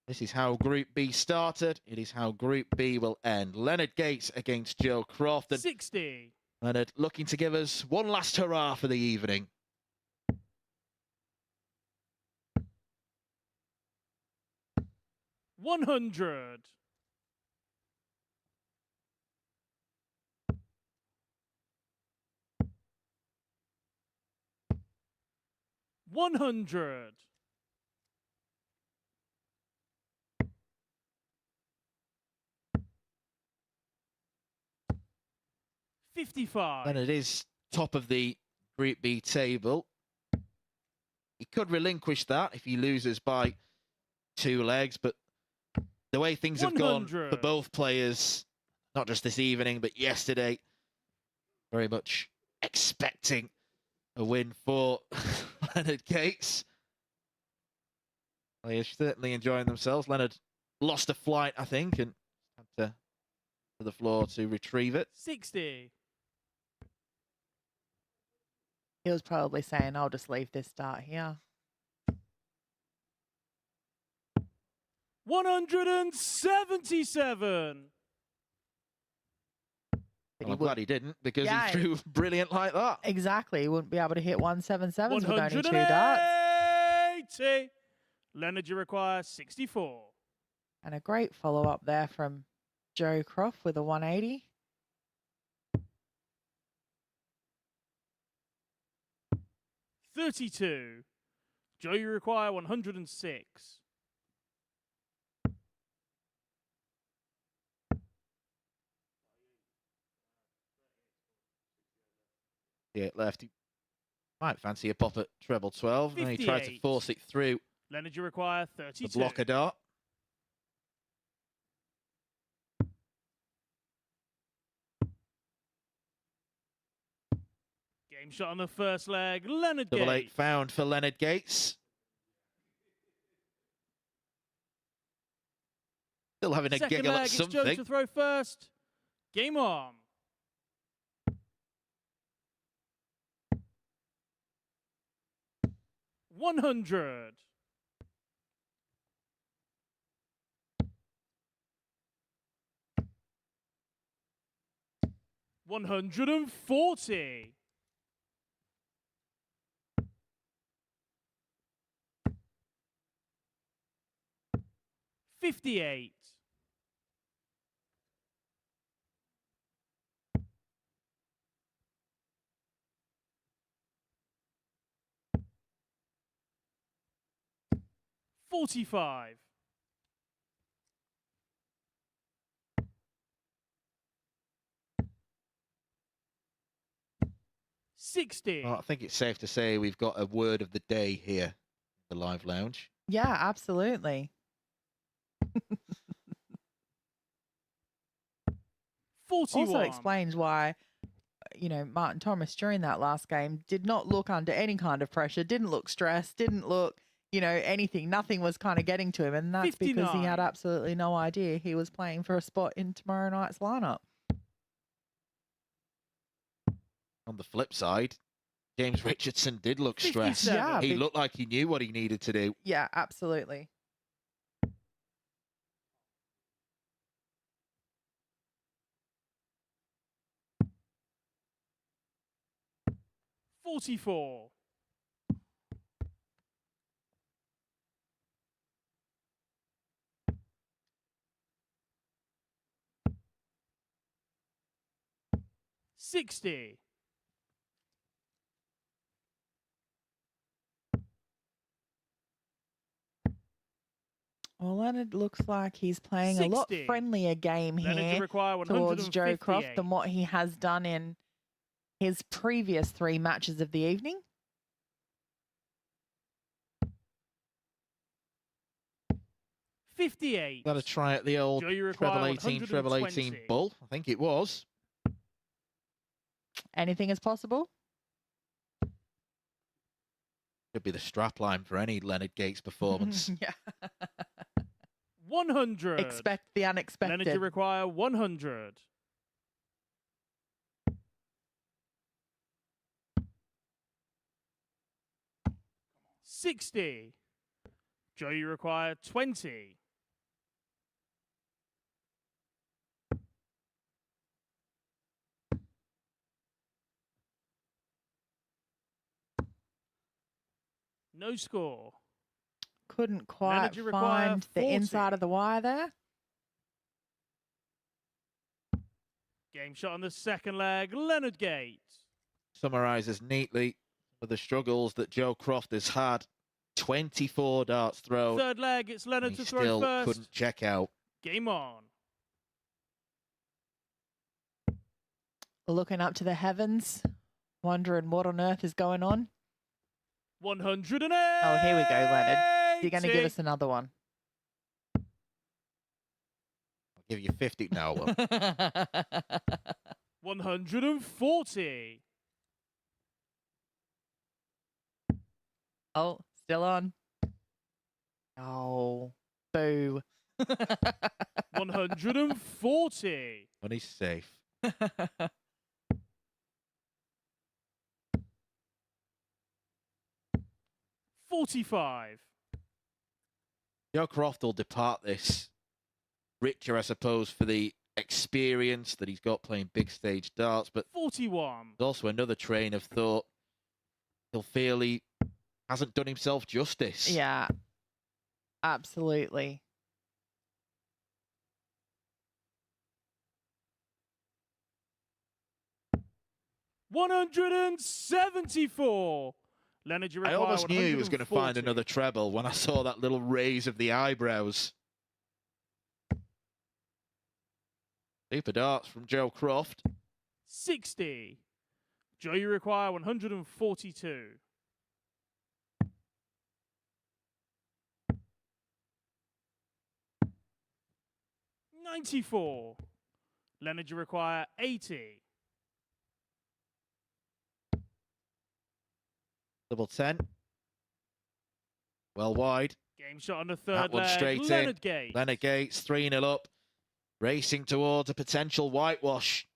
This is how Group B started. It is how Group B will end. Leonard Gates against Joe Croft. 60. Leonard looking to give us one last hurrah for the evening. $100. $100. $55. Leonard is top of the Group B table. He could relinquish that if he loses by 2 legs, but the way things have gone for 100. both players, not just this evening, but yesterday, very much expecting a win for Leonard Gates. They're certainly enjoying themselves. Leonard lost a flight, I think, and had to the floor to retrieve it. 60. He was probably saying, I'll just leave this dart here. 177. But Well, I'm glad he didn't, because Yeah. he threw brilliant like that. Exactly. He wouldn't be able to hit 177s with only 2 darts. 180. Leonard, you require 64. And a great follow-up there from Joe Croft with a 180. 32. Joe, you require 106. 58 left. He might fancy a pop at treble 12. And he tried to 58. force it through Leonard, you require the 32. blocker dart. Game shot on the first leg. Leonard Double 8 Gates. found for Leonard Gates. Still having a Second giggle leg, at it's Joe something. to throw first. Game on. $100. $140. $58. $45. $60. Well, I think it's safe to say we've got a word of the day here in the live lounge. Yeah, absolutely. 41. Also explains why, Martin Thomas during that last game did not look under any kind of pressure, didn't look stressed, didn't look, anything. Nothing was kind of getting to him. And that's because he 59. had absolutely no idea he was playing for a spot in tomorrow night's lineup. On the flip side, James Richardson did look stressed. 57. Yeah, He big- looked like he knew what he needed to do. Yeah, absolutely. $44. $60. Well, Leonard looks like he's playing a lot 60. friendlier game Leonard, you here require towards Joe Croft 158. than what he has done in his previous 3 matches of the evening. $58. Got to try at the old Joe, you require treble 18 120. bull. I think it was. Anything is possible. Could be the strap line for any Leonard Gates performance. Yeah. 100. Expect the unexpected. Leonard, you require 100. $60. Joe, you require 20. No score. Couldn't quite Leonard, you require find the 40. inside of the wire there. Game shot on the second leg. Leonard Gates. Summarises neatly for the struggles that Joe Croft has had. 24 darts thrown. Third leg, it's and Leonard he to throw still first. couldn't check out. Game on. Looking up to the heavens, wondering what on earth is going on. 180. Oh, here we go, Leonard. You're going to give us another one. I'll give you 50 now. Well, 140. Oh, still on. Oh, boo. 140. money's safe. 45. Joe Croft will depart this richer, I suppose, for the experience that he's got playing big stage darts, but 41. there's also another train of thought. He'll feel he hasn't done himself justice. Yeah, absolutely. $174. Leonard, you I require almost knew he was going to find 140. another treble when I saw that little raise of the eyebrows. Super darts from Joe Croft. 60. Joe, you require 142. $94. Leonard, you require 80. Double 10. Well wide. Game shot on the third That one leg. straight Leonard in. Gates. Leonard Gates, 3-0 up. Racing towards a potential whitewash.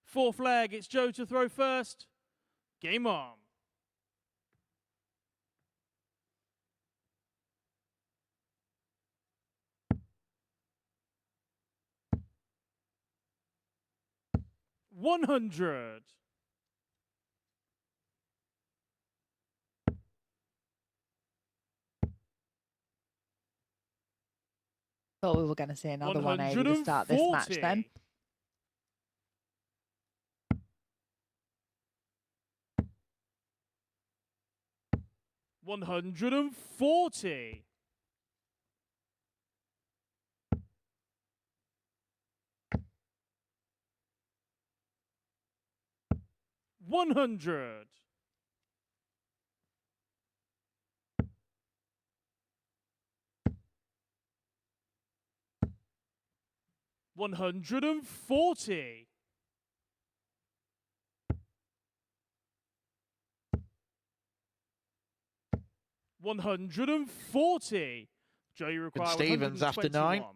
Fourth leg, it's Joe to throw first. Game on. $100. Thought we were going to see another 180 to start this match then. 140. $100. $140. $140. Joe, you require Stevens after 9. 121.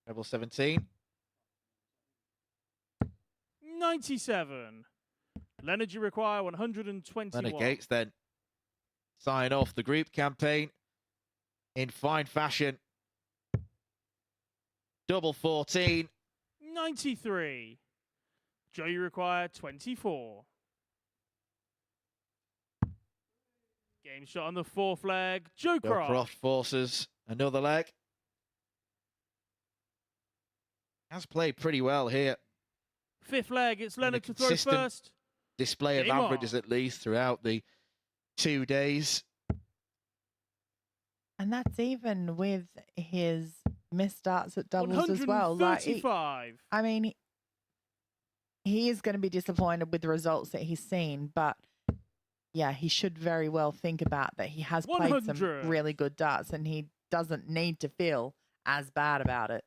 Treble 17. 97. Leonard, you require 121. Leonard Gates then sign off the group campaign in fine fashion. Double 14. 93. Joe, you require 24. Game shot on the fourth leg. Joe Joe Croft. Croft forces another leg. Has played pretty well here. Fifth leg, it's Leonard to throw consistent first. Display of Game on. averages at least throughout the 2 days. And that's even with his missed starts at doubles as well. Like, 135. I mean, he is going to be disappointed with the results that he's seen, but yeah, he should very well think about that he has played 100. some really good darts and he doesn't need to feel as bad about it.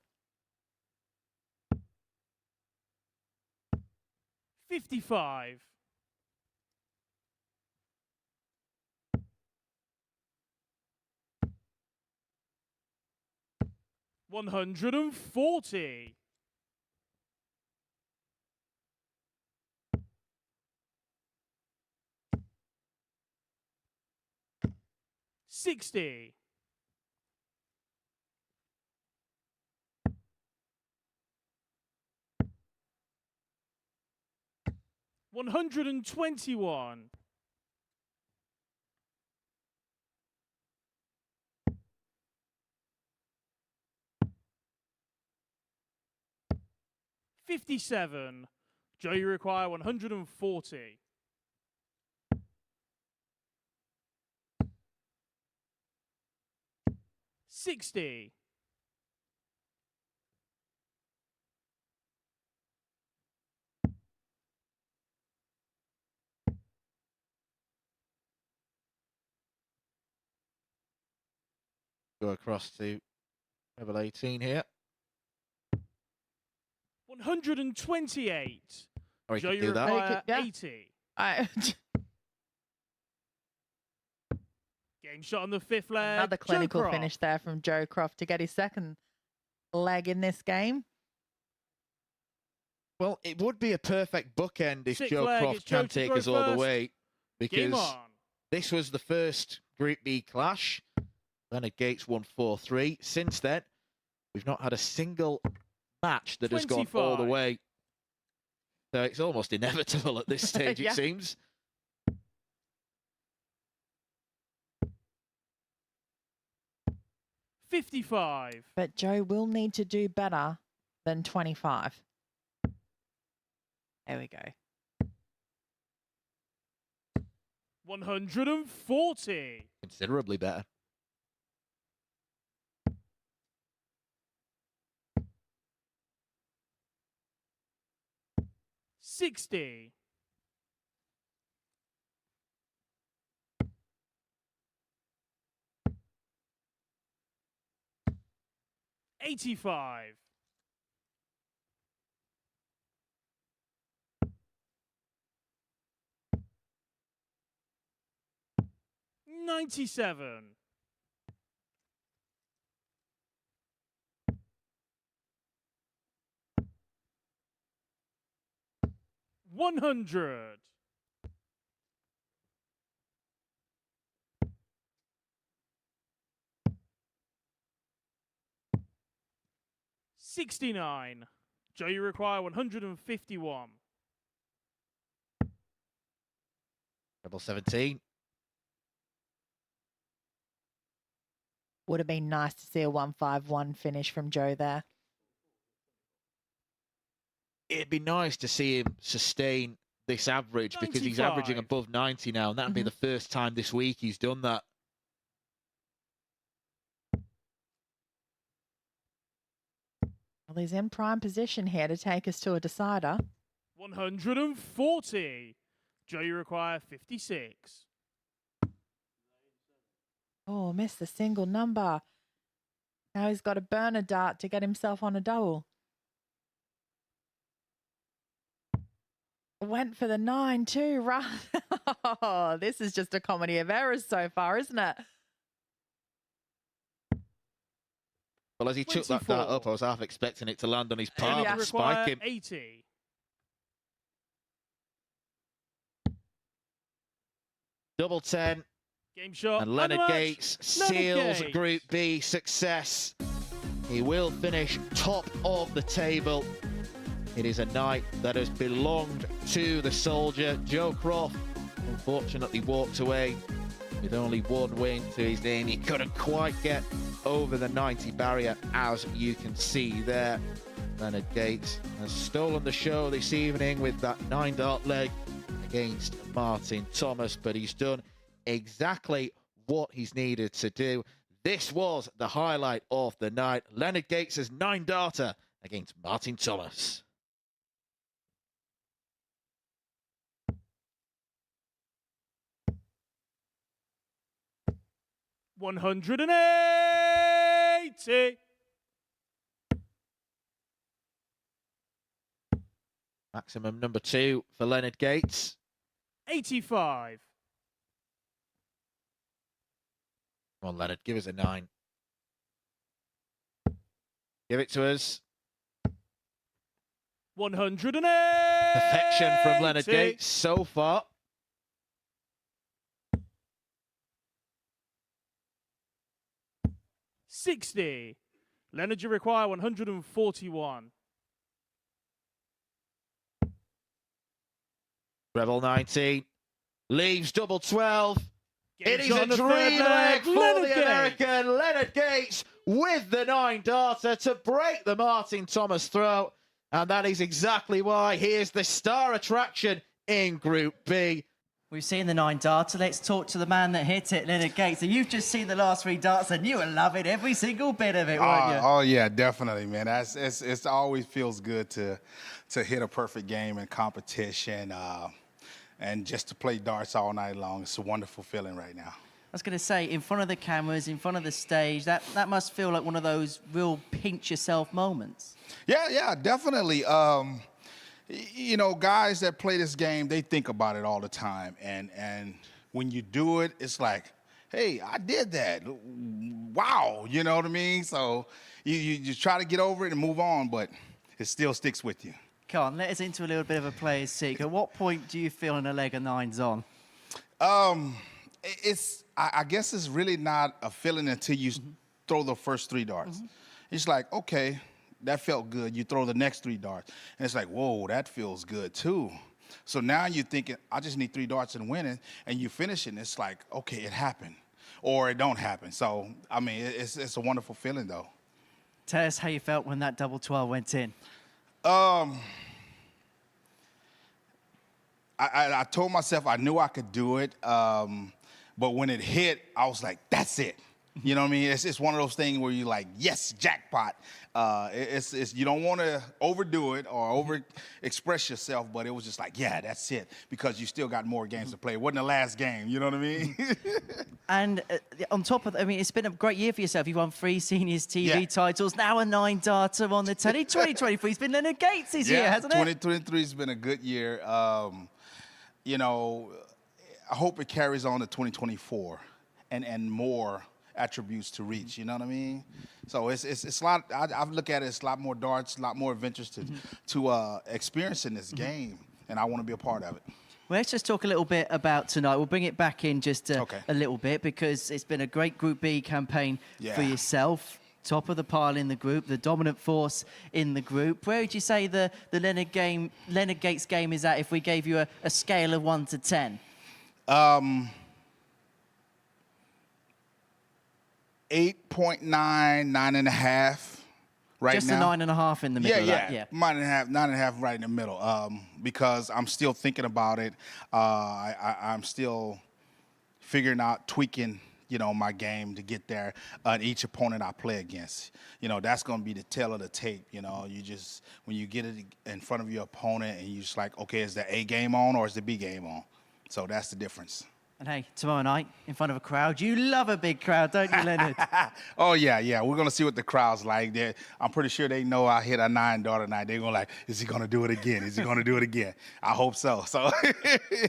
55. $140. $60. $121. $57. Joe, you require 140. $60. Go across to level 18 here. 128. Or he Joe, could you do that. require Yeah. 80. I, Game shot on the fifth leg. another Joe clinical Croft. finish there from Joe Croft to get his second leg in this game. Well, it would be a perfect bookend if Sixth Joe leg, Croft it's Joe can to take throw us all the first. way. Game Because on. this was the first Group B clash. Leonard Gates won 4-3. Since then, we've not had a single match that has gone all the 25. way. So it's almost inevitable at this stage, Yeah. it seems. $55. But Joe will need to do better than 25. There we go. 140. Considerably better. 60. 85. 97. 100. 69. Joe, you require 151. Treble 17. Would have been nice to see a 151 finish from Joe there. It'd be nice to see him sustain this average because he's averaging 95. above 90 now, and that'd be the first time this week he's done that. Well, he's in prime position here to take us to a decider. 140. Joe, you require 56. Oh, missed the single number. Now he's got to burn a dart to get himself on a double. Went for the 9 too, right? Oh, this is just a comedy of errors so far, isn't it? Well, as he took that 24. dart up, I was half expecting it to land on his Joe, palm you and require spike him. 80. Double 10. Game shot. And Leonard unmatched. Gates Leonard seals Gates. Group B success. He will finish top of the table. It is a night that has belonged to the soldier. Joe Croft unfortunately walked away with only one win to his name. He couldn't quite get over the 90 barrier, as you can see there. Leonard Gates has stolen the show this evening with that 9-dart leg against Martin Thomas, but he's done exactly what he's needed to do. This was the highlight of the night. Leonard Gates' 9-darter against Martin Thomas. $180. Maximum number 2 for Leonard Gates. 85. Come on, Leonard, give us a 9. Give it to us. 180. Perfection from Leonard Gates so far. $60. Leonard, you require 141. Rebel 19. Leaves double 12. Game It is shot a on the dream third leg for Leonard the Gates. American Leonard Gates with the 9-darter to break the Martin Thomas throw. And that is exactly why he is the star attraction in Group B. We've seen the 9-darter. Let's talk to the man that hit it, Leonard Gates. And you've just seen the last 3 darts, and you were loving every single bit of it, weren't you? Oh yeah, definitely, man. It's always feels good to hit a perfect game in competition, and just to play darts all night long. It's a wonderful feeling right now. I was going to say, in front of the cameras, in front of the stage, that must feel like one of those real pinch yourself moments. Yeah, definitely. You know, guys that play this game, they think about it all the time, and when you do it, it's like, hey, I did that. Wow, you know what I mean? So you try to get over it and move on, but it still sticks with you. Come on, let us into a little bit of a player's secret. At what point do you feel in a leg of 9's on? I guess it's really not a feeling until you throw the first 3 darts. It's like, okay, that felt good. You throw the next 3 darts, and it's like, whoa, that feels good too. So now you're thinking, I just need 3 darts and win it, and you finish it, and it's like, okay, it happened, or it don't happen. So, I mean, it's a wonderful feeling, though. Tell us how you felt when that double 12 went in. I told myself I knew I could do it, but when it hit, I was like, that's it. You know what I mean? It's one of those things where you're like, yes, jackpot. It's you don't want to overdo it or over express yourself, but it was just like, yeah, that's it, because you still got more games to play. It wasn't the last game, you know what I mean? And on top of that, I mean, it's been a great year for yourself. You've won 3 seniors TV titles, now a 9-darter on the telly. 2023 has been Leonard Gates' year, hasn't it? 2023 has been a good year. You know, I hope it carries on to 2024 and more attributes to reach, you know what I mean? So it's a lot. I look at it as a lot more darts, a lot more adventures to experience in this game, and I want to be a part of it. Well, let's just talk a little bit about tonight. We'll bring it back in just a little bit, because it's been a great Group B campaign for yourself. Top of the pile in the group, the dominant force in the group. Where would you say the Leonard Gates game is at if we gave you a scale of 1 to 10? 8.9, 9.5 right just now. Just a 9.5 in the middle. Yeah. 9.5 right in the middle. Because I'm still thinking about it. I'm still figuring out, tweaking, you know, my game to get there. Each opponent I play against, you know, that's going to be the tail of the tape. You know, you just, when you get it in front of your opponent and you're just like, okay, is the A game on or is the B game on? So that's the difference. And hey, tomorrow night, in front of a crowd, you love a big crowd, don't you, Leonard? Oh, yeah. We're going to see what the crowd's like. I'm pretty sure they know I hit a 9-darter tonight. They're going to like, is he going to do it again? Is he going to do it again? I hope so. So,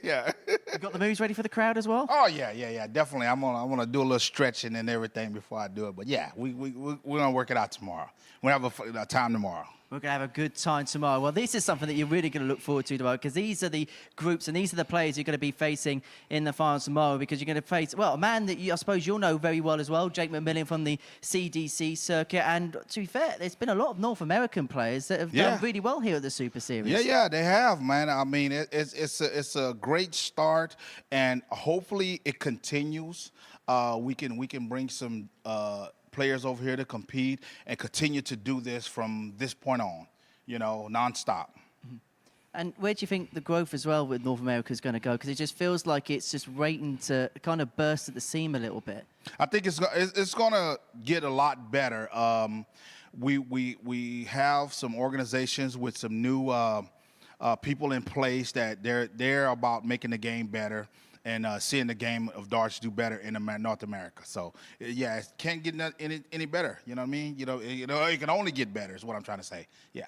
yeah. You got the moves ready for the crowd as well? Oh, yeah. Definitely. I'm gonna do a little stretching and everything before I do it. But, yeah, we're going to work it out tomorrow. We'll have a time tomorrow. We're going to have a good time tomorrow. Well, this is something that you're really going to look forward to tomorrow, because these are the groups and these are the players you're going to be facing in the finals tomorrow, because you're going to face, well, a man that I suppose you'll know very well as well, Jake McMillan from the CDC circuit. And to be fair, there's been a lot of North American players that have done really well here at the Super Series. Yeah, they have, man. I mean, it's a great start, and hopefully it continues. We can bring some players over here to compete and continue to do this from this point on, you know, nonstop. And where do you think the growth as well with North America is going to go? Because it just feels like it's just waiting to kind of burst at the seam a little bit. I think it's going to get a lot better. We have some organizations with some new people in place that they're about making the game better and seeing the game of darts do better in North America. So, yeah, it can't get any better. You know what I mean? You know, it can only get better is what I'm trying to say. Yeah.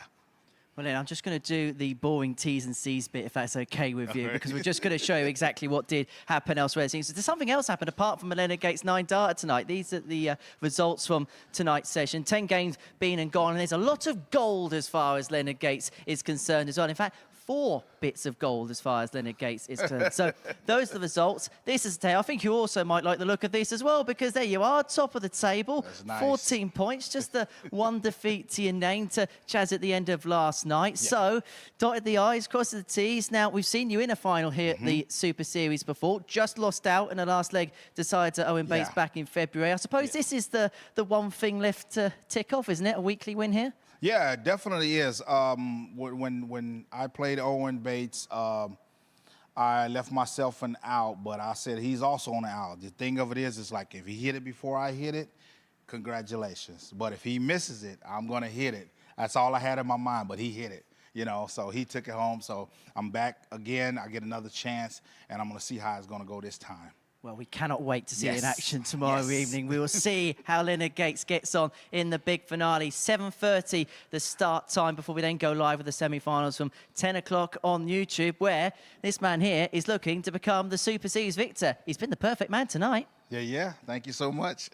Well, then, I'm just going to do the boring T's and C's bit, if that's okay with you, because we're just going to show you exactly what did happen elsewhere. So there's something else happened apart from Leonard Gates' 9-darter tonight. These are the results from tonight's session. 10 games been and gone, and there's a lot of gold as far as Leonard Gates is concerned as well. In fact, 4 bits of gold as far as Leonard Gates is concerned. So those are the results. This is the table. I think you also might like the look of this as well, because there you are, top of the table. That's nice. 14 points, just the 1 defeat to your name to Chaz at the end of last night. Yeah. So dotted the I's, crossed the T's. Now, we've seen you in a final here at the Super Series before. Just lost out in the last leg, decided to Owen Bates back in February. I suppose this is the one thing left to tick off, isn't it? A weekly win here? Yeah, it definitely is. When I played Owen Bates, I left myself an out, but I said he's also on the out. The thing of it is like if he hit it before I hit it, congratulations. But if he misses it, I'm going to hit it. That's all I had in my mind, but he hit it. You know, so he took it home. So I'm back again. I get another chance, and I'm going to see how it's going to go this time. Well, we cannot wait to see it in action tomorrow evening. We will see how Leonard Gates gets on in the big finale. 7:30, the start time, before we then go live with the semi-finals from 10 o'clock on YouTube, where this man here is looking to become the Super Series victor. He's been the perfect man tonight. Yeah. Thank you so much.